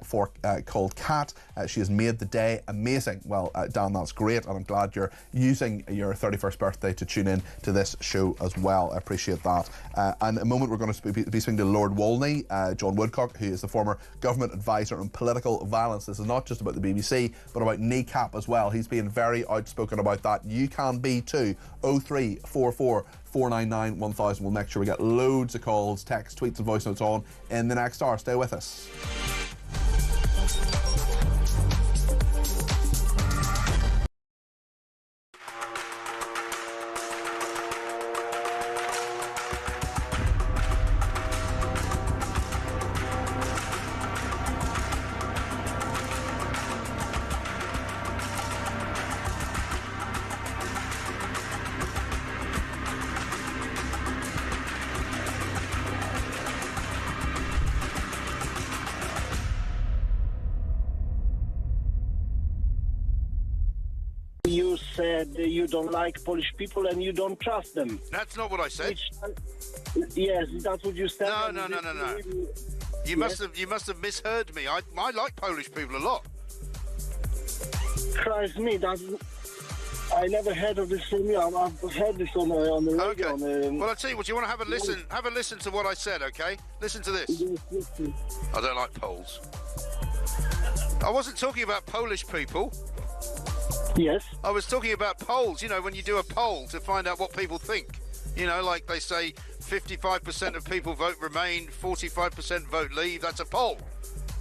called Kat. She has made the day amazing. Well, Dan, that's great. And I'm glad you're using your 31st birthday to tune in to this show as well. I appreciate that. And in a moment, we're going to be speaking to Lord Wolney, John Woodcock, who is the former government advisor on political violence. This is not just about the BBC, but about Kneecap as well. He's been very outspoken about that. You can be too. 0344 499 1000. We'll make sure we get loads of calls, texts, tweets and voice notes on in the next hour. Stay with us. You said you don't like Polish people and you don't trust them. That's not what I said. Yes, that's what you said. No. You must have misheard me. I like Polish people a lot. Christ me, I never heard of this from you. I've heard this on the radio. Okay. Well, I'll tell you what. You want to have a listen? Have a listen to what I said. Okay. Listen to this. Yes. I don't like Poles. I wasn't talking about Polish people. Yes. I was talking about polls. You know, when you do a poll to find out what people think. You know, like they say 55% of people vote Remain, 45% vote Leave. That's a poll.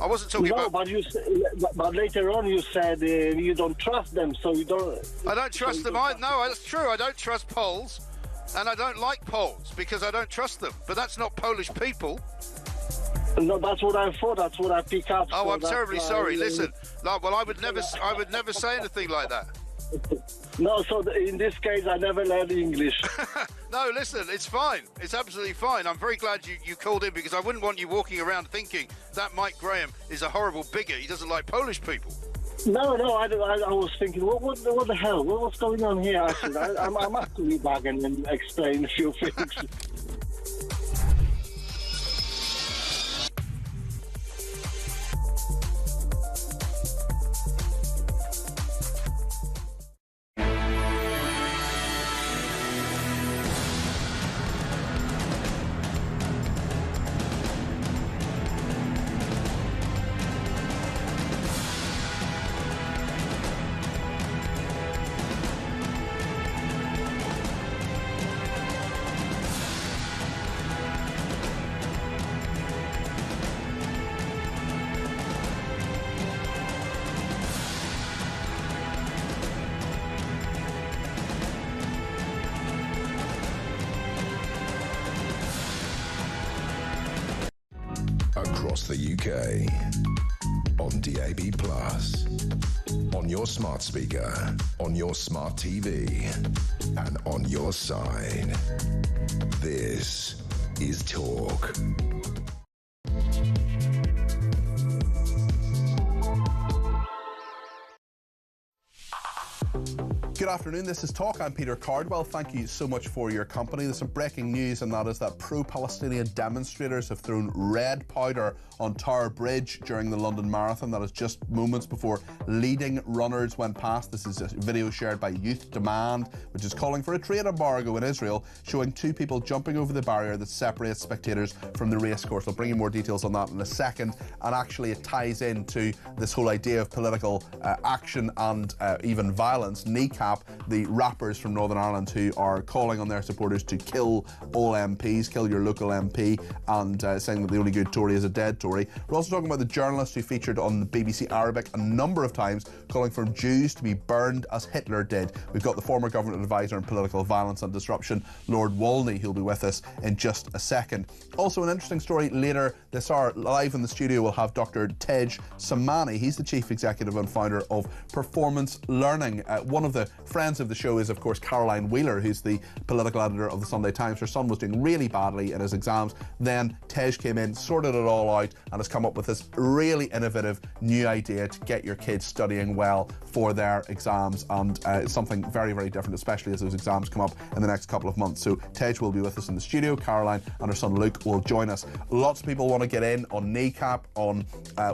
I wasn't talking about... but later on you said you don't trust them, so you don't... I don't trust them. No, that's true. I don't trust polls, and I don't like polls because I don't trust them. But that's not Polish people. No, that's what I thought. That's what I pick up. Oh, I'm terribly sorry. Listen, well, I would never say anything like that. No, so in this case, I never learned English. No, listen, it's fine. It's absolutely fine. I'm very glad you called in because I wouldn't want you walking around thinking that Mike Graham is a horrible bigot. He doesn't like Polish people. No, I was thinking, what the hell? What's going on here? Actually, I'm actually back and explain a few things. Across the UK, on DAB+, on your smart speaker, on your smart TV, and on your side. This is Talk. Good afternoon, this is Talk. I'm Peter Cardwell. Thank you so much for your company. There's some breaking news, and that is that pro-Palestinian demonstrators have thrown red powder on Tower Bridge during the London Marathon. That is just moments before leading runners went past. This is a video shared by Youth Demand, which is calling for a trade embargo in Israel, showing two people jumping over the barrier that separates spectators from the racecourse. I'll bring you more details on that in a second, and actually it ties into this whole idea of political action and even violence. Kneecap, the rappers from Northern Ireland who are calling on their supporters to kill all MPs, kill your local MP, and saying that the only good Tory is a dead Tory. We're also talking about the journalist who featured on the BBC Arabic a number of times calling for Jews to be burned as Hitler did. We've got the former government advisor on political violence and disruption, Lord Wolney, who'll be with us in just a second. Also an interesting story later this hour. Live in the studio we'll have Dr. Tej Samani. He's the chief executive and founder of Performance Learning. One of the friends of the show is, of course, Caroline Wheeler, who's the political editor of the Sunday Times. Her son was doing really badly in his exams. Then Tej came in, sorted it all out, and has come up with this really innovative new idea to get your kids studying well for their exams, and it's something very, very different, especially as those exams come up in the next couple of months. So Tej will be with us in the studio. Caroline and her son Luke will join us. Lots of people want to get in on Kneecap, on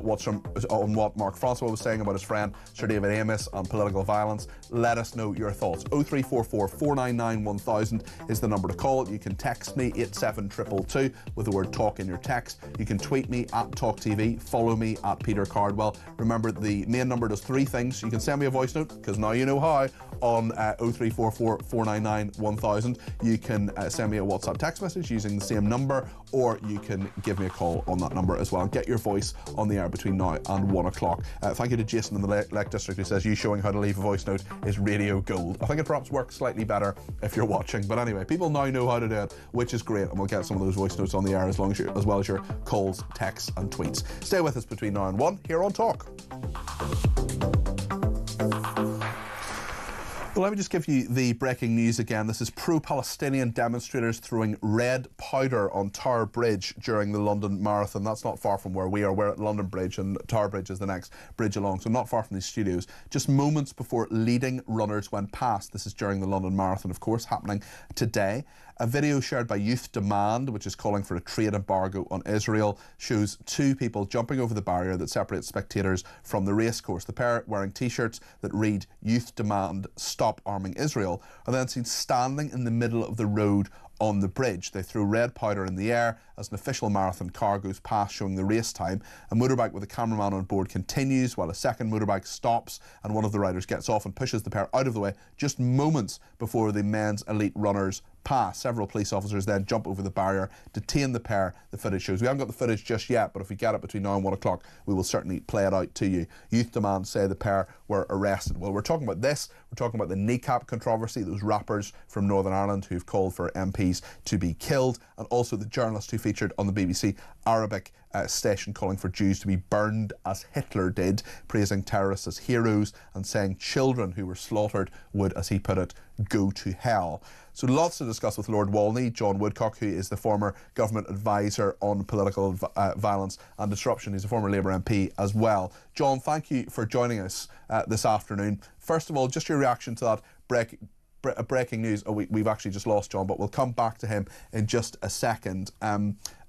what Mark Francois was saying about his friend Sir David Amess on political violence. Let us know your thoughts. 0344 499 1000 is the number to call. You can text me 87222 with the word talk in your text. You can tweet me at talkTV, follow me at Peter Cardwell. Remember, the main number does three things. You can send me a voice note, because now you know how, on 0344 499 1000. You can send me a WhatsApp text message using the same number, or you can give me a call on that number as well. Get your voice on the air between now and 1 o'clock. Thank you to Jason in the Lake District, who says you showing how to leave a voice note is radio gold. I think it perhaps works slightly better if you're watching, but anyway, people now know how to do it, which is great, and we'll get some of those voice notes on the air as well as your calls, texts and tweets. Stay with us between now and 1 here on Talk. Well, let me just give you the breaking news again. This is pro-Palestinian demonstrators throwing red powder on Tower Bridge during the London Marathon. That's not far from where we are. We're at London Bridge, and Tower Bridge is the next bridge along, so not far from these studios. Just moments before leading runners went past. This is during the London Marathon, of course, happening today. A video shared by Youth Demand, which is calling for a trade embargo on Israel, shows two people jumping over the barrier that separates spectators from the racecourse. The pair, wearing T-shirts that read Youth Demand, Stop Arming Israel, are then seen standing in the middle of the road on the bridge. They throw red powder in the air as an official marathon car goes past, showing the race time. A motorbike with a cameraman on board continues while a second motorbike stops, and one of the riders gets off and pushes the pair out of the way just moments before the men's elite runners pass. Several police officers then jump over the barrier, detain the pair, the footage shows. We haven't got the footage just yet, but if we get it between now and 1 o'clock, we will certainly play it out to you. Youth Demand say the pair were arrested. Well, we're talking about this. We're talking about the Kneecap controversy, those rappers from Northern Ireland who've called for MPs to be killed, and also the journalist who featured on the BBC Arabic station calling for Jews to be burned as Hitler did, praising terrorists as heroes and saying children who were slaughtered would, as he put it, go to hell. So lots to discuss with Lord Wolney, John Woodcock, who is the former government advisor on political violence and disruption. He's a former Labour MP as well. John, thank you for joining us this afternoon. First of all, just your reaction to that breaking news. We've actually just lost John, but we'll come back to him in just a second.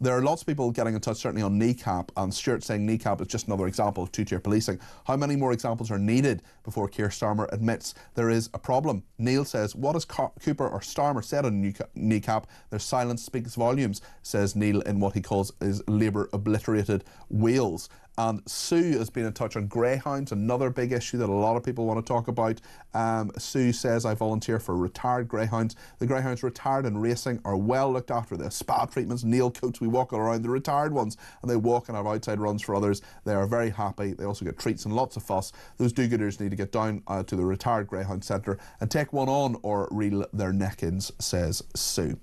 There are lots of people getting in touch, certainly on Kneecap, and Stuart saying Kneecap is just another example of two-tier policing. How many more examples are needed before Keir Starmer admits there is a problem? Neil says, what has Cooper or Starmer said on Kneecap? Their silence speaks volumes, says Neil, in what he calls his Labour-obliterated Wales. And Sue has been in touch on Greyhound, another big issue that a lot of people want to talk about. Sue says, I volunteer for retired Greyhounds. The Greyhounds retired in racing are well looked after. They have spa treatments, nail coats. We walk around the retired ones, and they walk and have outside runs for others. They are very happy. They also get treats and lots of fuss. Those do-gooders need to get down to the retired Greyhound Centre and take one on or reel their neck-ins, says Sue.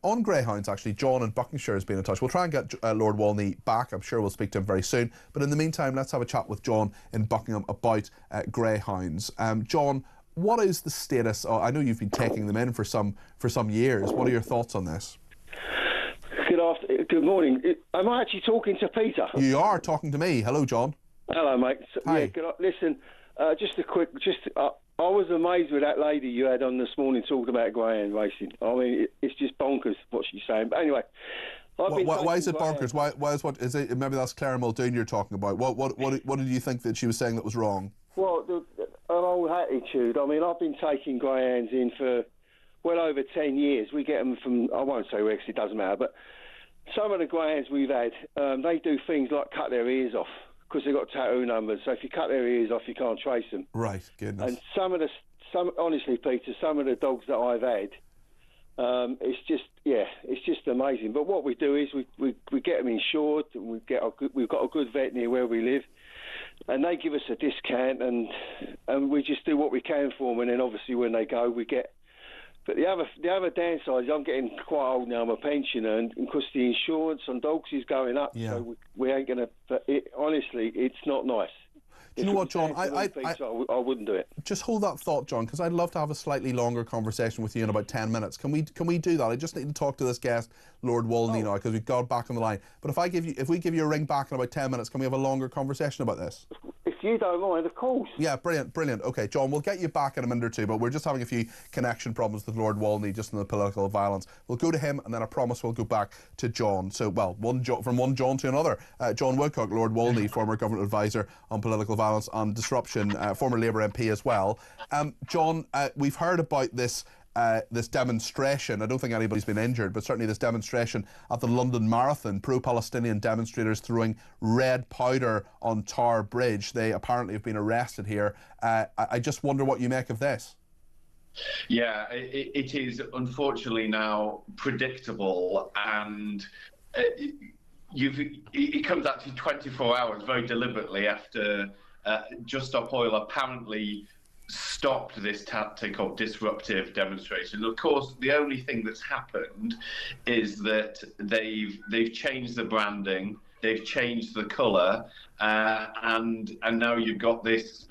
On Greyhounds, actually, John in Buckinghamshire has been in touch. We'll try and get Lord Walney back. I'm sure we'll speak to him very soon. But in the meantime, let's have a chat with John in Buckingham about Greyhounds. John, what is the status? I know you've been taking them in for some years. What are your thoughts on this? Good morning. Am I actually talking to Peter? You are talking to me. Hello, John. Hello, mate. Hi. Yeah, listen, just a quick... I was amazed with that lady you had on this morning talking about greyhound racing. I mean, it's just bonkers what she's saying. But anyway, why is it bonkers? Why is what is it? Maybe that's Clara Muldoon you're talking about. What did you think that she was saying that was wrong? Well, her whole attitude. I mean, I've been taking greyhounds in for well over 10 years. We get them from, I won't say where because it doesn't matter, but some of the greyhounds we've had, they do things like cut their ears off, because they've got tattoo numbers. So if you cut their ears off, you can't trace them. Right, goodness. And honestly, Peter, some of the dogs that I've had, it's just amazing. But what we do is we get them insured. And we've got a good vet near where we live, and they give us a discount, and we just do what we can for them. And then obviously when they go, we get. But the other downside is I'm getting quite old now. I'm a pensioner, and because the insurance on dogs is going up, so we ain't going to... honestly, it's not nice. Do you know what, John? I wouldn't do it. Just hold that thought, John, because I'd love to have a slightly longer conversation with you in about 10 minutes. Can we do that? I just need to talk to this guest, Lord Walney, now, because we've got back on the line. But if we give you a ring back in about 10 minutes, can we have a longer conversation about this? If you don't mind, of course. Yeah, brilliant. Okay, John, we'll get you back in a minute or two, but we're just having a few connection problems with Lord Walney, just in the political violence. We'll go to him, and then I promise we'll go back to John. So, well, from one John to another. John Woodcock, Lord Walney, former government advisor on political violence and disruption, former Labour MP as well. John, we've heard about this demonstration. I don't think anybody's been injured, but certainly this demonstration at the London Marathon, pro-Palestinian demonstrators throwing red powder on Tower Bridge. They apparently have been arrested here. I just wonder what you make of this. Yeah, it is unfortunately now predictable, and it comes out to 24 hours very deliberately after Just Stop Oil apparently stopped this tactic of disruptive demonstration. Of course, the only thing that's happened is that they've changed the branding, they've changed the colour, and now you've got this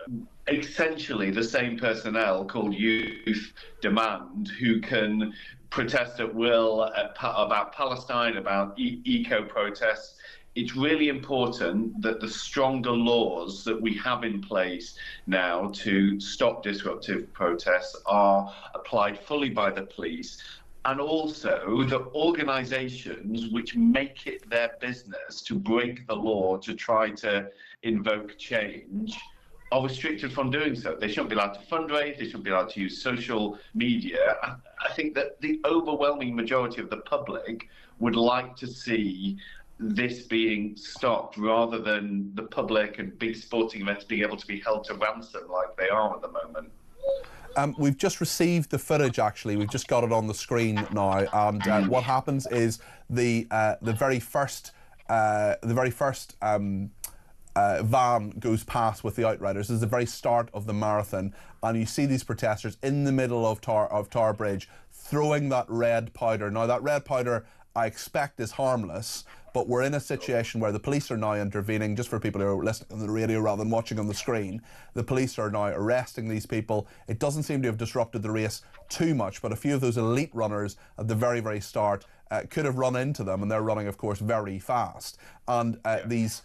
essentially the same personnel called Youth Demand who can protest at will about Palestine, about eco-protests. It's really important that the stronger laws that we have in place now to stop disruptive protests are applied fully by the police, and also the organisations which make it their business to break the law to try to invoke change are restricted from doing so. They shouldn't be allowed to fundraise, they shouldn't be allowed to use social media. I think that the overwhelming majority of the public would like to see this being stopped rather than the public and big sporting events being able to be held to ransom like they are at the moment. We've just received the footage. Actually, we've just got it on the screen now, and what happens is the very first van goes past with the outriders. This is the very start of the marathon, and you see these protesters in the middle of Tower Bridge throwing that red powder. Now, that red powder, I expect, is harmless, but we're in a situation where the police are now intervening. Just for people who are listening on the radio rather than watching on the screen, the police are now arresting these people. It doesn't seem to have disrupted the race too much, but a few of those elite runners at the very, very start could have run into them, and they're running, of course, very fast. And these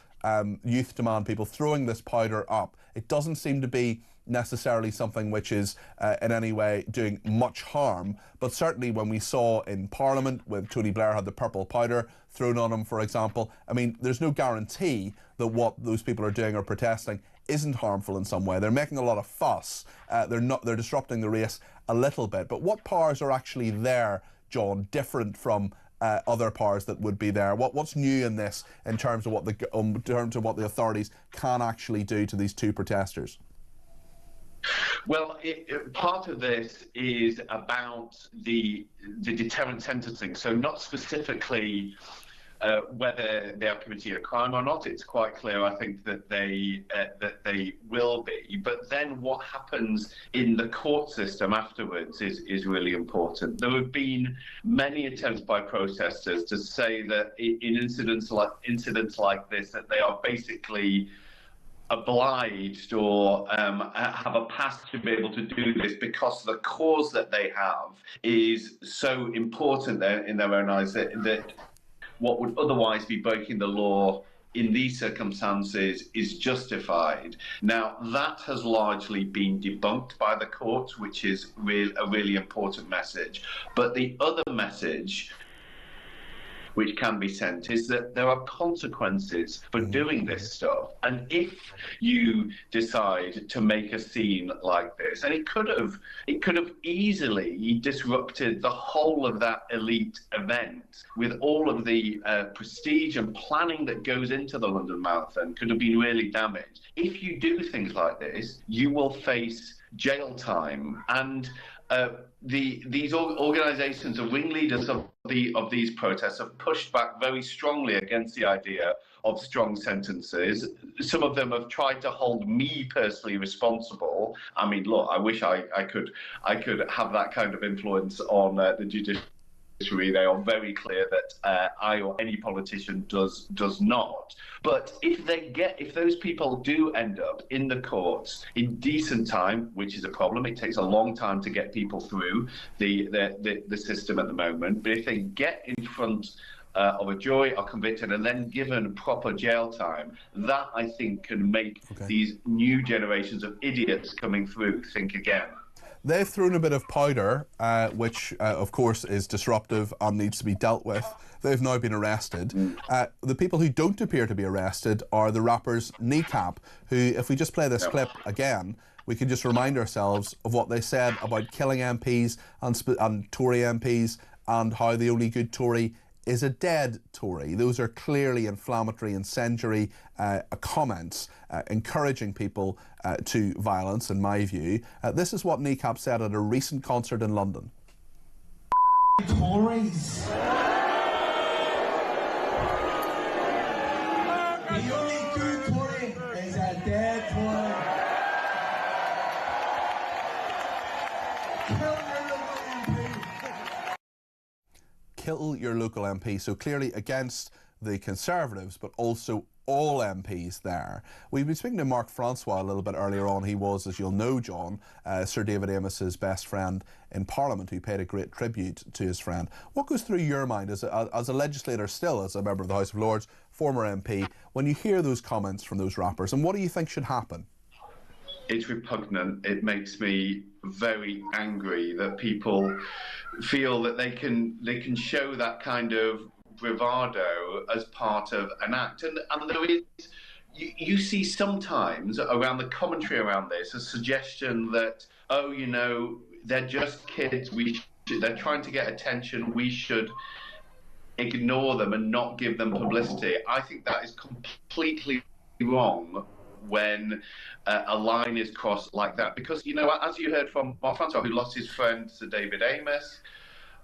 Youth Demand people throwing this powder up, it doesn't seem to be necessarily something which is in any way doing much harm, but certainly when we saw in Parliament when Tony Blair had the purple powder thrown on him, for example, I mean, there's no guarantee that what those people are doing or protesting isn't harmful in some way. They're making a lot of fuss. They're disrupting the race a little bit. But what powers are actually there, John, different from other powers that would be there? What's new in this in terms of what the authorities can actually do to these two protesters? Well, part of this is about the deterrent sentencing. So not specifically whether they are committing a crime or not. It's quite clear, I think, that they will be. But then what happens in the court system afterwards is really important. There have been many attempts by protesters to say that in incidents like this, that they are basically obliged or have a pass to be able to do this because the cause that they have is so important in their own eyes that what would otherwise be breaking the law in these circumstances is justified. Now, that has largely been debunked by the courts, which is a really important message. But the other message which can be sent is that there are consequences for doing this stuff. And if you decide to make a scene like this, and it could have easily disrupted the whole of that elite event with all of the prestige and planning that goes into the London Marathon, could have been really damaged. If you do things like this, you will face jail time. And these organisations, the ringleaders of these protests, have pushed back very strongly against the idea of strong sentences. Some of them have tried to hold me personally responsible. I mean, look, I wish I could have that kind of influence on the judiciary. They are very clear that I or any politician does not. But if those people do end up in the courts in decent time, which is a problem, it takes a long time to get people through the system at the moment. But if they get in front of a jury, are convicted, and then given proper jail time, that I think can make these new generations of idiots coming through think again. They've thrown a bit of powder, which, of course, is disruptive and needs to be dealt with. They've now been arrested. The people who don't appear to be arrested are the rappers Kneecap, who, if we just play this clip again, we can just remind ourselves of what they said about killing MPs and Tory MPs and how the only good Tory is a dead Tory. Those are clearly inflammatory, incendiary comments, encouraging people to violence, in my view. This is what Kneecap said at a recent concert in London. Tories. The only good Tory is a dead Tory. Kill your local MP. So clearly against the Conservatives, but also all MPs there. We've been speaking to Mark Francois a little bit earlier on. He was, as you'll know, John, Sir David Amess's best friend in Parliament, who paid a great tribute to his friend. What goes through your mind as a legislator still, as a member of the House of Lords, former MP, when you hear those comments from those rappers, and what do you think should happen? It's repugnant. It makes me very angry that people feel that they can show that kind of bravado as part of an act. And there is, you see sometimes around the commentary around this, a suggestion that, oh, you know, they're just kids, they're trying to get attention, we should ignore them and not give them publicity. I think that is completely wrong when a line is crossed like that. Because, you know, as you heard from Mark Francois, who lost his friend Sir David Amess,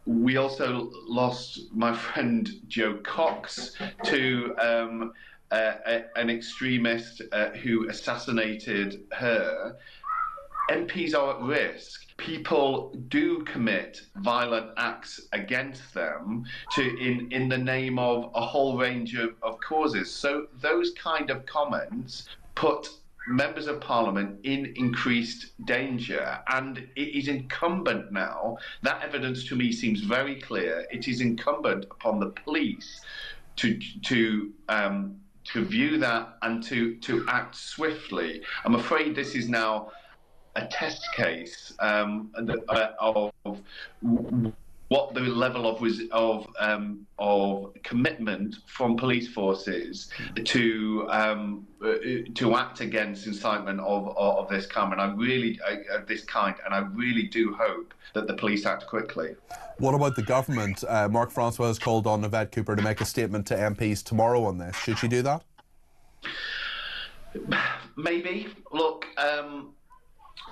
we also lost my friend Jo Cox to an extremist who assassinated her. MPs are at risk. People do commit violent acts against them in the name of a whole range of causes. So those kind of comments put members of Parliament in increased danger, and it is incumbent now, that evidence to me seems very clear, it is incumbent upon the police to view that and to act swiftly. I'm afraid this is now a test case of what the level of commitment from police forces to act against incitement of this kind, and I really do hope that the police act quickly. What about the government? Mark Francois has called on Yvette Cooper to make a statement to MPs tomorrow on this. Should she do that? Maybe. Look,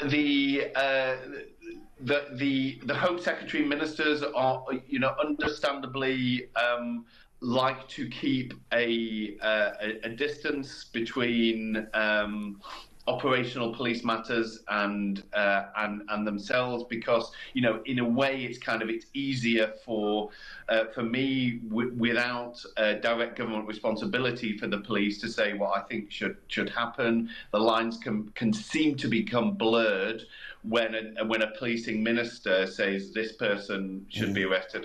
the Home Secretary ministers are, you know, understandably like to keep a distance between operational police matters and themselves, because, you know, in a way it's easier for me without direct government responsibility for the police to say what I think should happen. The lines can seem to become blurred when a policing minister says this person should be arrested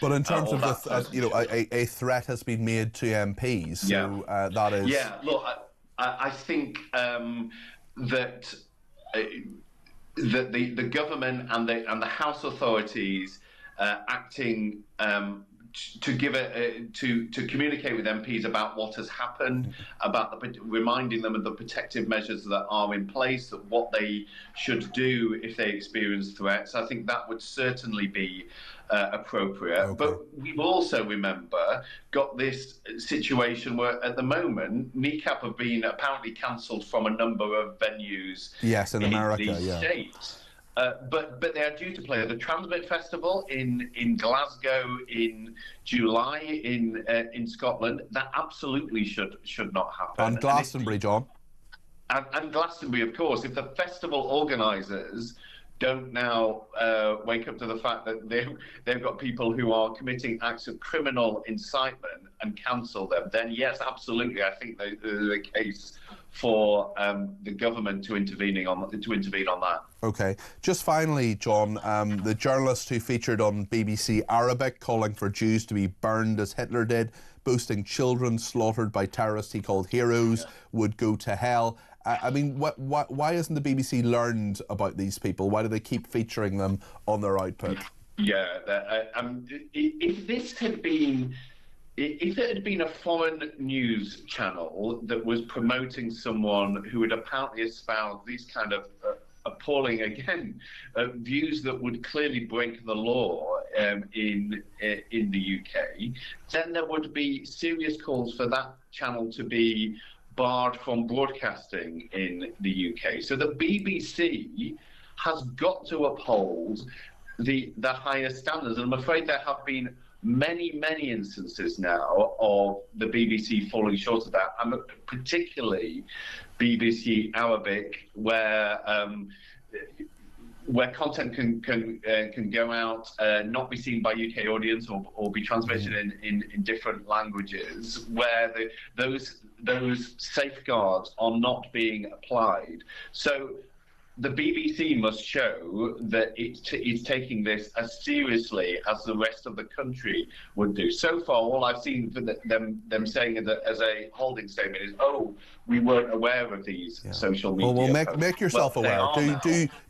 but in terms of a threat has been made to MPs, so that is look, I think that the government and the House authorities acting to communicate with MPs about what has happened, about reminding them of the protective measures that are in place, that what they should do if they experience threats. I think that would certainly be appropriate. Okay. But we've also, remember, got this situation where at the moment Kneecap have been apparently cancelled from a number of venues in America, the States. But they are due to play at the Transmit Festival in Glasgow in July in Scotland. That absolutely should not happen. And Glastonbury, John. And Glastonbury, of course. If the festival organisers don't now wake up to the fact that they've got people who are committing acts of criminal incitement and cancel them, then yes, absolutely, I think there's a case for the government to intervene on that. Okay. Just finally, John, the journalist who featured on BBC Arabic calling for Jews to be burned as Hitler did, boasting children slaughtered by terrorists he called heroes would go to hell. I mean, why hasn't the BBC learned about these people? Why do they keep featuring them on their output? If it had been a foreign news channel that was promoting someone who would apparently espouse these kind of appalling, views that would clearly break the law in the UK, then there would be serious calls for that channel to be barred from broadcasting in the UK. So the BBC has got to uphold the highest standards, and I'm afraid there have been many instances now of the BBC falling short of that, and particularly BBC Arabic, where content can go out, not be seen by UK audience, or be transmitted in different languages, where those safeguards are not being applied. So the BBC must show that it's taking this as seriously as the rest of the country would do. So far, all I've seen for them saying as a holding statement is, "Oh, we weren't aware of these social media." Well, make yourself aware.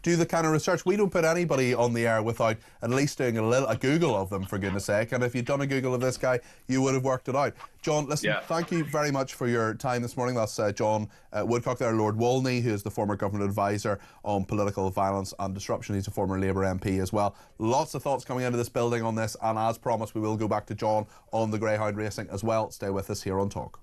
Do the kind of research. We don't put anybody on the air without at least doing a Google of them, for goodness sake. And if you'd done a Google of this guy, you would have worked it out. John, listen, thank you very much for your time this morning. That's John Woodcock there, Lord Wolney, who is the former government advisor on political violence and disruption. He's a former Labour MP as well. Lots of thoughts coming into this building on this, and as promised, we will go back to John on the Greyhound racing as well. Stay with us here on Talk.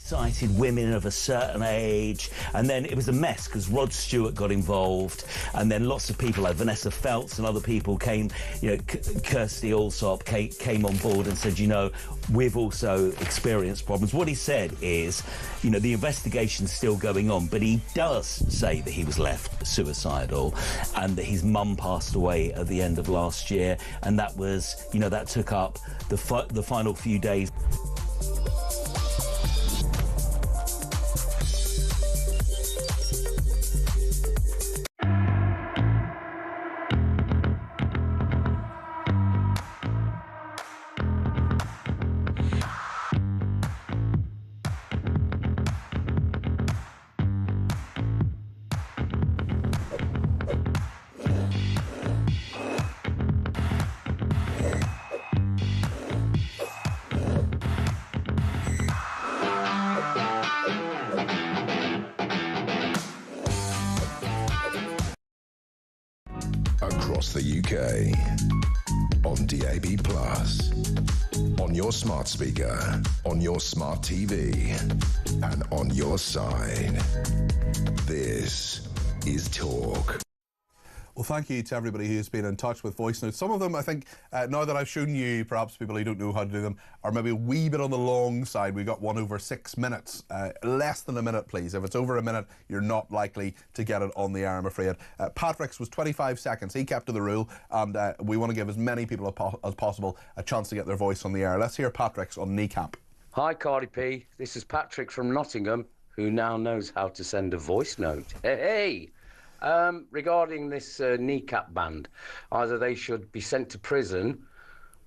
Cited women of a certain age, and then it was a mess because Rod Stewart got involved, and then lots of people like Vanessa Feltz and other people came, Kirsty Allsop came on board and said, we've also experienced problems. What he said is, the investigation's still going on, but he does say that he was left suicidal and that his mum passed away at the end of last year, and that was, that took up the final few days. Across the UK, on DAB+, on your smart speaker, on your smart TV, and on your side. This is Talk. Well, thank you to everybody who's been in touch with voice notes. Some of them, I think, now that I've shown you, perhaps people who don't know how to do them, are maybe a wee bit on the long side. We got one over 6 minutes. Less than a minute, please. If it's over a minute, you're not likely to get it on the air, I'm afraid. Patrick's was 25 seconds. He kept to the rule, and we want to give as many people as possible a chance to get their voice on the air. Let's hear Patrick's on Kneecap. Hi, Cardi P. This is Patrick from Nottingham, who now knows how to send a voice note. Hey! Regarding this Kneecap band, either they should be sent to prison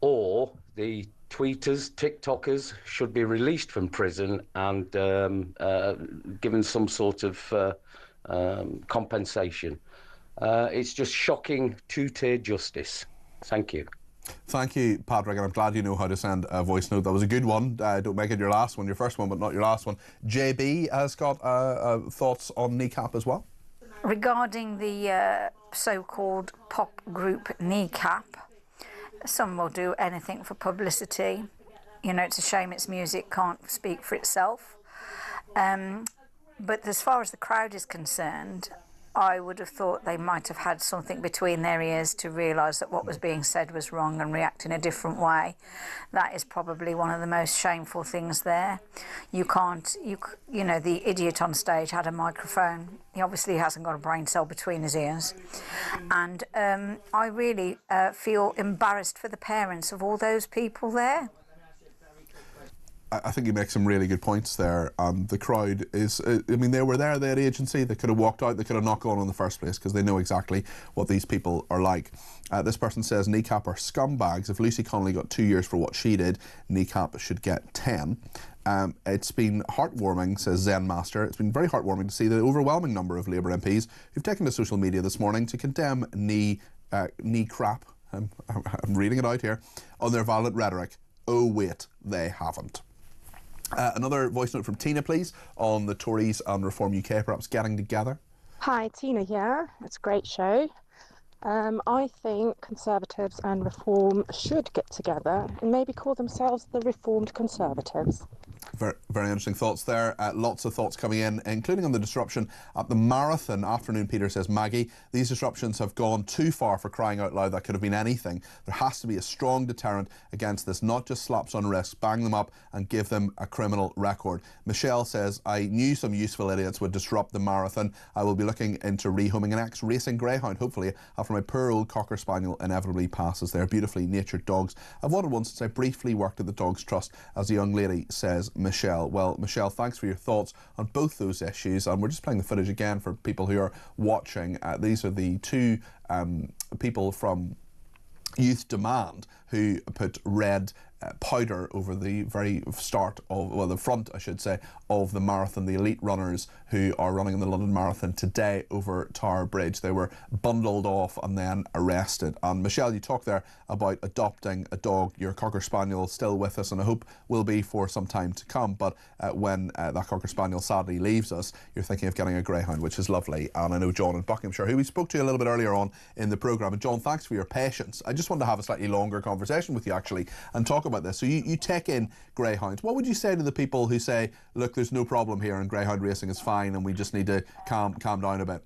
or the tweeters, TikTokers should be released from prison and given some sort of compensation. It's just shocking two-tier justice. Thank you. Thank you, Patrick, and I'm glad you know how to send a voice note. That was a good one. Don't make it your last one, your first one, but not your last one. JB has got thoughts on Kneecap as well. Regarding the so-called pop group Kneecap, some will do anything for publicity. It's a shame its music can't speak for itself. But as far as the crowd is concerned, I would have thought they might have had something between their ears to realise that what was being said was wrong and react in a different way. That is probably one of the most shameful things there. The idiot on stage had a microphone. He obviously hasn't got a brain cell between his ears. And I really feel embarrassed for the parents of all those people there. I think you make some really good points there. The crowd is, they were there, they had agency, they could have walked out, they could have not gone in the first place because they know exactly what these people are like. This person says Kneecap are scumbags. If Lucy Connolly got 2 years for what she did, Kneecap should get 10. It's been heartwarming, says Zen Master. It's been very heartwarming to see the overwhelming number of Labour MPs who've taken to social media this morning to condemn knee crap, I'm reading it out here, on their violent rhetoric. Oh wait, they haven't. Another voice note from Tina, please, on the Tories and Reform UK perhaps getting together. Hi, Tina here. It's a great show. I think Conservatives and Reform should get together and maybe call themselves the Reformed Conservatives. Very, very interesting thoughts there. Lots of thoughts coming in, including on the disruption at the marathon. Afternoon, Peter says, Maggie, these disruptions have gone too far, for crying out loud. That could have been anything. There has to be a strong deterrent against this, not just slaps on wrists, bang them up and give them a criminal record. Michelle says, I knew some useful idiots would disrupt the marathon. I will be looking into rehoming an ex-racing greyhound, hopefully, after my poor old Cocker Spaniel inevitably passes. They're beautifully natured dogs. I've wanted one since I briefly worked at the Dogs Trust, as the young lady says, Michelle. Well, Michelle, thanks for your thoughts on both those issues, and we're just playing the footage again for people who are watching. These are the two people from Youth Demand who put red powder over the very start of, well, the front, I should say, of the marathon, the elite runners who are running in the London Marathon today over Tower Bridge. They were bundled off and then arrested. And Michelle, you talked there about adopting a dog. Your Cocker Spaniel still with us, and I hope will be for some time to come. But when that Cocker Spaniel sadly leaves us, you're thinking of getting a Greyhound, which is lovely. And I know John in Buckinghamshire, who we spoke to a little bit earlier on in the programme. And John, thanks for your patience. I just wanted to have a slightly longer conversation with you, actually, and talk about this. So you take in greyhounds. What would you say to the people who say, look, there's no problem here and greyhound racing is fine and we just need to calm down a bit?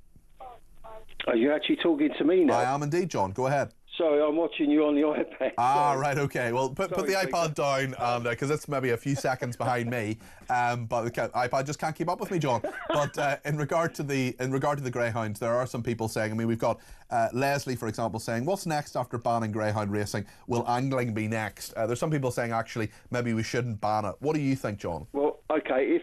Are you actually talking to me now? I am indeed, John. Go ahead. Sorry, I'm watching you on the iPad. Right, okay. Well, put the iPad down, and because it's maybe a few seconds behind me, but the iPad just can't keep up with me, John. But in regard to the greyhounds, there are some people saying. I mean, we've got Leslie, for example, saying, "What's next after banning greyhound racing? Will angling be next?" There's some people saying actually maybe we shouldn't ban it. What do you think, John? Well, okay, if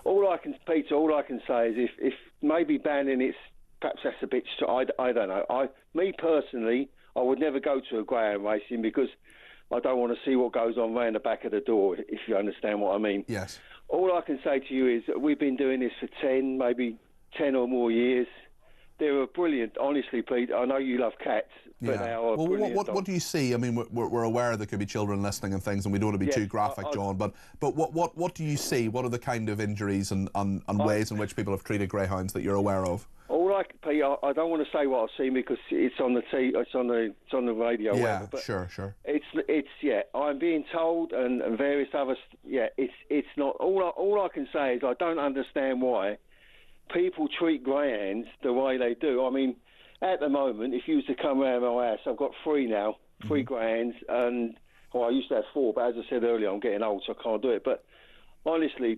all I can say is if maybe banning it's. Perhaps that's a bit. I don't know. Me personally, I would never go to a greyhound racing because I don't want to see what goes on round the back of the door. If you understand what I mean. Yes. All I can say to you is that we've been doing this for 10 or more years. They were brilliant, honestly, Pete. I know you love cats, but they are brilliant. What do you see? I mean, we're aware there could be children listening and things, and we don't want to be too graphic, John. But what do you see? What are the kind of injuries and ways in which people have treated greyhounds that you're aware of? Pete, I don't want to say what I've seen because it's on the radio. Yeah, whatever, but sure. It's I'm being told and various others. Yeah, it's not. All I can say is I don't understand why people treat greyhounds the way they do. I mean, at the moment, if you was to come around my house, I've got 3 now, 3 greyhounds, and I used to have 4, but as I said earlier, I'm getting old, so I can't do it. But honestly,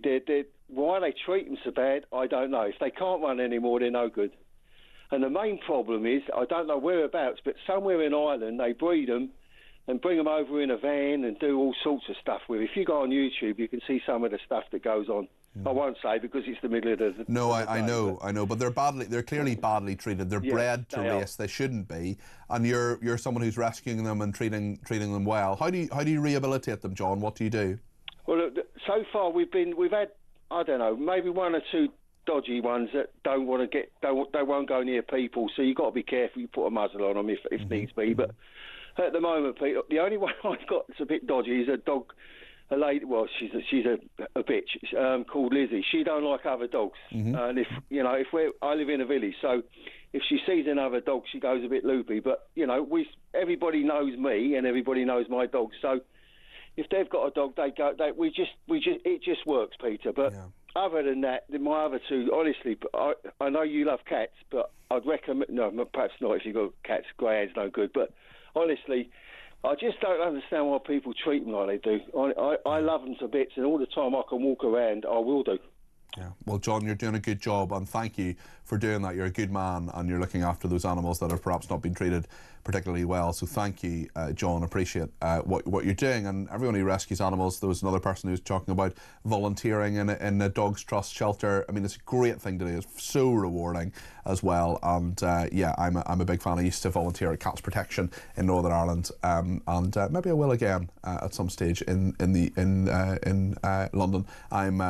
why they treat them so bad, I don't know. If they can't run anymore, they're no good. And the main problem is, I don't know whereabouts, but somewhere in Ireland, they breed them and bring them over in a van and do all sorts of stuff with. If you go on YouTube, you can see some of the stuff that goes on. I won't say because it's the middle of the... No, I know, but they're clearly badly treated. They're bred to race. They shouldn't be. And you're someone who's rescuing them and treating them well. How do you rehabilitate them, John? What do you do? Well, so far we've had, I don't know, maybe 1 or 2 dodgy ones that they won't go near people. So you've got to be careful. You put a muzzle on them if needs be. But at the moment, Peter, the only one I've got that's a bit dodgy is a dog. A lady, well, she's a bitch called Lizzie. She don't like other dogs, and I live in a village, so if she sees another dog, she goes a bit loopy. But everybody knows me and everybody knows my dog, so if they've got a dog, it just works, Peter. But other than that, my other 2, honestly, I know you love cats, but I'd recommend perhaps not if you've got cats. Greyhounds no good, but honestly. I just don't understand why people treat them like they do. I love them to bits, and all the time I can walk around, I will do. Yeah. Well, John, you're doing a good job, and thank you for doing that. You're a good man, and you're looking after those animals that have perhaps not been treated particularly well. So thank you, John. Appreciate what you're doing. And everyone who rescues animals, there was another person who was talking about volunteering in a Dogs Trust shelter. I mean, it's a great thing to do. It's so rewarding as well. And I'm a big fan. I used to volunteer at Cats Protection in Northern Ireland, and maybe I will again at some stage in London. I'm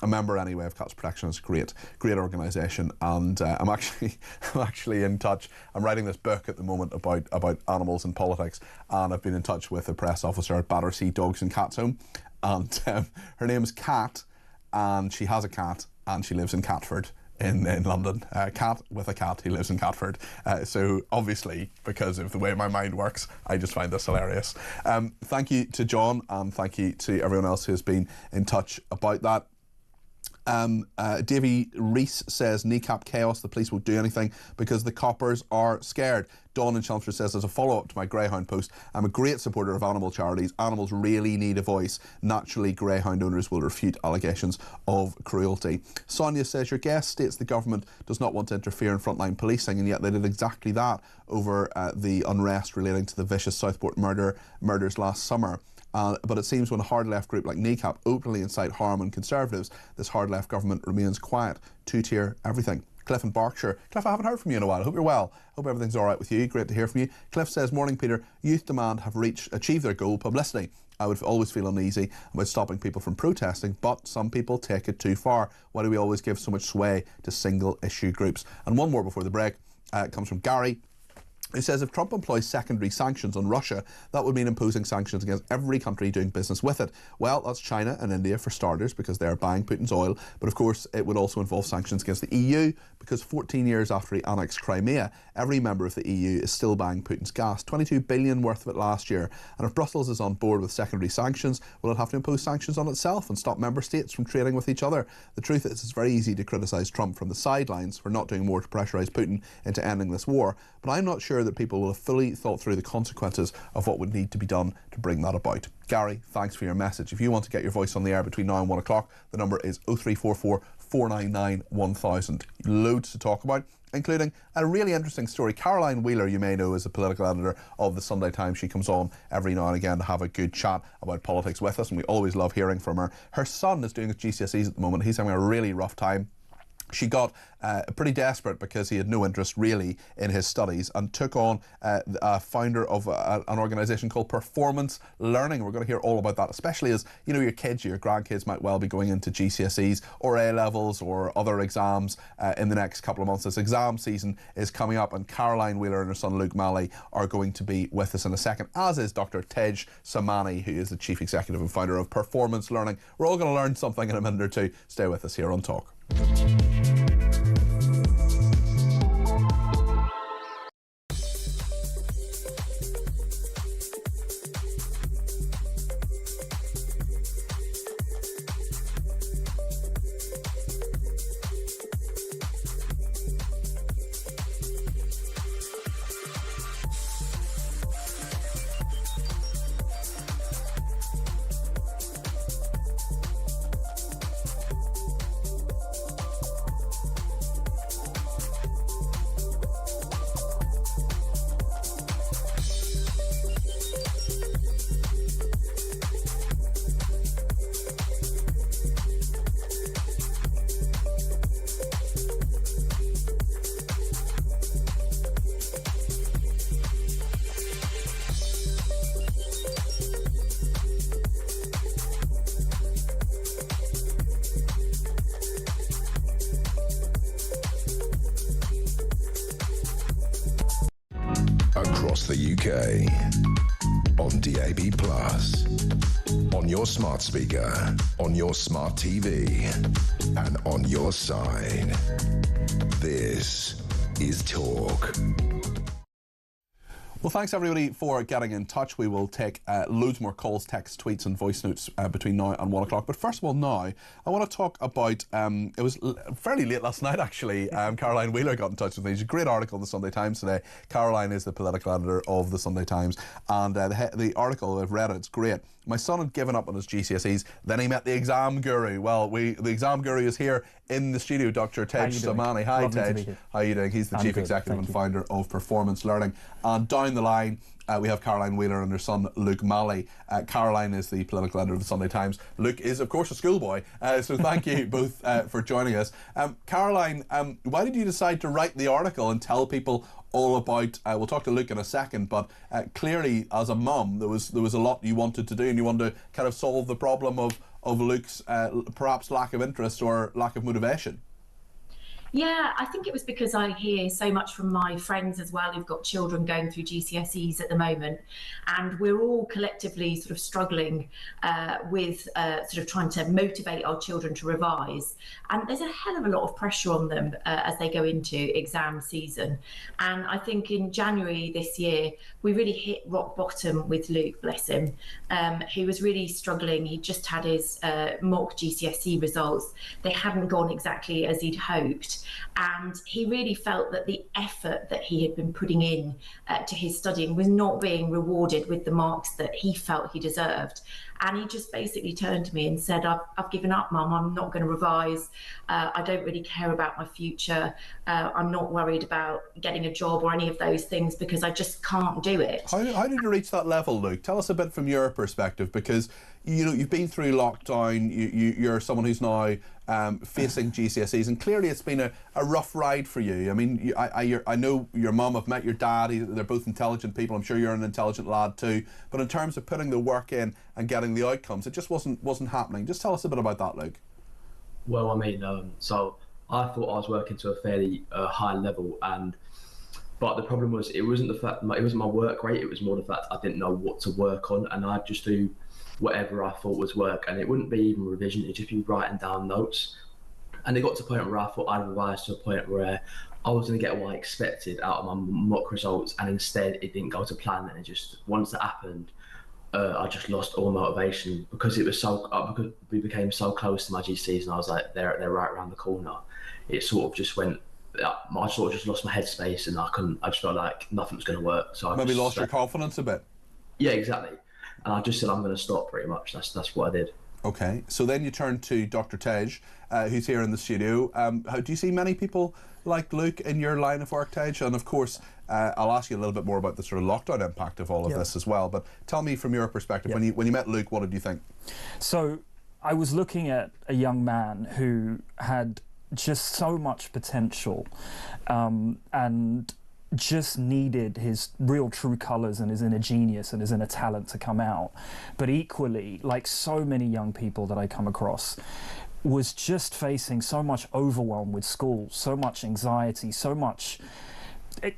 a member anyway of Cats Protection. It's a great organisation, and I'm actually in touch. I'm writing this book at the moment about animals and politics, and I've been in touch with a press officer at Battersea Dogs and Cats Home, and her name is Kat, and she has a cat, and she lives in Catford in London. Cat with a cat who lives in Catford. So obviously, because of the way my mind works, I just find this hilarious. Thank you to John, and thank you to everyone else who has been in touch about that. Davy Reese says Kneecap chaos, the police won't do anything because the coppers are scared. Dawn in Chelmsford says, as a follow-up to my Greyhound post, I'm a great supporter of animal charities. Animals really need a voice. Naturally, Greyhound owners will refute allegations of cruelty. Sonia says, your guest states the government does not want to interfere in frontline policing, and yet they did exactly that over the unrest relating to the vicious Southport murders last summer. But it seems when a hard left group like Kneecap openly incite harm on Conservatives, this hard left government remains quiet. 2-tier everything. Cliff in Berkshire. Cliff, I haven't heard from you in a while. I hope you're well. Hope everything's all right with you. Great to hear from you. Cliff says, morning Peter, Youth Demand have achieved their goal, publicity. I would always feel uneasy about stopping people from protesting, but some people take it too far. Why do we always give so much sway to single issue groups? And one more before the break comes from Gary, It says if Trump employs secondary sanctions on Russia, that would mean imposing sanctions against every country doing business with it. Well, that's China and India for starters, because they're buying Putin's oil. But of course, it would also involve sanctions against the EU, because 14 years after he annexed Crimea, every member of the EU is still buying Putin's gas, 22 billion worth of it last year. And if Brussels is on board with secondary sanctions, will it have to impose sanctions on itself and stop member states from trading with each other? The truth is, it's very easy to criticise Trump from the sidelines for not doing more to pressurise Putin into ending this war, but I'm not sure that people will have fully thought through the consequences of what would need to be done to bring that about. Gary, thanks for your message. If you want to get your voice on the air between now and 1 o'clock, the number is 0344 499 1000. Loads to talk about, including a really interesting story. Caroline Wheeler, you may know, is a political editor of the Sunday Times. She comes on every now and again to have a good chat about politics with us, and we always love hearing from her. Her son is doing his GCSEs at the moment. He's having a really rough time. She got pretty desperate because he had no interest really in his studies, and took on a founder of an organisation called Performance Learning. We're going to hear all about that, especially as, you know, your kids, your grandkids might well be going into GCSEs or A-levels or other exams in the next couple of months. This exam season is coming up, and Caroline Wheeler and her son Luke Malley are going to be with us in a second, as is Dr. Tej Samani, who is the Chief Executive and founder of Performance Learning. We're all going to learn something in a minute or two. Stay with us here on Talk. Across the UK, on DAB+, on your smart speaker, on your smart TV, and on your side. This is Talk. Well, thanks everybody for getting in touch. We will take loads more calls, texts, tweets and voice notes between now and 1 o'clock. But first of all, now, I want to talk about, it was fairly late last night actually, Caroline Wheeler got in touch with me. There's a great article in the Sunday Times today. Caroline is the political editor of the Sunday Times, and the article, I've read it, it's great. My son had given up on his GCSEs, then he met the exam guru. Well, the exam guru is here in the studio, Dr. Tej Samani. Hi, Tej. How are you doing? He's the Chief Executive and founder of Performance Learning. And down the line, we have Caroline Wheeler and her son Luke Malley. Caroline is the political editor of the Sunday Times. Luke is, of course, a schoolboy. So thank you both for joining us. Caroline, why did you decide to write the article and tell people all about, we'll talk to Luke in a second, but clearly as a mum there was a lot you wanted to do, and you wanted to kind of solve the problem of Luke's perhaps lack of interest or lack of motivation? Yeah, I think it was because I hear so much from my friends as well who've got children going through GCSEs at the moment, and we're all collectively sort of struggling with sort of trying to motivate our children to revise. And there's a hell of a lot of pressure on them as they go into exam season. And I think in January this year, we really hit rock bottom with Luke, bless him. He was really struggling. He just had his mock GCSE results. They hadn't gone exactly as he'd hoped. And he really felt that the effort that he had been putting in to his studying was not being rewarded with the marks that he felt he deserved. And he just basically turned to me and said, I've given up, Mum. I'm not going to revise. I don't really care about my future. I'm not worried about getting a job or any of those things because I just can't do it. How did you reach that level, Luke? Tell us a bit from your perspective, because you know you've been through lockdown. You're someone who's now facing GCSEs, and clearly it's been a rough ride for you. I mean, I know your mum. I've met your dad. They're both intelligent people. I'm sure you're an intelligent lad too. But in terms of putting the work in and getting the outcomes, it just wasn't happening. Just tell us a bit about that, Luke. Well, I mean, so I thought I was working to a fairly high level, But the problem was, it wasn't the fact, it wasn't my work rate, it was more the fact I didn't know what to work on, and I'd just do whatever I thought was work, and it wouldn't be even revision, it'd just be writing down notes. And it got to a point where I thought I'd revised to a point where I was going to get what I expected out of my mock results, and instead it didn't go to plan, and it just, once that happened, I just lost all motivation, because it was because we became so close to my GCSEs, and I was like, they're right around the corner. It sort of just went, I sort of just lost my headspace, and I just felt like nothing was going to work. So maybe lost your confidence a bit. Yeah, exactly. And I just said, I'm going to stop, pretty much. That's what I did. Okay, so then you turn to Dr. Tej, who's here in the studio. How do you see many people like Luke in your line of work, Tej? And of course, I'll ask you a little bit more about the sort of lockdown impact of all of this as well. But tell me from your perspective, when you met Luke, what did you think? So I was looking at a young man who had just so much potential, and just needed his real true colours and his inner genius and his inner talent to come out. But equally, like so many young people that I come across, was just facing so much overwhelm with school, so much anxiety, so much,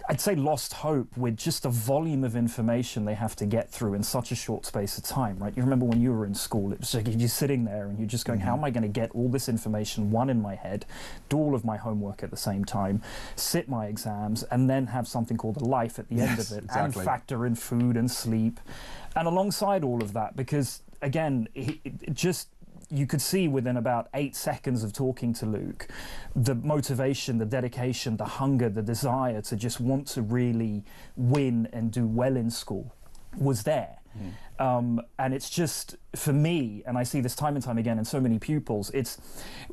I'd say, lost hope with just the volume of information they have to get through in such a short space of time, right? You remember when you were in school, it was like you're sitting there and you're just going, how am I going to get all this information, one, in my head, do all of my homework at the same time, sit my exams, and then have something called a life at the end of it, and factor in food and sleep. And alongside all of that, because, again, it just, you could see within about 8 seconds of talking to Luke, the motivation, the dedication, the hunger, the desire to just want to really win and do well in school was there. And it's just, for me, and I see this time and time again in so many pupils, it's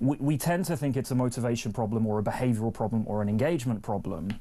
we tend to think it's a motivation problem or a behavioural problem or an engagement problem,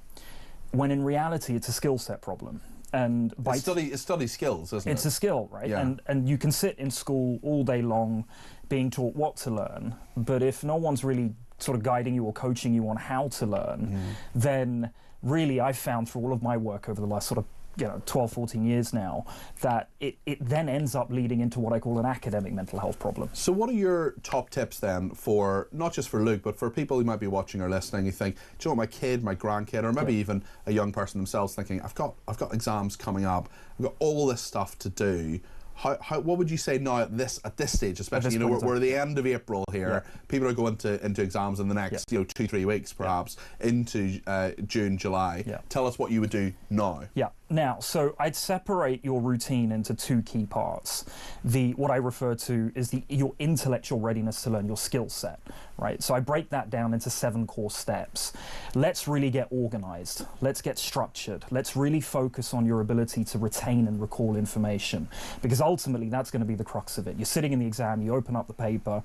when in reality it's a skill set problem. And by it's study skills, isn't it? It's a skill, right? Yeah. And you can sit in school all day long being taught what to learn, but if no one's really sort of guiding you or coaching you on how to learn, then really I've found through all of my work over the last sort of 12, 14 years now, that it then ends up leading into what I call an academic mental health problem. So what are your top tips then for, not just for Luke, but for people who might be watching or listening, you think, do you know what, my kid, my grandkid, or maybe even a young person themselves thinking, I've got exams coming up, I've got all this stuff to do. What would you say now at this stage, especially, we're at the end of April here, people are going into exams in the next 2-3 weeks perhaps, into June, July. Tell us what you would do now. Now, so I'd separate your routine into 2 key parts. What I refer to is your intellectual readiness to learn, your skill set, right? So I break that down into 7 core steps. Let's really get organized. Let's get structured. Let's really focus on your ability to retain and recall information, because ultimately that's going to be the crux of it. You're sitting in the exam, you open up the paper,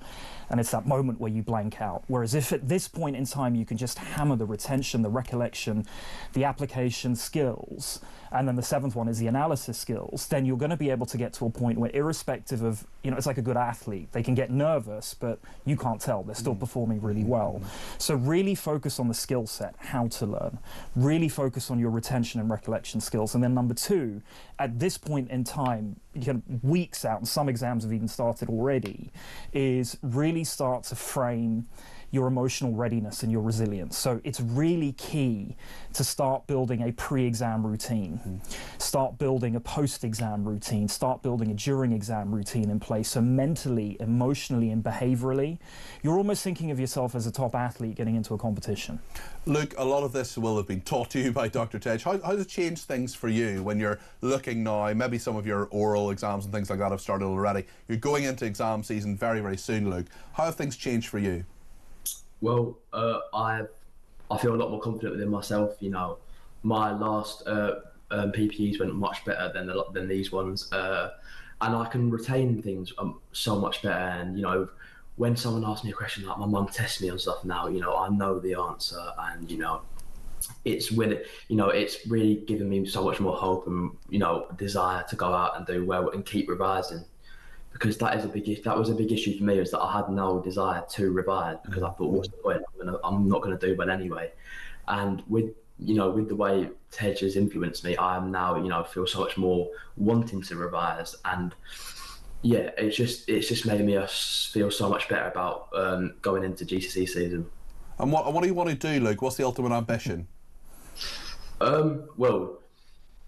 and it's that moment where you blank out. Whereas if at this point in time you can just hammer the retention, the recollection, the application skills, and then the 7th one is the analysis skills, then you're going to be able to get to a point where, irrespective of, it's like a good athlete, they can get nervous, but you can't tell, they're still performing really well. So really focus on the skill set, how to learn, really focus on your retention and recollection skills. And then number 2, at this point in time, weeks out, and some exams have even started already, is really start to frame your emotional readiness and your resilience. So it's really key to start building a pre-exam routine, start building a post-exam routine, start building a during-exam routine in place. So mentally, emotionally, and behaviourally, you're almost thinking of yourself as a top athlete getting into a competition. Luke, a lot of this will have been taught to you by Dr. Tej. How does it change things for you when you're looking now, maybe some of your oral exams and things like that have started already. You're going into exam season very, very soon, Luke. How have things changed for you? Well, I feel a lot more confident within myself. My last PPEs went much better than these ones, and I can retain things so much better. And when someone asks me a question, like my mum tests me on stuff now, I know the answer, and it's it's really given me so much more hope and desire to go out and do well and keep revising. Because that was a big issue for me, was that I had no desire to revise, because I thought, what's the point? I'm not going to do well anyway. And with the way Tej has influenced me, I am now feel so much more wanting to revise, and it's just made me feel so much better about going into GCSE season. And what do you want to do, Luke? What's the ultimate ambition? Well,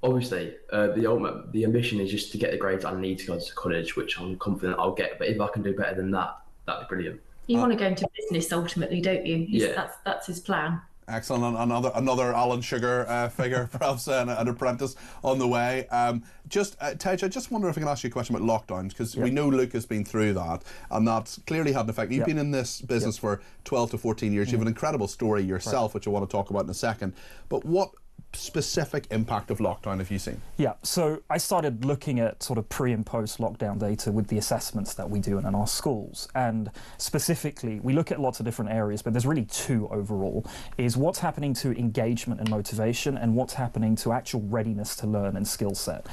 obviously, the ambition is just to get the grades I need to go to college, which I'm confident I'll get. But if I can do better than that, that'd be brilliant. You want to go into business ultimately, don't you? Yeah. That's his plan. Excellent. Another Alan Sugar figure, perhaps an apprentice on the way. Tej, I just wonder if I can ask you a question about lockdowns, because we know Luke has been through that, and that's clearly had an effect. You've been in this business for 12 to 14 years. You have an incredible story yourself, which I want to talk about in a second. But what specific impact of lockdown have you seen? Yeah, so I started looking at sort of pre and post lockdown data with the assessments that we do in our schools, and specifically we look at lots of different areas, but there's really two overall, is what's happening to engagement and motivation and what's happening to actual readiness to learn and skill set.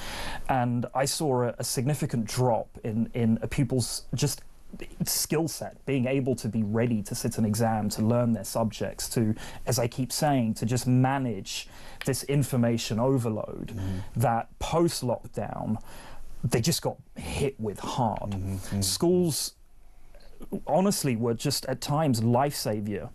And I saw a significant drop in a pupil's just skill set, being able to be ready to sit an exam, to learn their subjects, to, as I keep saying, to just manage this information overload that post-lockdown they just got hit with hard. Schools honestly were just at times life-saving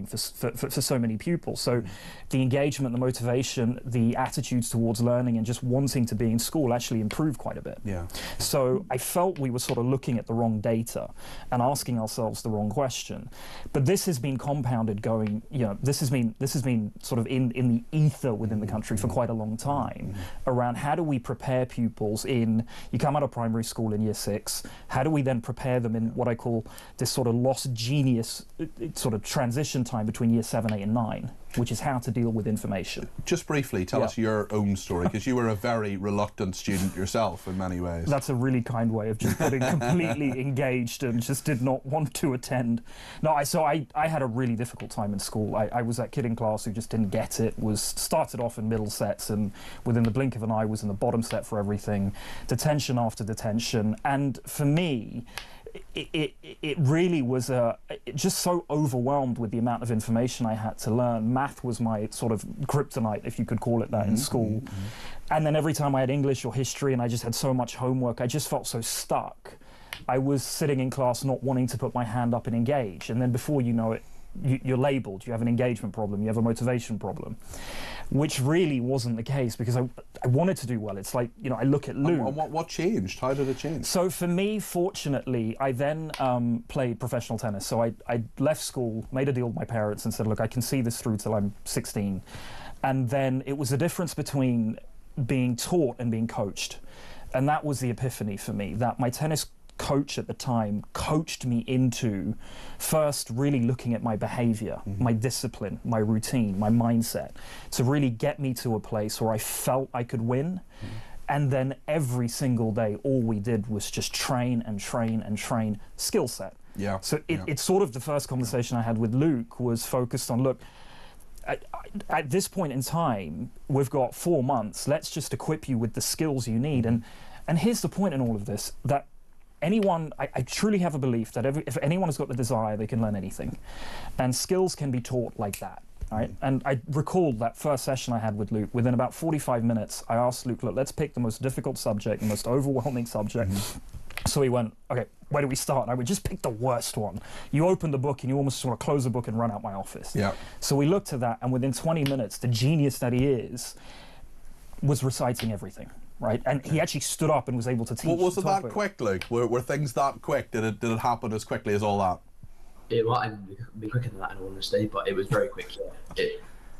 for so many pupils. So the engagement, the motivation, the attitudes towards learning and just wanting to be in school actually improved quite a bit. Yeah. So I felt we were sort of looking at the wrong data and asking ourselves the wrong question. But this has been compounded going, you know, this has been sort of in the ether within the country for quite a long time around how do we prepare pupils you come out of primary school in year 6, how do we then prepare them in what I call this sort of lost genius sort of transition time between year 7, 8 and 9, which is how to deal with information. Just briefly, tell us your own story, because you were a very reluctant student yourself in many ways. That's a really kind way of just putting completely engaged and just did not want to attend. No, I had a really difficult time in school. I was that kid in class who just didn't get it, started off in middle sets and within the blink of an eye was in the bottom set for everything, detention after detention. And for me, it really was just so overwhelmed with the amount of information I had to learn. Math was my sort of kryptonite, if you could call it that, in school. And then every time I had English or history and I just had so much homework, I just felt so stuck. I was sitting in class not wanting to put my hand up and engage. And then before you know it, you're labelled. You have an engagement problem. You have a motivation problem, which really wasn't the case because I wanted to do well. It's like, you know, I look at Luke. And what changed? How did it change? So for me, fortunately, I then played professional tennis. So I left school, made a deal with my parents and said, look, I can see this through till I'm 16. And then it was the difference between being taught and being coached. And that was the epiphany for me, that my tennis coach at the time coached me into first really looking at my behavior, my discipline, my routine, my mindset, to really get me to a place where I felt I could win. And then every single day, all we did was just train and train and train skill set. Yeah. So it's sort of the first conversation I had with Luke was focused on, look, at this point in time, we've got 4 months. Let's just equip you with the skills you need. And here's the point in all of this, that anyone, I truly have a belief that if anyone has got the desire, they can learn anything. And skills can be taught like that, right? And I recall that first session I had with Luke. Within about 45 minutes, I asked Luke, look, let's pick the most difficult subject, the most overwhelming subject. So he went, okay, where do we start? And I would just pick the worst one. You open the book and you almost sort of close the book and run out my office. Yeah. So we looked at that, and within 20 minutes, the genius that he is was reciting everything. Right, and he actually stood up and was able to teach. Was it that quick, Luke? Were things that quick? Did it happen as quickly as all that? It might be quicker than that, in all honesty, but it was very quick. Yeah.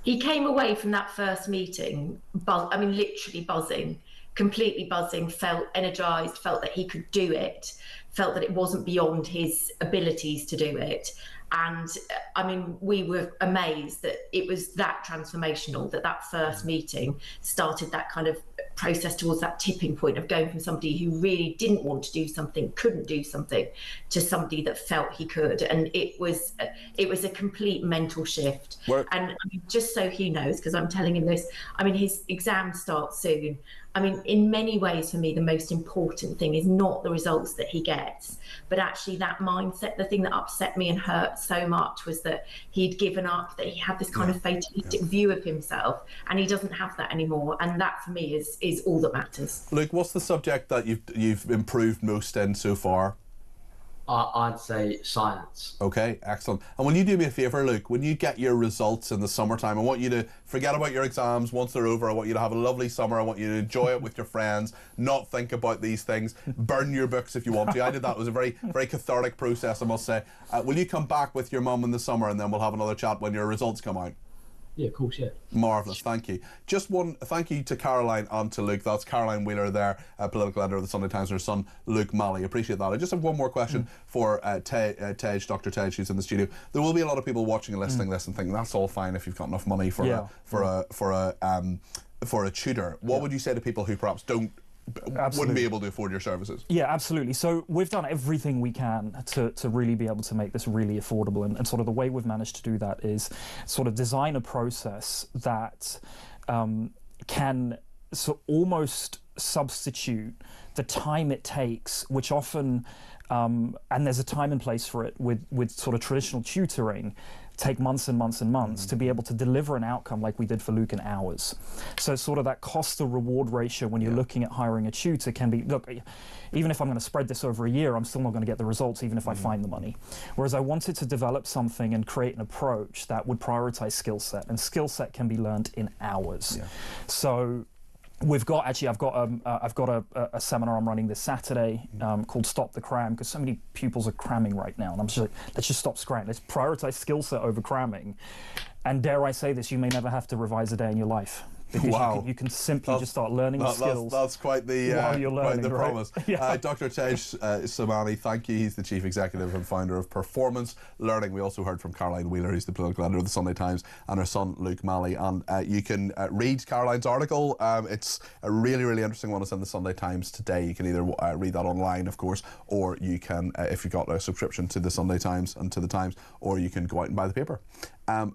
He came away from that first meeting, literally buzzing, completely buzzing. Felt energised. Felt that he could do it. Felt that it wasn't beyond his abilities to do it. And I mean, we were amazed that it was that transformational, that first meeting started that kind of process towards that tipping point of going from somebody who really didn't want to do something, couldn't do something, to somebody that felt he could. And it was a complete mental shift. And I mean, just so he knows, because I'm telling him this, I mean, his exam starts soon. I mean, in many ways, for me, the most important thing is not the results that he gets, but actually that mindset. The thing that upset me and hurt so much was that he'd given up, that he had this kind of fatalistic view of himself, and he doesn't have that anymore. And that, for me, is all that matters. Luke, what's the subject that you've improved most in so far? I'd say science. Okay, excellent. And will you do me a favour, Luke? When you get your results in the summertime, I want you to forget about your exams once they're over. I want you to have a lovely summer. I want you to enjoy it with your friends, not think about these things. Burn your books if you want to. I did that. It was a very, very cathartic process, I must say. Will you come back with your mum in the summer, and then we'll have another chat when your results come out? Yeah, of course, yeah. Marvellous, thank you. Just one thank you to Caroline and to Luke. That's Caroline Wheeler there, political editor of the Sunday Times, and her son Luke Malley. Appreciate that. I just have one more question for Tej, Dr. Tej, who's in the studio. There will be a lot of people watching and listening to this and thinking that's all fine if you've got enough money for a tutor. What would you say to people who perhaps wouldn't be able to afford your services? Yeah, absolutely. So we've done everything we can to really be able to make this really affordable, and sort of the way we've managed to do that is sort of design a process that can almost substitute the time it takes, which often, and there's a time and place for it with sort of traditional tutoring, take months and months and months to be able to deliver an outcome like we did for Luke in hours. So sort of that cost to reward ratio when you're looking at hiring a tutor can be, look, even if I'm going to spread this over a year, I'm still not going to get the results even if I find the money. Whereas I wanted to develop something and create an approach that would prioritize skill set, and skill set can be learned in hours. So we've got, actually, I've got a seminar I'm running this Saturday called Stop the Cram, because so many pupils are cramming right now, and I'm just like, let's just stop cramming. Let's prioritize skill set over cramming. And dare I say this, you may never have to revise a day in your life. Because you can simply just start learning the skills. That's quite the while you're learning, quite the right? promise. Yeah. Dr. Tej Samani, thank you. He's the Chief Executive and founder of Performance Learning. We also heard from Caroline Wheeler, who's the political editor of the Sunday Times, and her son Luke Malley. And you can read Caroline's article. It's a really, really interesting one. It's in the Sunday Times today. You can either read that online, of course, or you can, if you've got a subscription to the Sunday Times and to the Times, or you can go out and buy the paper.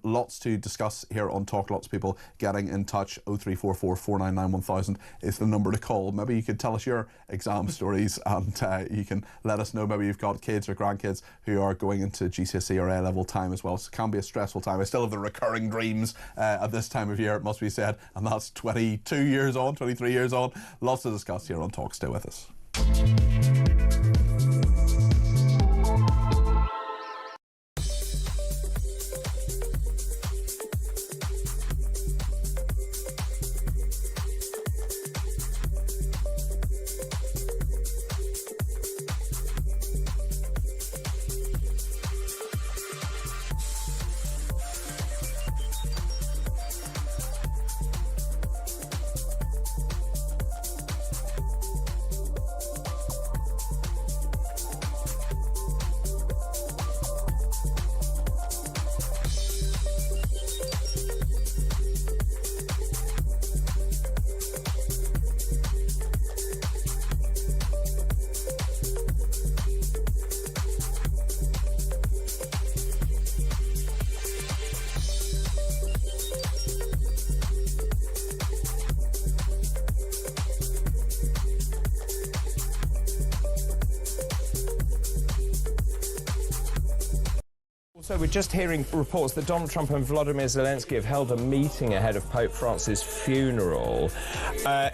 Lots to discuss here on Talk. Lots of people getting in touch. 0344 499 1000 is the number to call. Maybe you could tell us your exam stories, and you can let us know. Maybe you've got kids or grandkids who are going into GCSE or A-level time as well. So it can be a stressful time. I still have the recurring dreams at this time of year, it must be said, and that's 22 years on, 23 years on. Lots to discuss here on Talk. Stay with us. So we're just hearing reports that Donald Trump and Volodymyr Zelensky have held a meeting ahead of Pope Francis' funeral.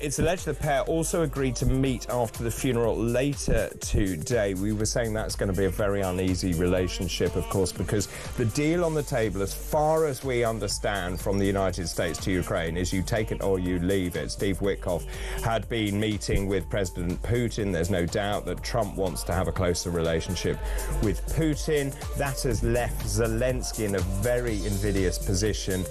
It's alleged the pair also agreed to meet after the funeral later today. We were saying that's going to be a very uneasy relationship, of course, because the deal on the table, as far as we understand from the United States to Ukraine, is you take it or you leave it. Steve Witkoff had been meeting with President Putin. There's no doubt that Trump wants to have a closer relationship with Putin. That has left Zelensky in a very invidious position.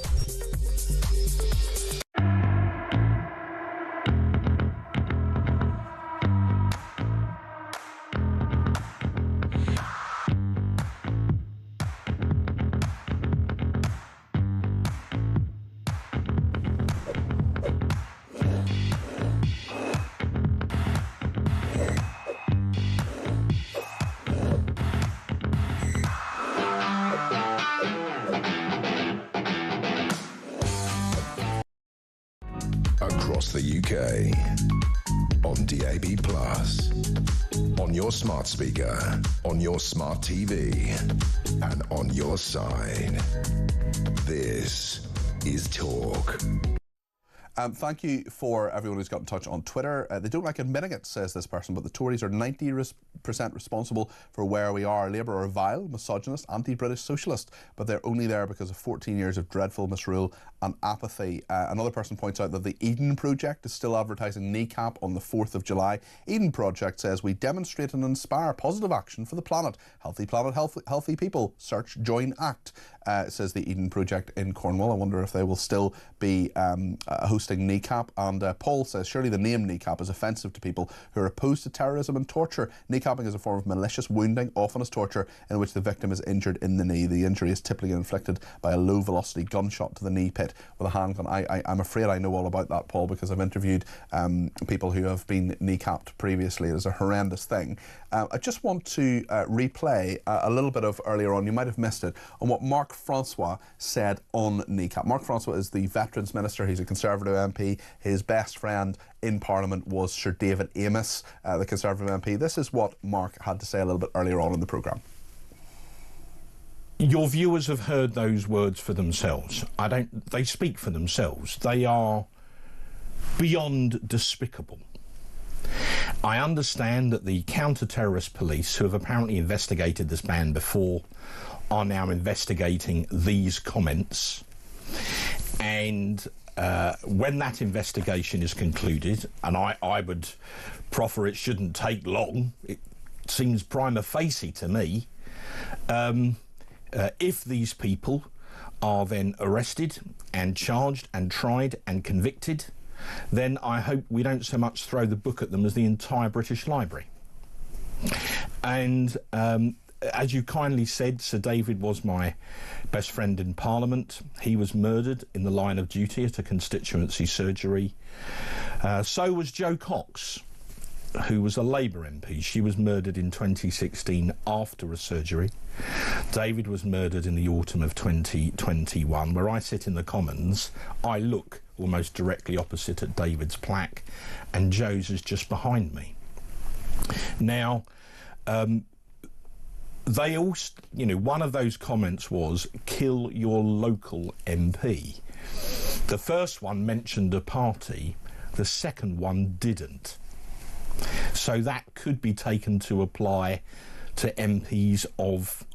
Across the UK, on DAB+, on your smart speaker, on your smart TV, and on your side. This is Talk. Thank you for everyone who's got in touch on Twitter. They don't like admitting it, says this person, but the Tories are 90% responsible for where we are. Labour are vile, misogynist, anti-British socialist, but they're only there because of 14 years of dreadful misrule and apathy. Another person points out that the Eden Project is still advertising Kneecap on the 4th of July. Eden Project says we demonstrate and inspire positive action for the planet. Healthy planet, healthy people. Search, join, act, says the Eden Project in Cornwall. I wonder if they will still be hosting Kneecap. And Paul says, surely the name Kneecap is offensive to people who are opposed to terrorism and torture. Kneecapping is a form of malicious wounding, often as torture, in which the victim is injured in the knee. The injury is typically inflicted by a low-velocity gunshot to the knee pit with a handgun. I'm afraid I know all about that, Paul, because I've interviewed people who have been kneecapped previously. It is a horrendous thing. I just want to replay a little bit of earlier on, you might have missed it, on what Mark Francois said on Kneecap. Mark Francois is the Veterans Minister. He's a Conservative MP. His best friend in Parliament was Sir David Amess, the Conservative MP. This is what Mark had to say a little bit earlier on in the programme. Your viewers have heard those words for themselves. They speak for themselves. They are beyond despicable. I understand that the counter-terrorist police, who have apparently investigated this ban before, are now investigating these comments. And when that investigation is concluded, and I would proffer it shouldn't take long, it seems prima facie to me, if these people are then arrested and charged and tried and convicted, then I hope we don't so much throw the book at them as the entire British Library. And as you kindly said, Sir David was my best friend in Parliament. He was murdered in the line of duty at a constituency surgery. So was Jo Cox, who was a Labour MP. She was murdered in 2016 after a surgery. David was murdered in the autumn of 2021. Where I sit in the Commons, I look almost directly opposite at David's plaque, and Jo's is just behind me. Now, they all, one of those comments was, kill your local MP. The first one mentioned a party, the second one didn't. So that could be taken to apply to MPs of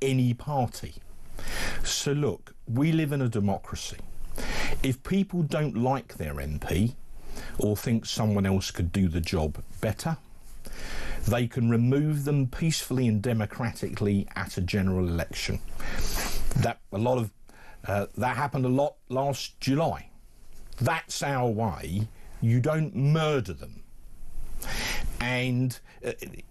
any party. So look, we live in a democracy. If people don't like their MP or think someone else could do the job better, they can remove them peacefully and democratically at a general election. That happened a lot last July. That's our way. You don't murder them. And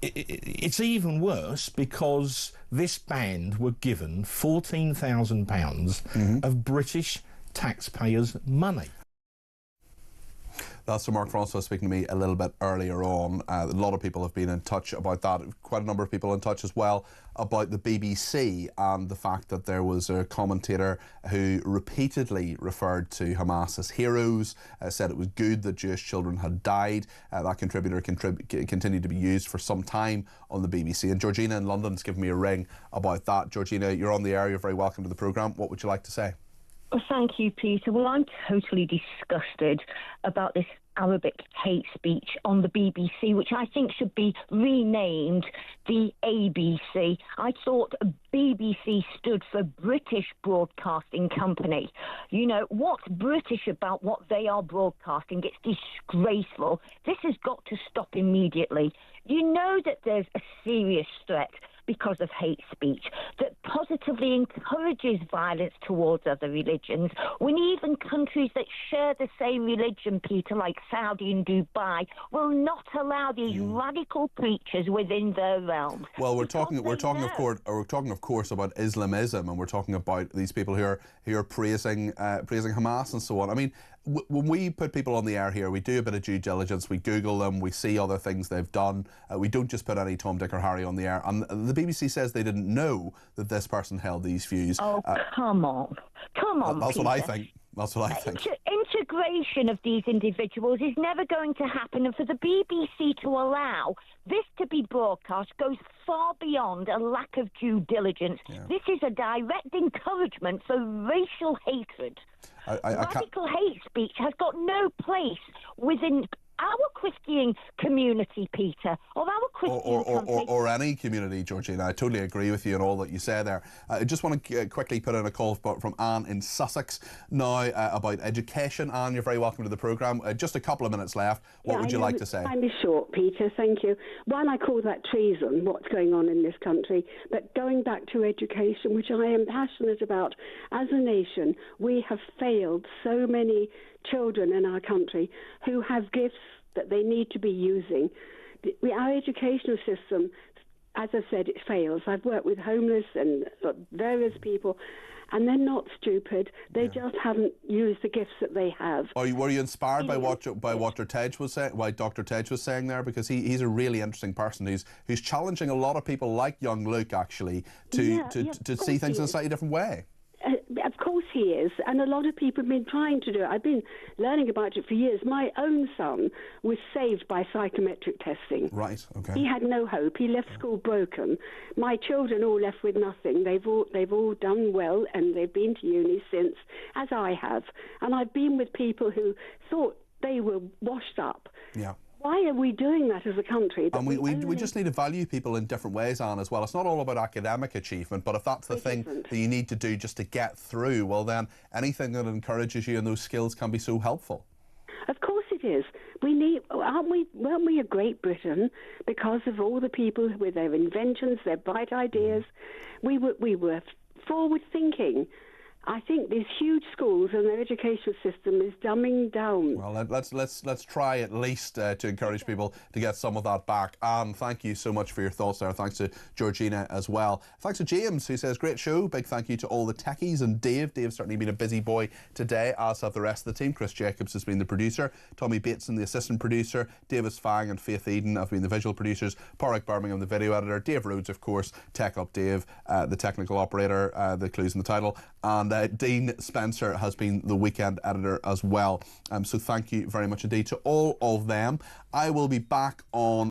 it's even worse because this band were given £14,000 of British taxpayers' money. That's Sir Mark Francois speaking to me a little bit earlier on. A lot of people have been in touch about that. Quite a number of people in touch as well about the BBC and the fact that there was a commentator who repeatedly referred to Hamas as heroes, said it was good that Jewish children had died. That contributor continued to be used for some time on the BBC. And Georgina in London's given me a ring about that. Georgina, you're on the air. You're very welcome to the programme. What would you like to say? Well, thank you, Peter. Well, I'm totally disgusted about this Arabic hate speech on the BBC, which I think should be renamed the ABC. I thought BBC stood for British Broadcasting Company. You know, what's British about what they are broadcasting? It's disgraceful. This has got to stop immediately. You know that there's a serious threat because of hate speech that positively encourages violence towards other religions, when even countries that share the same religion, Peter, like Saudi and Dubai, will not allow these radical preachers within their realms. Well, we're talking of course about Islamism, and we're talking about these people who are praising Hamas and so on. I mean, when we put people on the air here, we do a bit of due diligence. We Google them, we see other things they've done. We don't just put any Tom, Dick or Harry on the air. And the BBC says they didn't know that this person held these views. Oh, come on. Come on, That's Peter. what I think. That's what I think. integration of these individuals is never going to happen, and for the BBC to allow this to be broadcast goes far beyond a lack of due diligence. This is a direct encouragement for racial hatred. Radical hate speech has got no place within our Christian community, Peter, or our Christian country. Or any community, Georgina. I totally agree with you on all that you say there. I just want to quickly put in a call from Anne in Sussex now about education. Anne, you're very welcome to the programme. Just a couple of minutes left. What would you like to say? I'll be short, Peter, thank you. One, I call that treason, what's going on in this country. But going back to education, which I am passionate about, as a nation, we have failed so many children in our country who have gifts that they need to be using. Our educational system, as I said, it fails. I've worked with homeless and various people, and they're not stupid. They just haven't used the gifts that they have. Were you inspired by what Dr. Tej was saying? Why Dr. Tej was saying there? Because he's a really interesting person who's challenging a lot of people like young Luke actually to see things in a slightly different way. Of course he is, and a lot of people have been trying to do it. I've been learning about it for years. My own son was saved by psychometric testing. Right, okay. He had no hope. He left school broken. My children all left with nothing. They've all done well, and they've been to uni since, as I have. And I've been with people who thought they were washed up. Yeah. Why are we doing that as a country? And we just need to value people in different ways, Anne, as well. It's not all about academic achievement, but if that's the thing that you need to do just to get through, well then anything that encourages you in those skills can be so helpful. Of course it is. Weren't we a Great Britain because of all the people with their inventions, their bright ideas? We were forward thinking. I think these huge schools and their educational system is dumbing down. Well, let's try at least to encourage people to get some of that back. Anne, thank you so much for your thoughts there. Thanks to Georgina as well. Thanks to James, who says, great show. Big thank you to all the techies and Dave. Dave's certainly been a busy boy today, as have the rest of the team. Chris Jacobs has been the producer. Tommy Bateson, the assistant producer. Davis Fang and Faith Eden have been the visual producers. Porrick Birmingham, the video editor. Dave Rhodes, of course. Tech Up Dave, the technical operator, the clues in the title. And Dean Spencer has been the weekend editor as well. So thank you very much indeed to all of them. I will be back on